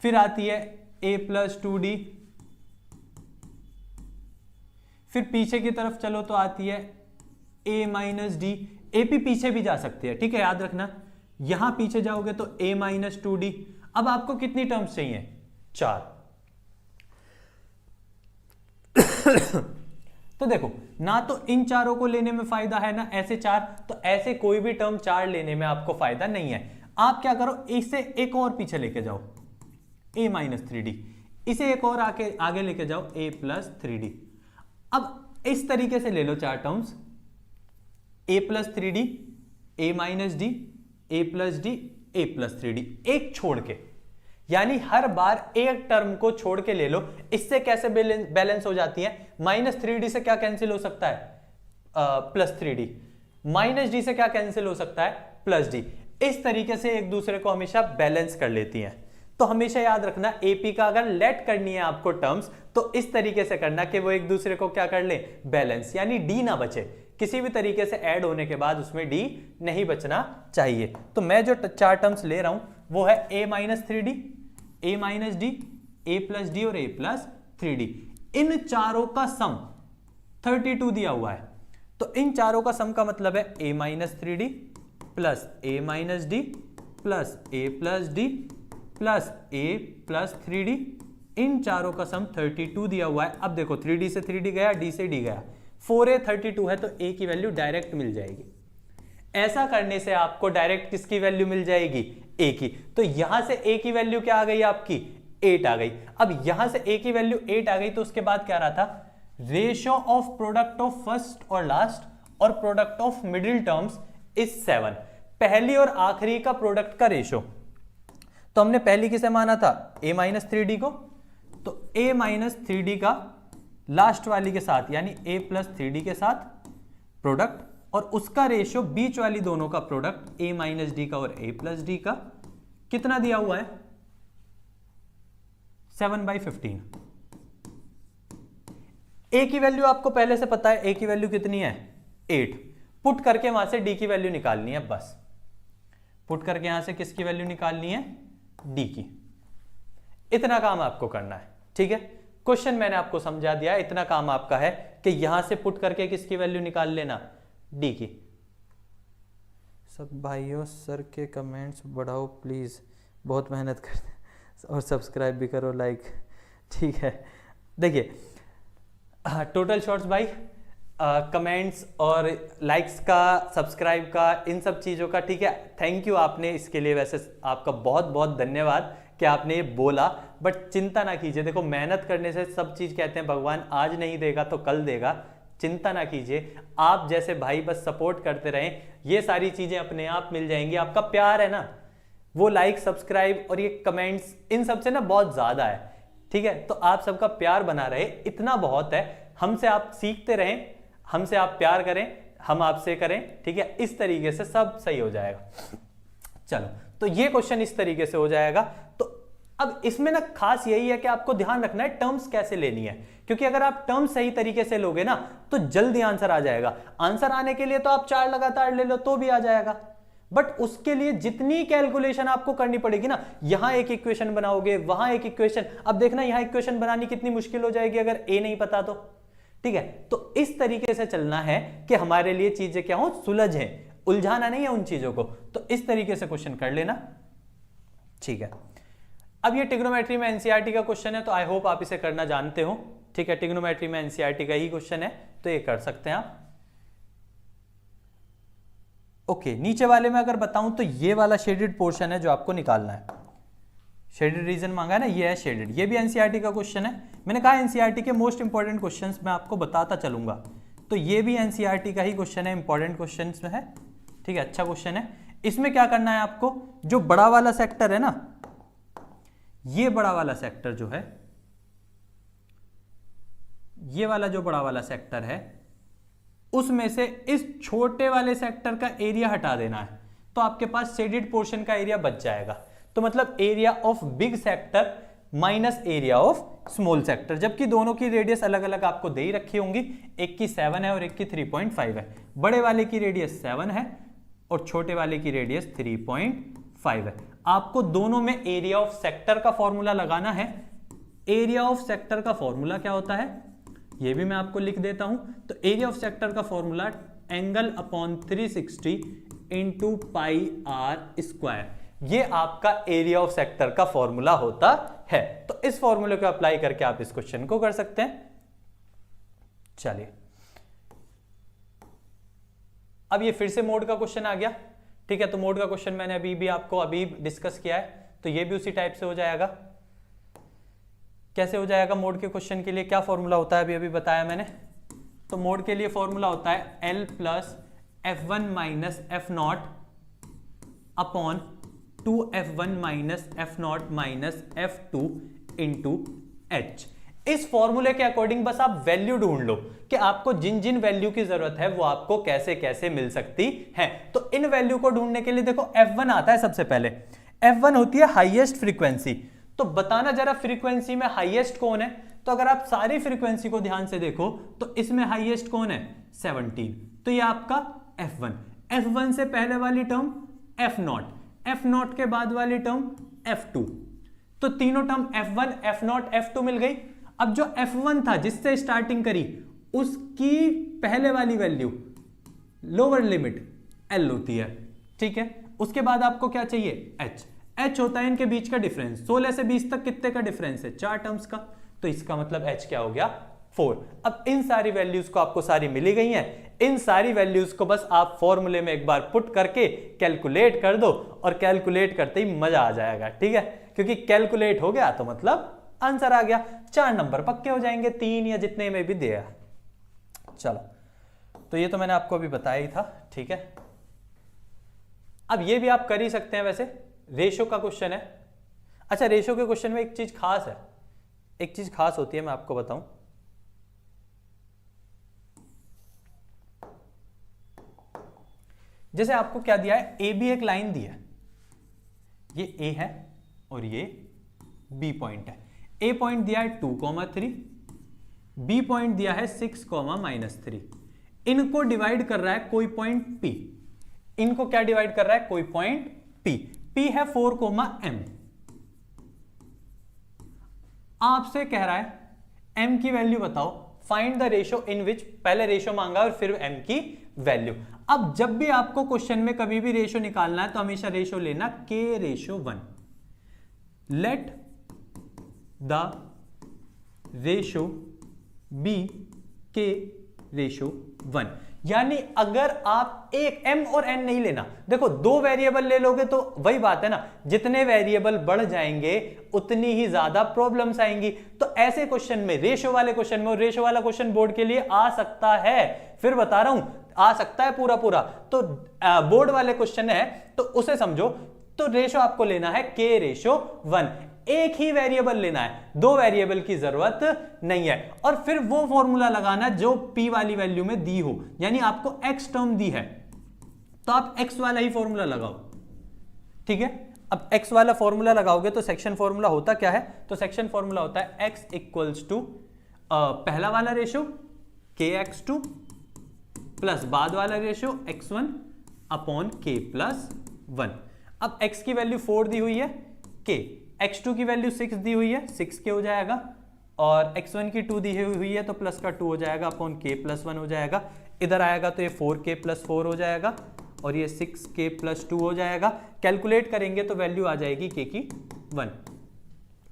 फिर आती है ए प्लस 2d, फिर पीछे की तरफ चलो तो आती है a माइनस डी। एपी पीछे भी जा सकती है, ठीक है, याद रखना। यहां पीछे जाओगे तो a माइनस 2d। अब आपको कितनी टर्म्स चाहिए? 4। तो देखो, ना तो इन चारों को लेने में फायदा है ना ऐसे 4, तो ऐसे कोई भी टर्म 4 लेने में आपको फायदा नहीं है। आप क्या करो, इसे एक और पीछे लेके जाओ, a माइनस 3d, इसे एक और आगे लेके जाओ, a प्लस 3d। अब इस तरीके से ले लो 4 terms, a plus 3d, a minus D, a plus D, a plus 3d, एक छोड़ के। यानी हर बार एक टर्म को छोड़ के ले लो। इससे कैसे बैलेंस हो जाती है? -3d से क्या कैंसिल हो सकता है? +3d। -d से क्या कैंसिल हो सकता है? +d। इस तरीके से एक दूसरे को हमेशा बैलेंस कर लेती हैं। तो हमेशा याद रखना, एपी का अगर लेट करनी है आपको टर्म्स, तो इस तरीके से करना कि वो एक दूसरे को क्या कर ले? बैलेंस, यानी डी ना बचे। किसी भी तरीके से ऐड होने के बाद उसमें डी नहीं बचना चाहिए। तो मैं जो 4 टर्म्स ले रहा हूं वो है a minus 3d, a minus D, a plus D और a प्लस 3d। इन चारों का सम 32 दिया हुआ है। तो इन चारों का सम का मतलब है a minus 3d plus a minus D plus a plus D plus a plus 3d। इन चारों का सम 32 दिया हुआ है। अब देखो 3d से 3d गया, d से d गया, 4a 32 है, तो a की वैल्यू डायरेक्ट मिल जाएगी। ऐसा करने से आपको डायरेक्ट किसकी वैल्यू मिल जाएगी? a की। तो यहां से a की वैल्यू क्या आ गई आपकी? 8 आ गई। अब यहां से a की वैल्यू 8 आ गई, तो उसके बाद क्या रहा था? Ratio of product of first और लास्ट और product of middle terms is 7। पहली और आखिरी का प्रोडक्ट का रेशियो। तो हमने पहली किसे माना था? a माइनस 3d को। तो a माइनस 3d का लास्ट वाली के साथ यानी a प्लस 3d के साथ प्रोडक्ट, और उसका रेशियो बीच वाली दोनों का प्रोडक्ट a माइनस डी का और a प्लस डी का कितना दिया हुआ है? 7/15। a की वैल्यू आपको पहले से पता है, a की वैल्यू कितनी है? 8। पुट करके वहां से d की वैल्यू निकालनी है, बस पुट करके यहां से किसकी वैल्यू निकालनी है? d की। इतना काम आपको करना है, ठीक है। क्वेश्चन मैंने आपको समझा दिया, इतना काम आपका है कि यहां से पुट करके किसकी वैल्यू निकाल लेना? d की। सब भाइयों सर के कमेंट्स बढ़ाओ प्लीज, बहुत मेहनत करते, और सब्सक्राइब भी करो, लाइक, ठीक है। देखिए टोटल शॉट्स भाई, कमेंट्स और लाइक्स का, सब्सक्राइब का, इन सब चीज़ों का, ठीक है, थैंक यू आपने इसके लिए, वैसे आपका बहुत बहुत धन्यवाद कि आपने ये बोला। बट चिंता ना कीजिए, देखो मेहनत करने से सब चीज़, कहते हैं भगवान आज नहीं देगा तो कल देगा, चिंता ना कीजिए। आप जैसे भाई बस सपोर्ट करते रहें, ये सारी चीज़ें अपने आप मिल जाएंगी। आपका प्यार है ना, वो लाइक, सब्सक्राइब और ये कमेंट्स, इन सब से ना बहुत ज़्यादा है, ठीक है। तो आप सबका प्यार बना रहे, इतना बहुत है। हमसे आप सीखते रहें, हमसे आप प्यार करें, हम आपसे करें, ठीक है। इस तरीके से सब सही हो जाएगा। चलो, तो ये क्वेश्चन इस तरीके से हो जाएगा। तो अब इसमें ना खास यही है कि आपको ध्यान रखना है टर्म्स कैसे लेनी है, क्योंकि अगर आप टर्म्स सही तरीके से लोगे ना तो जल्दी आंसर आ जाएगा। आंसर आने के लिए तो आप 4 लगातार ले लो तो भी आ जाएगा, बट उसके लिए जितनी कैलकुलेशन आपको करनी पड़ेगी ना, यहां एक इक्वेशन बनाओगे, वहां एक इक्वेशन, अब देखना यहां इक्वेशन बनानी कितनी मुश्किल हो जाएगी अगर ए नहीं पता तो, ठीक है। तो इस तरीके से चलना है कि हमारे लिए चीजें क्या हो, सुलझ है, उलझाना नहीं है उन चीजों को। तो इस तरीके से क्वेश्चन कर लेना, ठीक है। अब ये ट्रिग्नोमेट्री में एनसीईआरटी का क्वेश्चन है, तो आई होप आप इसे करना जानते हो, ठीक है। ट्रिग्नोमेट्री में एनसीईआरटी का ही क्वेश्चन है, तो ये कर सकते हैं आप। ओके, नीचे वाले में अगर बताऊं तो ये वाला शेडेड पोर्शन है जो आपको निकालना है। शेडेड रीजन मांगा है ना, ये है शेडेड। ये भी एनसीईआरटी का क्वेश्चन है। मैंने कहा एनसीईआरटी के मोस्ट इंपॉर्टेंट क्वेश्चंस मैं आपको बताता चलूंगा, तो ये भी एनसीईआरटी का ही क्वेश्चन है, इंपॉर्टेंट क्वेश्चंस में है, ठीक है। अच्छा क्वेश्चन है। इसमें क्या करना है आपको, जो बड़ा वाला सेक्टर है ना, ये बड़ा वाला सेक्टर जो है, ये वाला जो बड़ा वाला सेक्टर है, उसमें से इस छोटे वाले सेक्टर का एरिया हटा देना है, तो आपके पास शेडेड पोर्शन का एरिया बच जाएगा। तो मतलब area of big sector minus area of small sector, जबकि दोनों की रेडियस अलग अलग आपको दे ही रखी होंगी, एक की 7 है और एक की 3.5 है। बड़े वाले की रेडियस 7 है और छोटे वाले की रेडियस 3.5 है। आपको दोनों में एरिया ऑफ सेक्टर का फॉर्मूला लगाना है। एरिया ऑफ सेक्टर का फॉर्मूला क्या होता है, ये भी मैं आपको लिख देता हूं। तो एरिया ऑफ सेक्टर का formula angle upon 360 into pi are square, ये आपका एरिया ऑफ सेक्टर का फॉर्मूला होता है। तो इस फॉर्मूले को अप्लाई करके आप इस क्वेश्चन को कर सकते हैं। चलिए, अब ये फिर से मोड का क्वेश्चन आ गया, ठीक है। तो मोड का क्वेश्चन मैंने अभी डिस्कस किया है, तो ये भी उसी टाइप से हो जाएगा। कैसे हो जाएगा मोड के क्वेश्चन के लिए, क्या फॉर्मूला होता है, अभी बताया मैंने। तो मोड के लिए फॉर्मूला होता है L plus F1 minus F0 upon 2F1 minus F0 minus F2 into H। इस फॉर्मूले के अकॉर्डिंग बस आप वैल्यू ढूंढ लो कि आपको जिन जिन वैल्यू की जरूरत है वो आपको कैसे कैसे मिल सकती है। तो इन वैल्यू को ढूंढने के लिए देखो F1 आता है सबसे पहले। F1 होती है हाईएस्ट फ्रीक्वेंसी। तो बताना जरा फ्रीक्वेंसी में हाईएस्ट कौन है। तो अगर आप सारी फ्रीक्वेंसी को ध्यान से देखो तो इसमें हाईएस्ट कौन है, 17। तो ये आपका F1। F1 से पहले वाली टर्म F0, F0 के बाद वाली टर्म F2। तो तीनों टर्म F1, F0, F2 मिल गई। अब जो F1 था जिससे स्टार्टिंग करी उसकी पहले वाली वैल्यू लोअर लिमिट L होती है, ठीक है। उसके बाद आपको क्या चाहिए, H होता है इनके बीच का डिफरेंस। 16 से 20 तक कितने का डिफरेंस है, 4 टर्म्स का, तो इसका मतलब H क्या हो गया, 4। अब इन सारी वैल्यूज को आपको सारी मिली गई हैं, इन सारी वैल्यूज को बस आप फॉर्मूले में एक बार पुट करके कैलकुलेट कर दो, और कैलकुलेट करते ही मजा आ जाएगा, ठीक है, क्योंकि कैलकुलेट हो गया तो मतलब आंसर आ गया, 4 नंबर पक्के हो जाएंगे, 3 या जितने में भी दिया। चलो, तो ये तो मैंने आपको अभी बताया ही था, ठीक है। अब ये भी आप कर ही सकते हैं, वैसे रेशो का क्वेश्चन है। अच्छा, रेशो के क्वेश्चन में एक चीज खास है, एक चीज खास होती है, मैं आपको बताऊं। जैसे आपको क्या दिया है, ए बी एक लाइन दी है, ये ए है और ये बी पॉइंट है। ए पॉइंट दिया है 2,3, बी पॉइंट दिया है 6,-3। इनको डिवाइड कर रहा है कोई पॉइंट पी, इनको क्या डिवाइड कर रहा है, कोई पॉइंट पी। पी है 4,m। आपसे कह रहा है m की वैल्यू बताओ, फाइंड द रेशो इन विच, पहले रेशो मांगा और फिर m की वैल्यू। अब जब भी आपको क्वेश्चन में कभी भी रेशो निकालना है तो हमेशा रेशो लेना k/1। Let the ratio B k/1, यानी अगर आप एक m और n नहीं लेना, देखो 2 वेरिएबल ले लोगे तो वही बात है ना, जितने वेरिएबल बढ़ जाएंगे उतनी ही ज्यादा प्रॉब्लम्स आएंगी। तो ऐसे क्वेश्चन में, रेशो वाले क्वेश्चन में, और रेशो वाला क्वेश्चन बोर्ड के लिए आ सकता है, फिर बता रहा हूं आ सकता है पूरा पूरा, तो बोर्ड वाले क्वेश्चन है तो उसे समझो। तो रेशो आपको लेना है k/1, एक ही वेरिएबल लेना है, 2 वेरिएबल की जरूरत नहीं है। और फिर वो फॉर्मूला लगाना जो p वाली वैल्यू में दी हो, यानी आपको x टर्म दी है तो आप x वाला ही फॉर्मूला लगाओ, ठीक है। अब x वाला फॉर्मूला लगाओगे तो सेक्शन फॉर्मूला होता क्या है, तो सेक्शन फॉर्मूला होता है x इक्वल्स टू पहला वाला रेशो kx2 प्लस बाद वाला रेशो x1 अपॉन k+1। अब x की वैल्यू 4 दी हुई है, k, x2 की वैल्यू 6 दी हुई है, 6k हो जाएगा, और x1 की 2 दी हुई है तो प्लस का 2 हो जाएगा अपॉन k+1 हो जाएगा। इधर आएगा तो ये 4k+4 हो जाएगा और ये 6k+2 हो जाएगा। कैलकुलेट करेंगे तो वैल्यू आ जाएगी k की 1,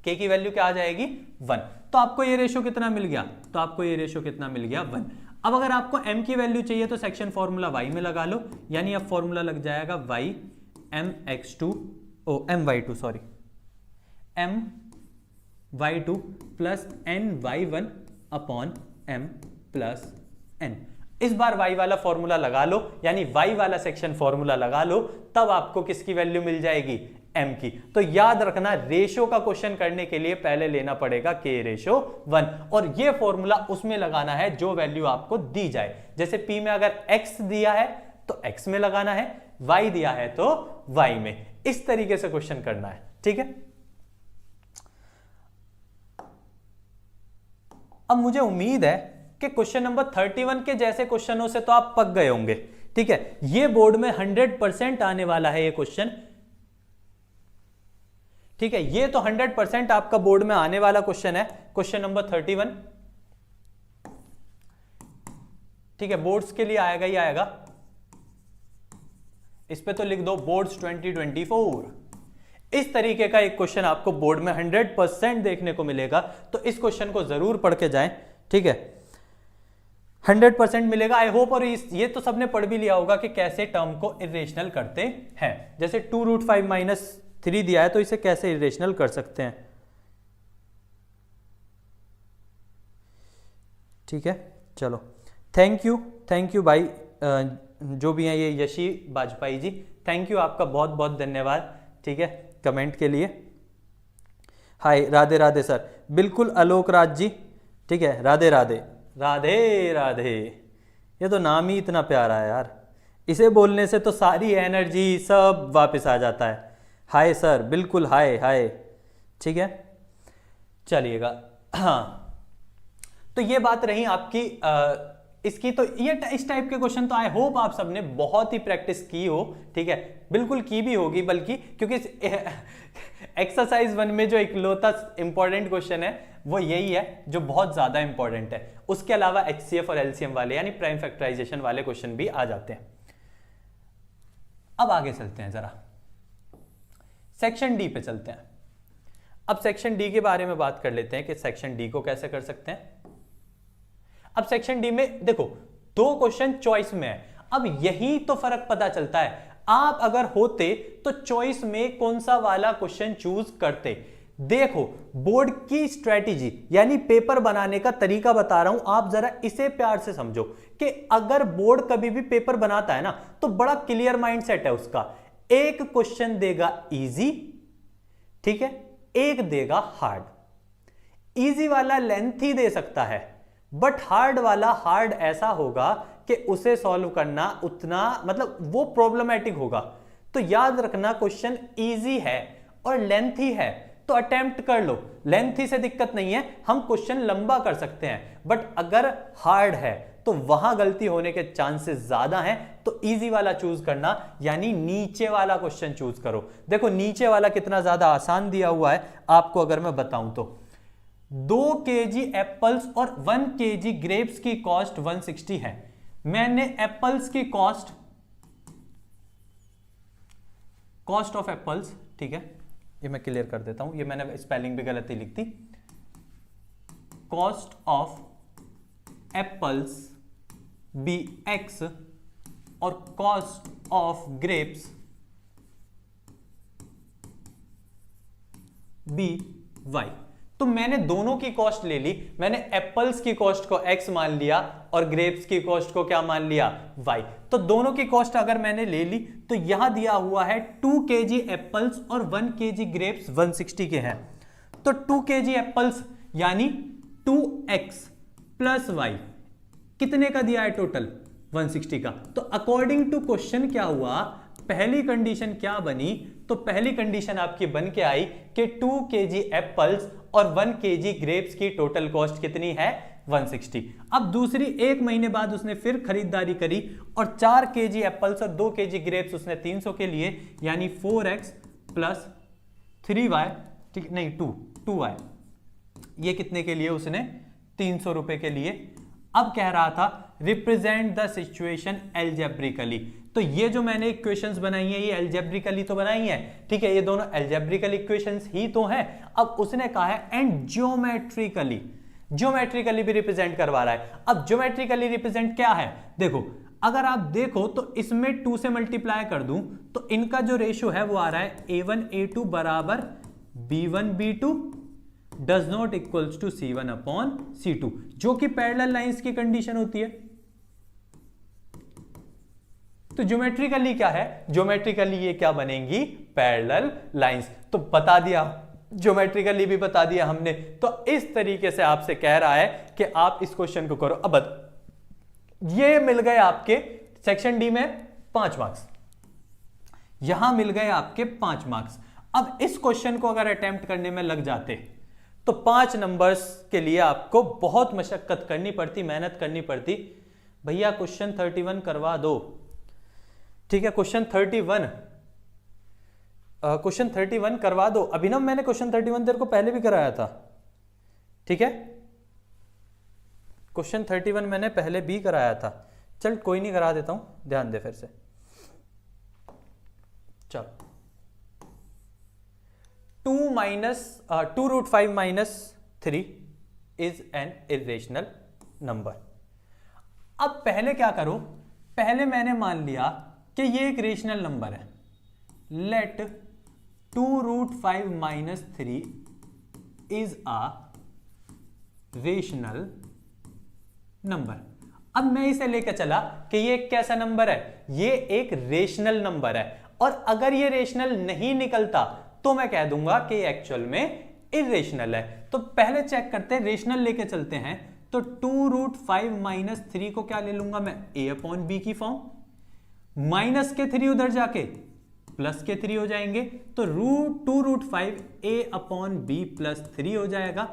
k की वैल्यू क्या आ जाएगी 1। तो आपको ये रेशो कितना मिल गया, तो आपको ये रेशो कितना मिल गया 1। अब अगर आपको m की वैल्यू चाहिए तो सेक्शन फॉर्मूला y में लगा लो, यानी अब फॉर्मूला लग जाएगा y my2 sorry my2 plus ny1 upon m plus n। इस बार y वाला फॉर्मूला लगा लो, यानी y वाला सेक्शन फॉर्मूला लगा लो, तब आपको किसकी वैल्यू मिल जाएगी, m की। तो याद रखना, रेशो का क्वेश्चन करने के लिए पहले लेना पड़ेगा k/1, और ये फॉर्मूला उसमें लगाना है जो वैल्यू आपको दी जाए। जैसे p में अगर x दिया है तो x में लगाना है, y दिया है तो y में। इस तरीके से क्वेश्चन करना है, ठीक है। अब मुझे उम्मीद है कि क्वेश्चन नंबर 31 के जैसे क्वेश्चनों से तो आप पक गए होंगे, ठीक है। ये बोर्ड में 100% आने वाला है ये क्वेश्चन, ठीक है। ये तो 100% आपका बोर्ड में आने वाला क्वेश्चन है, क्वेश्चन नंबर 31, ठीक है। बोर्ड्स के लिए आएगा ही आएगा, इस पे तो लिख दो बोर्ड्स 2024। इस तरीके का एक क्वेश्चन आपको बोर्ड में 100% देखने को मिलेगा, तो इस क्वेश्चन को जरूर पढ़ के जाएं, ठीक है। 100% मिलेगा आई होप। और ये तो सबने पढ़ भी लिया होगा कि कैसे टर्म को इरेशनल करते हैं। जैसे 2√5 - 3 दिया है तो इसे कैसे इरेशनल कर सकते हैं, ठीक है। चलो, थैंक यू भाई, जो भी हैं ये यशी बाजपेयी जी, थैंक यू, आपका बहुत बहुत धन्यवाद, ठीक है, कमेंट के लिए। हाय, राधे राधे सर, बिल्कुल आलोक राज जी, ठीक है, राधे राधे राधे राधे। ये तो नाम ही इतना प्यारा है यार, इसे बोलने से तो सारी एनर्जी सब वापस आ जाता है। हाय सर, बिल्कुल हाय हाय, ठीक है, चलिएगा। हाँ, तो ये बात रही आपकी इसकी। तो ये इस टाइप के क्वेश्चन तो आई होप आप सबने बहुत ही प्रैक्टिस की हो, ठीक है, बिल्कुल की भी होगी, बल्कि क्योंकि एक्सरसाइज 1 में जो इकलौता इंपॉर्टेंट क्वेश्चन है वो यही है जो बहुत ज्यादा इंपॉर्टेंट है। उसके अलावा एचसीएफ और एलसीएम वाले यानी प्राइम फैक्टराइजेशन वाले क्वेश्चन भी आ जाते हैं। अब आगे चलते हैं, जरा सेक्शन डी पे चलते हैं। अब सेक्शन डी के बारे में बात कर लेते हैं कि सेक्शन डी को कैसे कर सकते हैं। अब सेक्शन डी में देखो 2 क्वेश्चन चॉइस में है। अब यही तो फर्क पता चलता है, आप अगर होते तो चॉइस में कौन सा वाला क्वेश्चन चूज करते। देखो बोर्ड की स्ट्रेटेजी यानी पेपर बनाने का तरीका बता रहा हूं, आप जरा इसे प्यार से समझो कि अगर बोर्ड कभी भी पेपर बनाता है ना तो बड़ा क्लियर माइंडसेट है उसका। एक क्वेश्चन देगा इजी, ठीक है, एक देगा हार्ड। इजी वाला लेंथी दे सकता है बट हार्ड वाला हार्ड ऐसा होगा कि उसे सॉल्व करना उतना मतलब वो प्रॉब्लमैटिक होगा। तो याद रखना क्वेश्चन इजी है और लेंथी है तो अटेम्प्ट कर लो, लेंथी से दिक्कत नहीं है, हम क्वेश्चन लंबा कर सकते हैं। बट अगर हार्ड है तो वहां गलती होने के चांसेस ज्यादा हैं, तो इजी वाला चूज करना यानी नीचे वाला क्वेश्चन चूज करो। देखो नीचे वाला कितना ज्यादा आसान दिया हुआ है आपको अगर मैं बताऊं तो 2 केजी एप्पल्स और 1 केजी ग्रेप्स की कॉस्ट 160 है। मैंने एप्पल्स की कॉस्ट ऑफ एप्पल्स, ठीक है, ये मैं क्लियर कर देता हूं, ये मैंने स्पेलिंग भी गलती लिख दी। Cost of apples B X और cost of grapes B Y. तो मैंने दोनों की कॉस्ट ले ली, मैंने एप्पल्स की कॉस्ट को x मान लिया और ग्रेप्स की कॉस्ट को क्या मान लिया, y। तो दोनों की कॉस्ट अगर मैंने ले ली तो यहां दिया हुआ है 2 केजी एप्पल्स और 1 केजी ग्रेप्स 160 के हैं। तो 2 केजी एप्पल्स यानी 2x प्लस y कितने का दिया है टोटल 160 का। तो अकॉर्डिंग टू क्वेश्चन क्या हुआ, पहली कंडीशन क्या बनी, तो पहली कंडीशन आपकी बन के आई कि 2 केजी एप्पल्स और 1 केजी ग्रेप्स की टोटल कॉस्ट कितनी है 160। अब दूसरी 1 महीने बाद उसने फिर खरीदारी करी और 4 केजी एप्पल्स और 2 केजी ग्रेप्स उसने 300 के लिए यानी 4x प्लस 3y, ठीक नहीं 2y, ये कितने के लिए उसने 300 रुपए के लिए। अब कह रहा था रिप्रेजेंट द सिचुएशन एल्जेब्रिकली। तो ये जो मैंने इक्वेशंस बनाई है ये एल्जेब्रिकली तो बनाई है, ठीक है, ये दोनों एल्जेब्रिकल इक्वेशंस ही तो हैं। अब उसने कहा है एंड ज्योमेट्रिकली भी रिप्रेजेंट करवा रहा है। अब ज्योमेट्रिकली रिप्रेजेंट क्या है, देखो अगर आप देखो तो इसमें 2 से मल्टीप्लाई कर दूं तो इनका जो रेशियो है वो आ रहा है a1 a2 बराबर b1 b2 does not equals to c1 upon c2, जो कि पैरेलल लाइंस की कंडीशन होती है। तो ज्योमेट्रिकली क्या है, ज्योमेट्रिकली ये क्या बनेंगी, पैरेलल लाइंस। तो बता दिया, ज्योमेट्रिकली भी बता दिया हमने। तो इस तरीके से आपसे कह रहा है कि आप इस क्वेश्चन को करो। अब ये मिल गए आपके सेक्शन डी में 5 मार्क्स, यहां मिल गए आपके 5 मार्क्स। अब इस क्वेश्चन को अगर अटेम्प्ट करने में लग जाते तो 5 नंबर्स के लिए आपको बहुत मशक्कत करनी पड़ती, मेहनत करनी पड़ती। भैया क्वेश्चन 31 करवा दो, ठीक है, क्वेश्चन 31 करवा दो। अभिनव मैंने क्वेश्चन 31 तेरे को पहले भी कराया था, ठीक है, क्वेश्चन 31 मैंने पहले भी कराया था। चल कोई नहीं, करा देता हूं, ध्यान दे फिर से। चल 2 root 5 minus 3 is an irrational number. अब पहले क्या करो, पहले मैंने मान लिया कि ये एक रेशनल नंबर है। Let 2 root 5 minus 3 is a rational number. अब मैं इसे लेकर चला कि ये एक कैसा नंबर है, ये एक रेशनल नंबर है। और अगर ये रेशनल नहीं निकलता तो मैं कह दूंगा कि एक्चुअल में इरेशनल है। तो पहले चेक करते हैं, रेशनल लेके चलते हैं। तो 2 रूट 5 माइनस 3 को क्या ले लूंगा मैं, a अपॉन बी की फॉर्म, माइनस के 3 उधर जाके प्लस के 3 हो जाएंगे। तो 2 root 5 a upon B plus 3 हो जाएगा।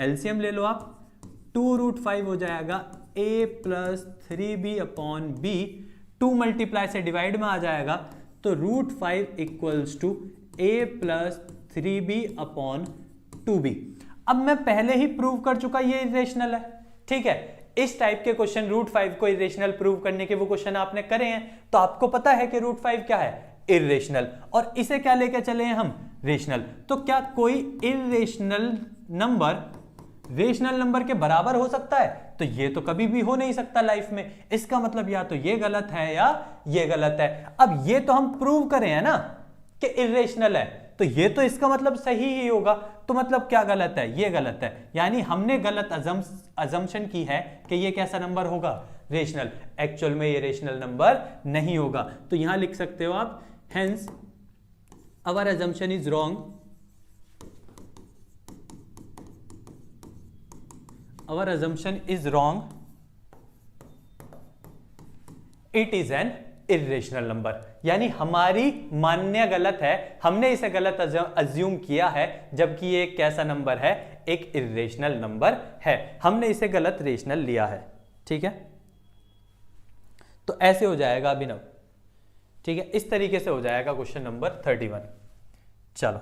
एलसीएम ले लो आप, 2 रूट 5 हो जाएगा a plus 3b upon B, 2 multiply से डिवाइड में आ जाएगा। तो root 5 equals to a plus 3b/2b। अब मैं पहले ही प्रूव कर चुका ये इरेशनल है, ठीक है। इस टाइप के क्वेश्चन √5 को इरेशनल प्रूव करने के वो क्वेश्चन आपने करे हैं, तो आपको पता है कि √5 क्या है, इरेशनल, और इसे क्या लेके चले हैं हम, रेशनल। तो क्या कोई इरेशनल नंबर रेशनल नंबर के बराबर हो सकता है? तो ये तो कभी भी हो नहीं सकता लाइफ में। इसका मतलब या तो ये गलत है या ये गलत है। अब ये तो हम प्रूव करें हैं ना कि इरेशनल है, तो ये तो इसका मतलब सही ही होगा। तो मतलब क्या गलत है, ये गलत है, यानी हमने गलत अजम्पशन की है कि ये कैसा नंबर होगा, रेशनल। एक्चुअल में ये रेशनल नंबर नहीं होगा। तो यहां लिख सकते हो आप, hence our assumption is wrong, our assumption is wrong, it is an irrational number। यानी हमारी मान्य गलत है, हमने इसे गलत अज्यूम किया है, जबकि ये एक कैसा नंबर है, एक इरेशनल नंबर है। हमने इसे गलत रेशनल लिया है, ठीक है। तो ऐसे हो जाएगा अभिनव, ठीक है, इस तरीके से हो जाएगा क्वेश्चन नंबर 31। चलो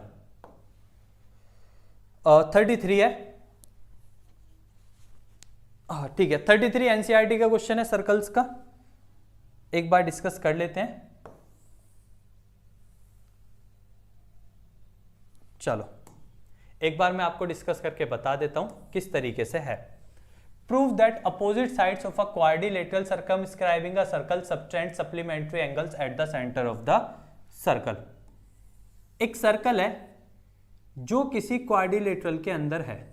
33 है, ठीक है। 33 एनसीईआरटी का क्वेश्चन है, सर्कल्स का, एक बार डिस्कस कर लेते हैं। चलो एक बार मैं आपको डिस्कस करके बता देता हूं किस तरीके से है। Prove that opposite sides of a quadrilateral circumscribing a circle subtend supplementary angles at the centre of the circle. एक सर्कल है जो किसी क्वाड्रिलेटरल के अंदर है,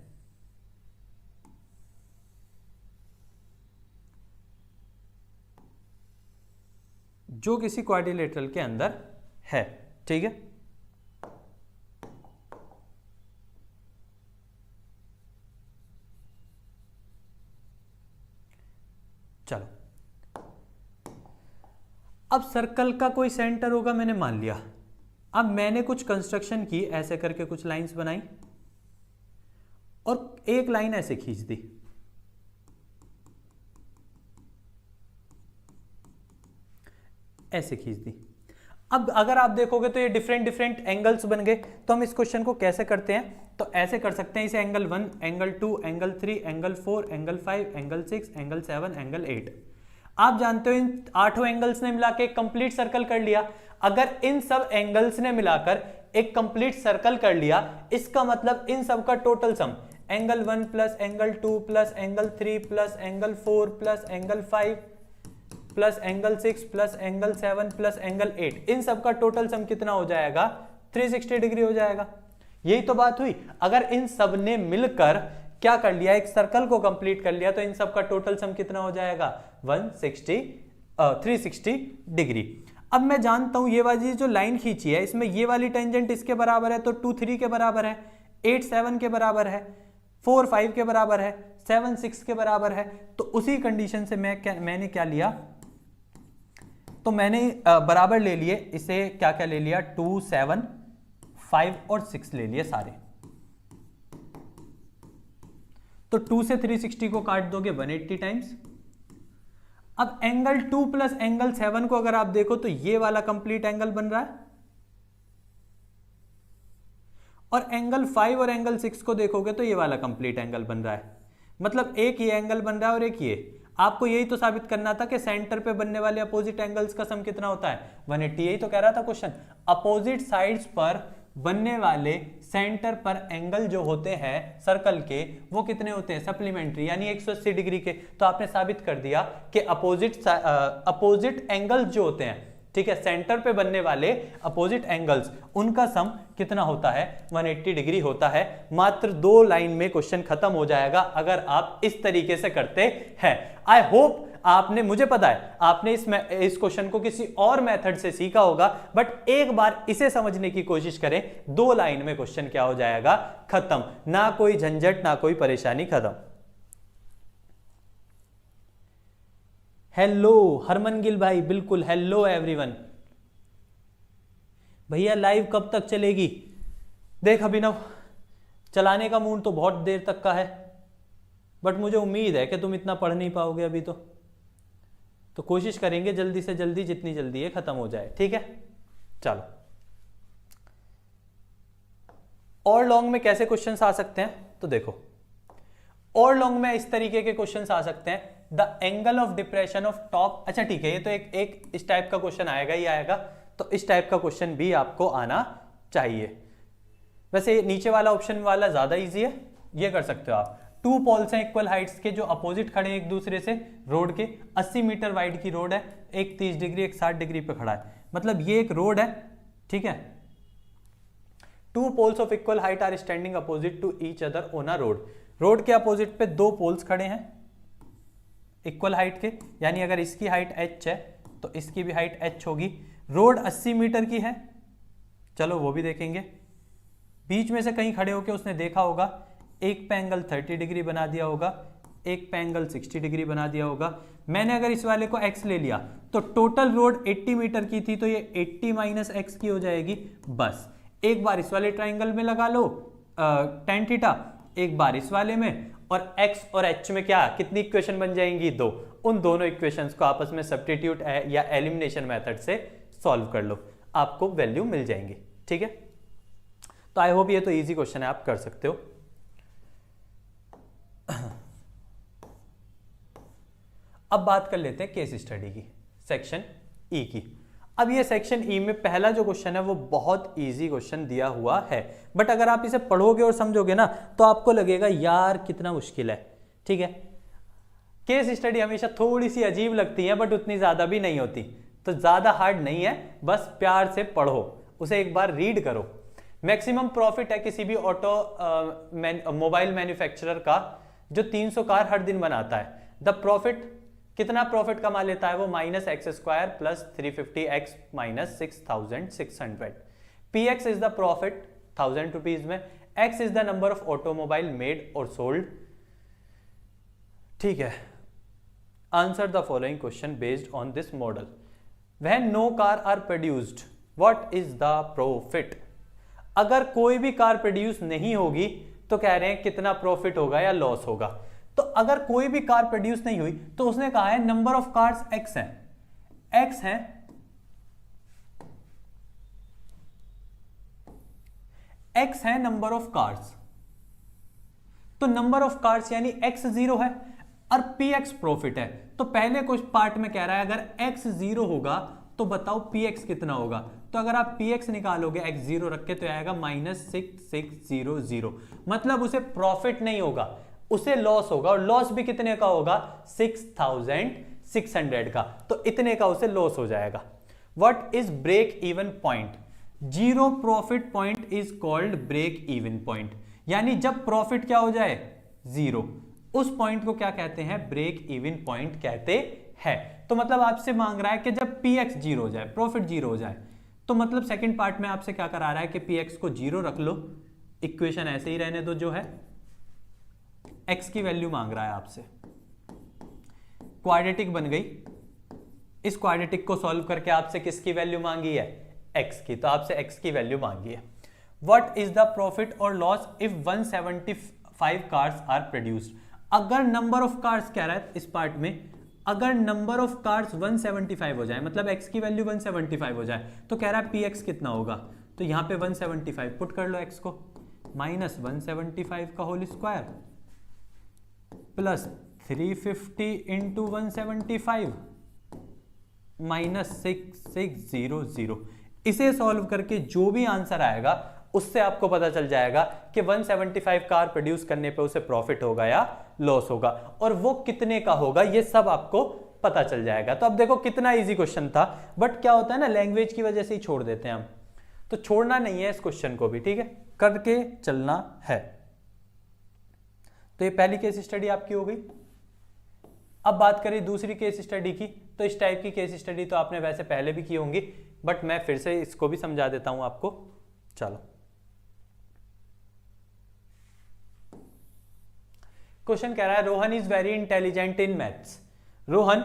जो किसी क्वाड्रिलेटरल के अंदर है, ठीक है। चलो अब सर्कल का कोई सेंटर होगा, मैंने मान लिया। अब मैंने कुछ कंस्ट्रक्शन की, ऐसे करके कुछ लाइंस बनाई और एक लाइन ऐसे खींच दी, ऐसे खींच दी। अब अगर आप देखोगे तो ये डिफरेंट डिफरेंट एंगल्स बन गए। तो हम इस क्वेश्चन को कैसे करते हैं, तो ऐसे कर सकते हैं इसे angle 1, angle 2, angle 3, angle 4, angle 5, angle 6, angle 7, angle 8। आप जानते हो इन 8 एंगल्स ने मिलाकर एक कंप्लीट सर्कल कर लिया। अगर इन सब एंगल्स ने मिलाकर एक कंप्लीट सर्कल कर लिया, इसका मतलब इन सब का total sum, angle 1 plus angle 2 plus angle 3 plus angle 4 plus angle 5 plus angle 6 plus angle 7 plus angle 8, इन सब का टोटल सम कितना हो जाएगा, 360 डिग्री हो जाएगा। यही तो बात हुई। अगर इन सब ने मिलकर क्या कर लिया, एक सर्कल को कंप्लीट कर लिया, तो इन सब का टोटल सम कितना हो जाएगा, 360 डिग्री। अब मैं जानता हूं ये वाली जो लाइन खींची है, इसमें ये वाली टेंजेंट इसके बराबर है, तो 2 3 के बराबर है, 8 7 के बराबर है, 4 5 के बराबर है, 7 6 के बराबर है। तो उसी कंडीशन से मैंने क्या लिया, तो मैंने बराबर ले लिए, इसे क्या क्या ले लिया, 2 7 5 और 6 ले लिए सारे। तो 2 से 360 को काट दोगे 180 टाइम्स। अब एंगल 2 प्लस एंगल 7 को अगर आप देखो तो ये वाला कंप्लीट एंगल बन रहा है, और एंगल 5 और एंगल 6 को देखोगे तो ये वाला कंप्लीट एंगल बन रहा है। मतलब एक ये एंगल बन रहा है और एक ये। आपको यही तो साबित करना था कि सेंटर पे बनने वाले अपोजिट एंगल्स का सम कितना होता है, 180। यही तो कह रहा था क्वेश्चन, अपोजिट साइड्स पर बनने वाले सेंटर पर एंगल जो होते हैं सर्कल के, वो कितने होते हैं, सप्लीमेंट्री, यानी 180 डिग्री के। तो आपने साबित कर दिया कि अपोजिट एंगल्स जो होते हैं, ठीक है, सेंटर पे बनने वाले अपोजिट एंगल्स, उनका सम कितना होता है, 180 डिग्री होता है। मात्र 2 लाइन में क्वेश्चन खत्म हो जाएगा अगर आप इस तरीके से करते हैं। आई होप आपने, मुझे पता है आपने इस क्वेश्चन को किसी और मेथड से सीखा होगा, बट एक बार इसे समझने की कोशिश करें, 2 लाइन में क्वेश्चन क्या हो जाएगा, खत्म। ना कोई झंझट, ना कोई परेशानी, खत्म। हेलो हरमन गिल भाई, बिल्कुल हेलो एवरीवन। भैया लाइव कब तक चलेगी? देख अभिनव, चलाने का मूड तो बहुत देर तक का है, बट मुझे उम्मीद है कि तुम इतना पढ़ नहीं पाओगे अभी। तो कोशिश करेंगे जल्दी से जल्दी, जितनी जल्दी ये खत्म हो जाए, ठीक है। चलो और लॉन्ग में कैसे क्वेश्चंस आ सकते हैं, तो देखो और लॉन्ग में इस तरीके के क्वेश्चंस आ सकते हैं, the angle of depression of top. अच्छा ठीक है, ये तो एक इस टाइप का क्वेश्चन आएगा ही आएगा, तो इस टाइप का क्वेश्चन भी आपको आना चाहिए। वैसे नीचे वाला ऑप्शन वाला ज्यादा इजी है, ये कर सकते हो आप। टू पोल्स हैं इक्वल हाइट्स के जो अपोजिट खड़े हैं एक दूसरे से, रोड के 80 मीटर वाइड की रोड है, एक 30 डिग्री एक 60 डिग्री पे खड़ा है, मतलब ये एक रोड है, ठीक है। Two poles of equal height are standing opposite to each other on a road. Road के अपोजिट पे दो पोल्स खड़े हैं इक्वल हाइट के, यानी अगर इसकी हाइट h है तो इसकी भी हाइट h होगी। रोड 80 मीटर की है, चलो वो भी देखेंगे। बीच में से कहीं खड़े होकर उसने देखा होगा, एक पे एंगल 30 डिग्री बना दिया होगा, एक पे एंगल 60 डिग्री बना दिया होगा। मैंने अगर इस वाले को x ले लिया तो टोटल रोड 80 मीटर की थी, तो ये 80 माइनस x की हो जाएगी। बस एक बार इस वाले ट्राइंगल में लगा लो tan थीटा, एक बार इस वाले में, और x और h में क्या कितनी इक्वेशन बन जाएंगी, दो। उन दोनों इक्वेशंस को आपस में सब्स्टिट्यूट या एलिमिनेशन मेथड से सॉल्व कर लो, आपको वैल्यू मिल जाएंगी, ठीक है। तो आई होप ये तो इजी क्वेश्चन है, आप कर सकते हो। अब बात कर लेते हैं केस स्टडी की, सेक्शन ई की। अब ये सेक्शन ई में पहला जो क्वेश्चन है वो बहुत इजी क्वेश्चन दिया हुआ है, बट अगर आप इसे पढ़ोगे और समझोगे ना तो आपको लगेगा यार कितना मुश्किल है, ठीक है। केस स्टडी हमेशा थोड़ी सी अजीब लगती है बट उतनी ज्यादा भी नहीं होती, तो ज्यादा हार्ड नहीं है, बस प्यार से पढ़ो, उसे एक बार रीड करो। मैक्सिमम प्रॉफिट है किसी भी ऑटो मोबाइल मैन्युफैक्चरर का जो 300 कार हर दिन बनाता है। द प्रॉफिट, कितना प्रॉफिट कमा लेता है वो, minus X square plus 350x minus 6600। px is the profit 1000 rupees में, x is the number of automobile made और सोल्ड, ठीक है। Answer the following question based on this model. When no car are produced what is the profit. अगर कोई भी car produce नहीं होगी तो कह रहे हैं कितना प्रॉफिट होगा या लॉस होगा। तो अगर कोई भी कार प्रोड्यूस नहीं हुई तो उसने कहा है नंबर ऑफ कार्स x है, x है, x है नंबर ऑफ कार्स, तो नंबर ऑफ कार्स यानी x 0 है और px प्रॉफिट है। तो पहले कुछ पार्ट में कह रहा है अगर x 0 होगा तो बताओ px कितना होगा। तो अगर आप px निकालोगे x 0 रख के तो आएगा -6600, मतलब उसे प्रॉफिट नहीं होगा, उसे लॉस होगा, और लॉस भी कितने का होगा, 6600 का, तो इतने का उसे लॉस हो जाएगा। What is break even point. Zero profit point is called break even point, यानी जब प्रॉफिट क्या हो जाए, जीरो, उस पॉइंट को क्या कहते हैं, ब्रेक इवन पॉइंट कहते हैं। तो मतलब आपसे मांग रहा है कि जब px 0 हो जाए, प्रॉफिट 0 हो जाए, तो मतलब सेकंड पार्ट में आपसे क्या करा रहा है कि px को 0 रख लो, इक्वेशन ऐसे ही रहने दो जो है, x की वैल्यू मांग रहा है आपसे, क्वाड्रेटिक बन गई। इस क्वाड्रेटिक को सॉल्व करके आपसे किसकी वैल्यू मांगी है, x की, तो आपसे x की वैल्यू मांगी है। व्हाट इज द प्रॉफिट और loss if 175 cars are produced. अगर नंबर ऑफ कार्स कह रहा है इस पार्ट में, अगर नंबर ऑफ कार्स 175 हो जाए, मतलब x की वैल्यू 175 हो जाए, तो कह रहा है px कितना होगा। तो यहां पे 175 पुट कर लो x को, माइनस 175 का whole square plus 350 into 175 minus 6600। इसे सॉल्व करके जो भी आंसर आएगा उससे आपको पता चल जाएगा कि 175 कार प्रोड्यूस करने पे उसे प्रॉफिट होगा या लॉस होगा, और वो कितने का होगा ये सब आपको पता चल जाएगा। तो अब देखो कितना इजी क्वेश्चन था, बट क्या होता है ना, लैंग्वेज की वजह से ही छोड़ देते हैं हम, तो छोड़ना नहीं है इस क्वेश्चन को भी, ठीक है, करके चलना है। तो ये पहली केस स्टडी आपकी हो गई। अब बात करें दूसरी केस स्टडी की, तो इस टाइप की केस स्टडी तो आपने वैसे पहले भी की होंगी, बट मैं फिर से इसको भी समझा देता हूं आपको। चलो, क्वेश्चन कह रहा है Rohan is very intelligent in maths. Rohan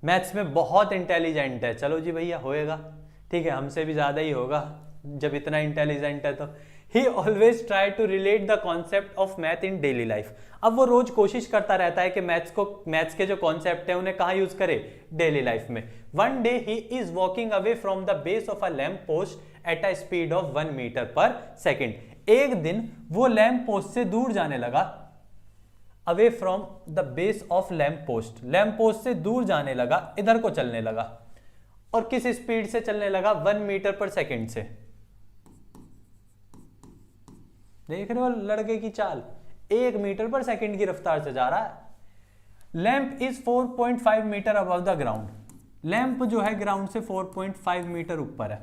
maths में बहुत इंटेलिजेंट है। चलो जी भैया, होएगा, ठीक है, हमसे भी ज्यादा ही होगा जब इतना इंटेलिजेंट है तो। He always try to relate the concept of math in daily life। अब वो रोज कोशिश करता रहता है कि मैथ्स के जो कॉन्सेप्ट है उन्हें कहाँ यूज करे, डेली लाइफ में। One day he is walking away from the base of a lamp post at a speed of 1 meter per second। एक दिन वो लैंप पोस्ट से दूर जाने लगा, away from the base of lamp post से दूर जाने लगा, इधर को चलने लगा। और किस स्पीड से चलने लगा? 1 मीटर पर सेकेंड से। देख रहे हो लड़के की चाल, 1 मीटर पर सेकेंड की रफ्तार से जा रहा है। Lamp is 4.5 metre above the ground. Lamp जो है ग्राउंड से 4.5 मीटर ऊपर है।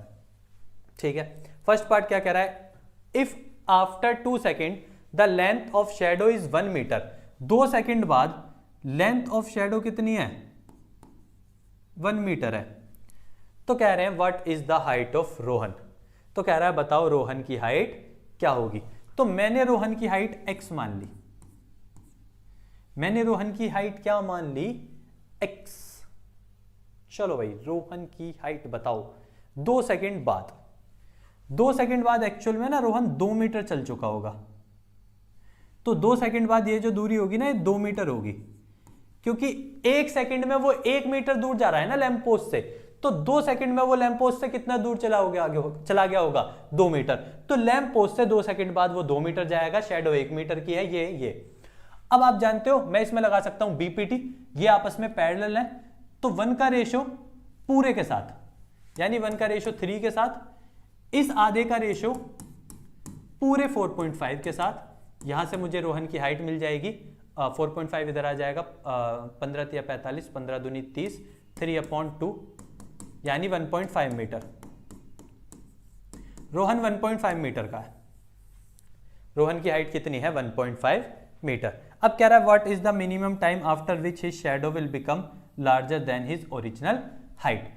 ठीक है, फर्स्ट पार्ट क्या कह रहा है? If after 2 second the length of shadow is 1 metre. 2 second बाद लेंथ ऑफ शेडो कितनी है? 1 मीटर है। तो कह रहे हैं what is the height of Rohan. तो कह रहा है बताओ रोहन की हाइट क्या होगी। तो मैंने रोहन की हाइट x मान ली। मैंने रोहन की हाइट क्या मान ली? x। चलो भाई रोहन की हाइट बताओ 2 सेकेंड बाद। 2 सेकेंड बाद एक्चुअल में ना रोहन 2 मीटर चल चुका होगा। तो 2 सेकेंड बाद ये जो दूरी होगी ना, ये 2 मीटर होगी, क्योंकि 1 सेकेंड में वो 1 मीटर दूर जा रहा है ना लैंप पोस्ट से। तो 2 सेकेंड में वो लैंप पोस्ट से कितना दूर चला गया होगा? 2 मीटर। तो लैंप पोस्ट से 2 सेकेंड बाद वो 2 मीटर जाएगा। शेडो 1 मीटर की है ये। अब आप जानते हो मैं इसमें लगा सकता हूं बीपीटी, ये आपस में पैरेलल है। तो 1 का रेशो पूरे के साथ, यानी 1 का रेशो 3 के साथ, इस आधे का रेशो पूरे 4.5 के साथ। यहां से मुझे रोहन की हाइट मिल जाएगी। 4.5 इधर आ जाएगा, 15 या 45, 15 दूनी 30, 3/2 यानी 1.5 मीटर। रोहन 1.5 मीटर का है। रोहन की हाइट कितनी है? 1.5 मीटर। अब कह रहा है what is the minimum time after which his shadow will become larger than his original height.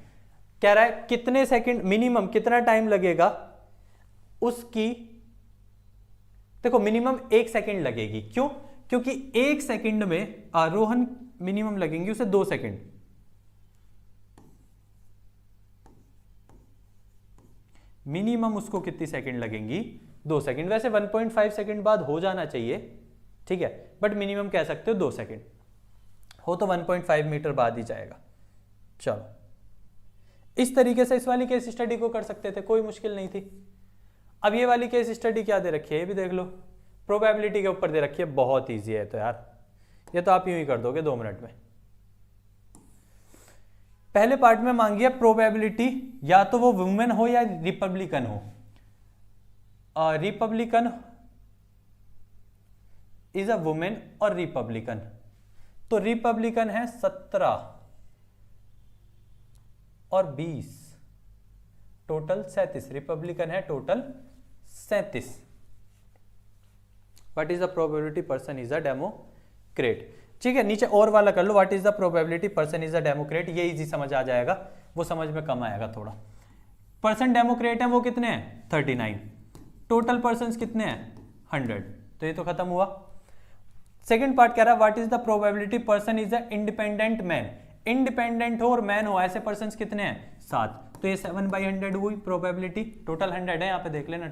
कह रहा है कितने सेकंड, मिनिमम कितना टाइम लगेगा उसकी। देखो मिनिमम 1 सेकंड लगेगी। क्यों? क्योंकि 1 सेकंड में रोहन मिनिमम लगेंगे उसे 2 सेकंड। मिनिमम उसको कितनी सेकंड लगेंगी? 2 सेकंड। वैसे 1.5 सेकंड बाद हो जाना चाहिए, ठीक है, बट मिनिमम कह सकते हो 2 सेकंड। हो तो 1.5 मीटर बाद ही जाएगा। चलो इस तरीके से इस वाली केस स्टडी को कर सकते थे, कोई मुश्किल नहीं थी। अब ये वाली केस स्टडी क्या दे रखी है ये भी देख लो। प्रोबेबिलिटी के ऊपर दे रखी है, बहुत ईजी है। तो यार ये तो आप यूं ही कर दोगे 2 मिनट में। पहले पार्ट में मांगी है प्रोबेबिलिटी, या तो वो वुमेन हो या रिपब्लिकन हो। रिपब्लिकन इज अ वुमेन और रिपब्लिकन। तो रिपब्लिकन है 17 और 20, टोटल 37। रिपब्लिकन है total 37। What is the probability person is a Democrat. ठीक है, नीचे और वाला कर लो, what is the probability person is a Democrat. ये इजी समझ आ जाएगा, वो समझ में कम आएगा थोड़ा। पर्सन डेमोक्रेट है वो कितने हैं? 39। टोटल पर्सन्स कितने हैं? 100। तो ये तो खत्म हुआ। सेकंड पार्ट कह रहा है what is the probability person is a independent man. Independent हो और मैन हो ऐसे पर्सन्स कितने हैं? 7। तो ये 7/100 हुई प्रोबेबिलिटी। टोटल 100 है, यहाँ पे देख लेना,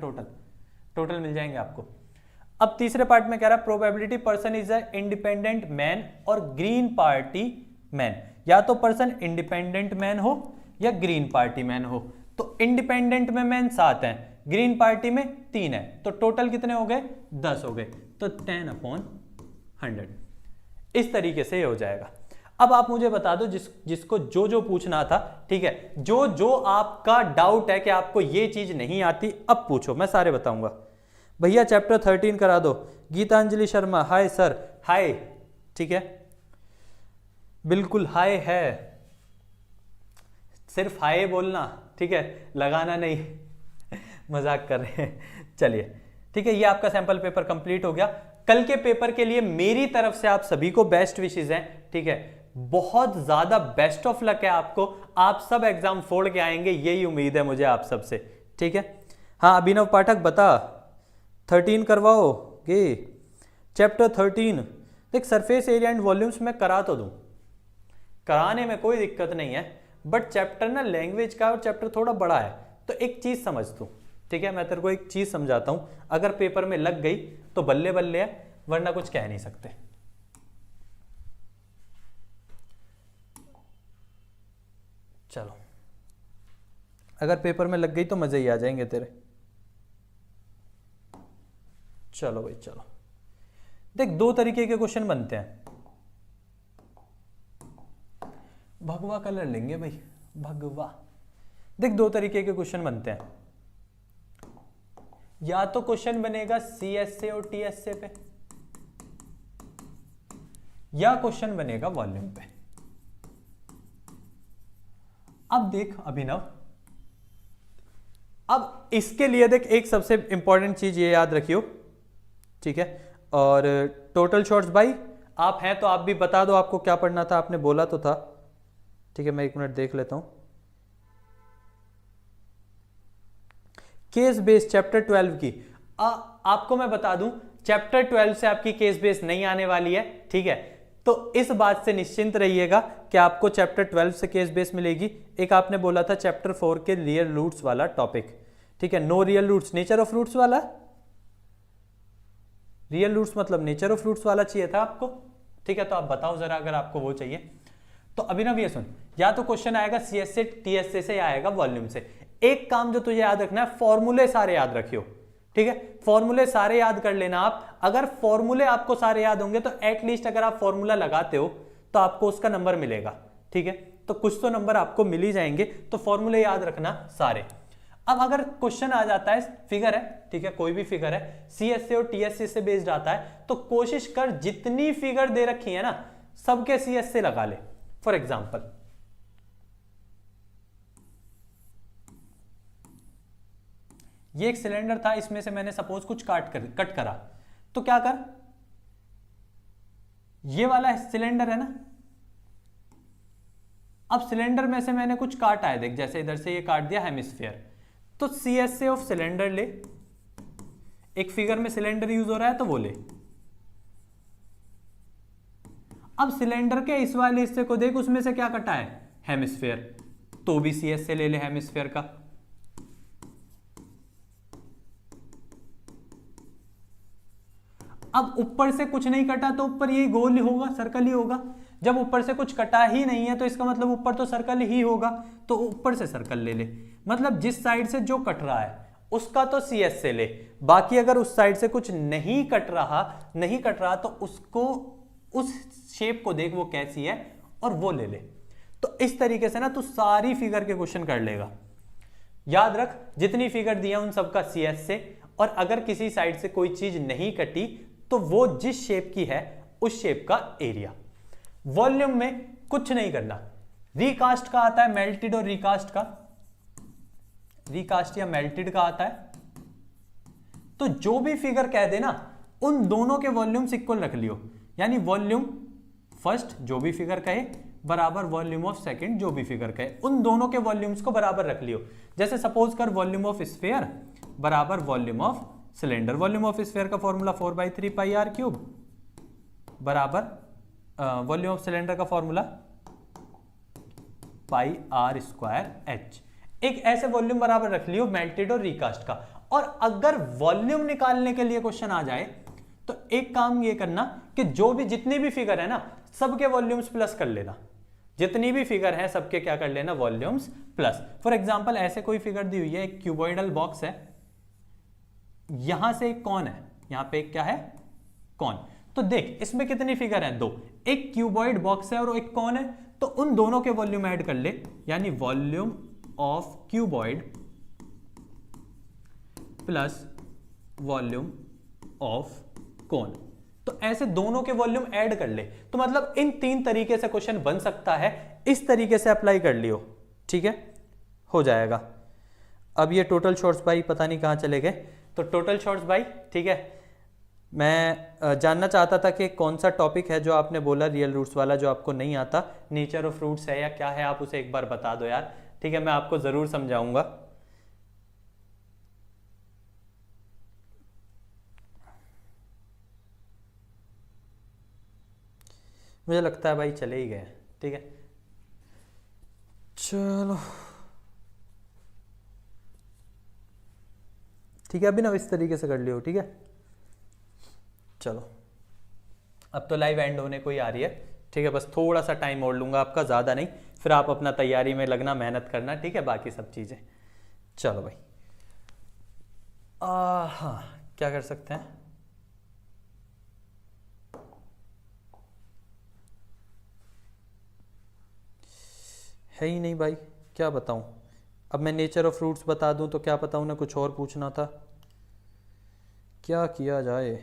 टोटल मिल जाएंगे आपको। अब तीसरे पार्ट में कह रहा है probability person is a independent man और ग्रीन पार्टी मैन। या तो पर्सन इंडिपेंडेंट मैन हो या ग्रीन पार्टी मैन हो। तो इंडिपेंडेंट में मैन 7 हैं, ग्रीन पार्टी में 3 है, तो टोटल कितने हो गए? 10 हो गए। तो 10/100 इस तरीके से ये हो जाएगा। अब आप मुझे बता दो जिसको जो पूछना था, ठीक है, जो आपका डाउट है कि आपको ये चीज नहीं आती, अब पूछो, मैं सारे बताऊंगा। भैया चैप्टर 13 करा दो। Geetanjali Sharma, hi sir. Hi, ठीक है, बिल्कुल हाय है, सिर्फ हाय बोलना, ठीक है, लगाना नहीं। मजाक कर रहे हैं। चलिए ठीक है, ये आपका सैंपल पेपर कंप्लीट हो गया। कल के पेपर के लिए मेरी तरफ से आप सभी को बेस्ट विशेस हैं, ठीक है, बहुत ज्यादा बेस्ट ऑफ लक है आपको। आप सब एग्जाम फोड़ के आएंगे, यही उम्मीद है मुझे आप सबसे, ठीक है। हाँ अभिनव पाठक बता, 13 करवाओगे चैप्टर 13। देख सरफेस एरिया एंड वॉल्यूम्स में करा तो दूं, कराने में कोई दिक्कत नहीं है, बट चैप्टर ना लैंग्वेज का और चैप्टर थोड़ा बड़ा है, तो एक चीज समझ तू, ठीक है। मैं तेरे को एक चीज समझाता हूं, अगर पेपर में लग गई तो बल्ले बल्ले है, वरना कुछ कह नहीं सकते। चलो अगर पेपर में लग गई तो मजे ही आ जाएंगे तेरे। चलो भाई चलो, देख दो तरीके के क्वेश्चन बनते हैं। भगवा कलर लेंगे भाई, भगवा। देख दो तरीके के क्वेश्चन बनते हैं, या तो क्वेश्चन बनेगा सीएसए और टीएसए पे, या क्वेश्चन बनेगा वॉल्यूम पे। अब देख अभिनव, अब इसके लिए देख एक सबसे इंपॉर्टेंट चीज ये याद रखियो, ठीक है। और टोटल शॉट्स भाई आप हैं तो आप भी बता दो आपको क्या पढ़ना था, आपने बोला तो था, ठीक है। मैं एक मिनट देख लेता हूं। केस बेस चैप्टर 12 की आपको मैं बता दूं, चैप्टर 12 से आपकी केस बेस नहीं आने वाली है, ठीक है। तो इस बात से निश्चिंत रहिएगा कि आपको चैप्टर 12 से केस बेस मिलेगी। एक आपने बोला था चैप्टर 4 के रियल रूट्स वाला टॉपिक, ठीक है। No real roots, nature of roots वाला। रियल रूट्स मतलब नेचर ऑफ रूट्स वाला चाहिए था आपको, ठीक है। तो आप बताओ जरा अगर आपको वो चाहिए तो। अभिनव ये सुन, या तो क्वेश्चन आएगा सीएसए टीएसए से या आएगा वॉल्यूम से। एक काम जो तुझे याद रखना है, फॉर्मूले सारे याद रखियो, ठीक है। फॉर्मूले सारे याद कर लेना आप। अगर फॉर्मूले आपको सारे याद होंगे तो एटलीस्ट अगर आप फॉर्मूला लगाते हो तो आपको उसका नंबर मिलेगा, ठीक है। तो कुछ तो नंबर आपको मिल ही जाएंगे, तो फॉर्मूले याद रखना सारे। अब अगर क्वेश्चन आ जाता है, फिगर है, ठीक है, कोई भी फिगर है, सीएसए और टीएसए से बेस्ड आता है, तो कोशिश कर जितनी फिगर दे रखी है ना सबके सीएसए लगा ले। फॉर एग्जाम्पल ये एक सिलेंडर था, इसमें से मैंने सपोज कुछ कट करा, तो क्या कर, ये वाला सिलेंडर है ना, अब सिलेंडर में से मैंने कुछ काटा है, देख जैसे इधर से ये काट दिया हेमिस्फीयर, तो सीएसए ऑफ सिलेंडर ले। एक फिगर में सिलेंडर यूज हो रहा है तो वो ले। अब सिलेंडर के इस वाले हिस्से को देख, उसमें से क्या कटा है, हेमिस्फीयर, तो भी सीएसए ले ले हेमिस्फीयर का। अब ऊपर से कुछ नहीं कटा तो ऊपर ये गोल ही होगा, सर्कल ही होगा। जब ऊपर से कुछ कटा ही नहीं है तो इसका मतलब ऊपर तो सर्कल ही होगा, तो ऊपर से सर्कल ले ले। मतलब जिस साइड से जो कट रहा है उसका तो सीएस से ले, बाकी अगर उस साइड से कुछ नहीं कट रहा तो उसको, उस शेप को देख वो कैसी है और वो ले ले। तो इस तरीके से ना तू सारी फिगर के क्वेश्चन कर लेगा। याद रख जितनी फिगर दिया उन सबका सीएस से, और अगर किसी साइड से कोई चीज नहीं कटी तो वो जिस शेप की है उस शेप का एरिया। वॉल्यूम में कुछ नहीं करना, रिकास्ट का आता है, मेल्टेड और रिकास्ट का, रिकास्ट या मेल्टेड का आता है। तो जो भी फिगर कह देना उन दोनों के वॉल्यूम्स इक्वल रख लियो, यानी वॉल्यूम फर्स्ट जो भी फिगर कहे बराबर वॉल्यूम ऑफ सेकंड जो भी फिगर कहे, उन दोनों के वॉल्यूम्स को बराबर रख लियो। जैसे सपोज कर वॉल्यूम ऑफ स्फीयर बराबर volume of cylinder. Volume of sphere का फॉर्मूला 4/3 पाई आर क्यूब बराबर वॉल्यूम ऑफ सिलेंडर का formula pi are square h. एक ऐसे वॉल्यूम बराबर रख लियो मेल्टेड और रिकास्ट का। और अगर वॉल्यूम निकालने के लिए क्वेश्चन आ जाए तो एक काम ये करना कि जो भी जितनी भी फिगर है ना सबके वॉल्यूम्स प्लस कर लेना। जितनी भी फिगर है सबके क्या कर लेना, वॉल्यूम्स प्लस। फॉर एग्जांपल ऐसे कोई फिगर दी हुई है, एक क्यूबॉइडल बॉक्स है, यहां से एक कॉन है, यहां पे एक क्या है, कॉन। तो देख इसमें कितनी फिगर है, दो, एक क्यूबॉइड बॉक्स है और एक कॉन है, तो उन दोनों के वॉल्यूम ऐड कर ले, यानी volume of cuboid plus volume of cone. तो ऐसे दोनों के वॉल्यूम ऐड कर ले। तो मतलब इन तीन तरीके से क्वेश्चन बन सकता है, इस तरीके से अप्लाई कर लियो, ठीक है, हो जाएगा। अब ये टोटल शॉट्स भाई पता नहीं कहां चले गए, तो टोटल शॉट्स भाई, ठीक है, मैं जानना चाहता था कि कौन सा टॉपिक है जो आपने बोला रियल रूट्स वाला जो आपको नहीं आता, नेचर ऑफ रूट्स है या क्या है, आप उसे एक बार बता दो यार, ठीक है, मैं आपको जरूर समझाऊंगा। मुझे लगता है भाई चले ही गए, ठीक है, चलो ठीक है, अभी ना इस तरीके से कर लियो, ठीक है। चलो अब तो लाइव एंड होने को ही आ रही है, ठीक है, बस थोड़ा सा टाइम और लूंगा आपका, ज़्यादा नहीं, फिर आप अपना तैयारी में लगना, मेहनत करना, ठीक है, बाकी सब चीज़ें। चलो भाई हाँ क्या कर सकते हैं, है ही नहीं भाई, क्या बताऊं। अब मैं नेचर ऑफ फ्रूट्स बता दूं तो क्या पता उन्हें कुछ और पूछना था, क्या किया जाए।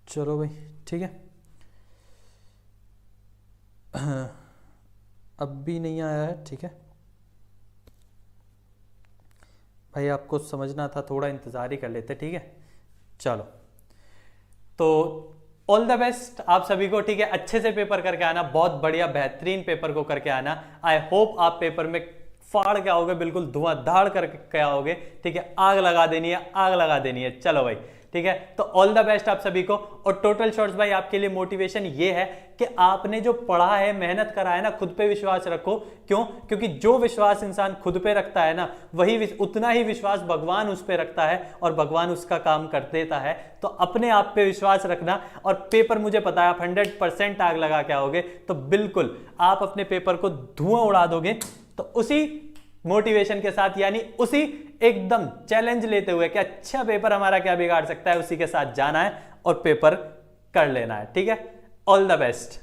चलो भाई ठीक है। अब भी नहीं आया है, ठीक है भाई, आपको समझना था, थोड़ा इंतज़ार ही कर लेते, ठीक है। चलो तो ऑल द बेस्ट आप सभी को, ठीक है। अच्छे से पेपर करके आना, बहुत बढ़िया बेहतरीन पेपर को करके आना। आई होप आप पेपर में फाड़ के आओगे, बिल्कुल धुआंधार करके आओगे, ठीक है। आग लगा देनी है, आग लगा देनी है। चलो भाई ठीक है, तो ऑल द बेस्ट आप सभी को। और टोटल शॉट्स भाई आपके लिए मोटिवेशन ये है कि आपने जो पढ़ा है, मेहनत करा है ना, खुद पे विश्वास रखो। क्यों? क्योंकि जो विश्वास इंसान खुद पे रखता है ना, वही उतना ही विश्वास भगवान उस पे रखता है और भगवान उसका काम कर देता है। तो अपने आप पे विश्वास रखना, और पेपर मुझे पता है आप 100% आग लगा के आओगे, तो बिल्कुल आप अपने पेपर को धुआं उड़ा दोगे। तो उसी मोटिवेशन के साथ, यानी उसी एकदम चैलेंज लेते हुए कि अच्छा पेपर हमारा क्या बिगाड़ सकता है, उसी के साथ जाना है और पेपर कर लेना है, ठीक है। All the best.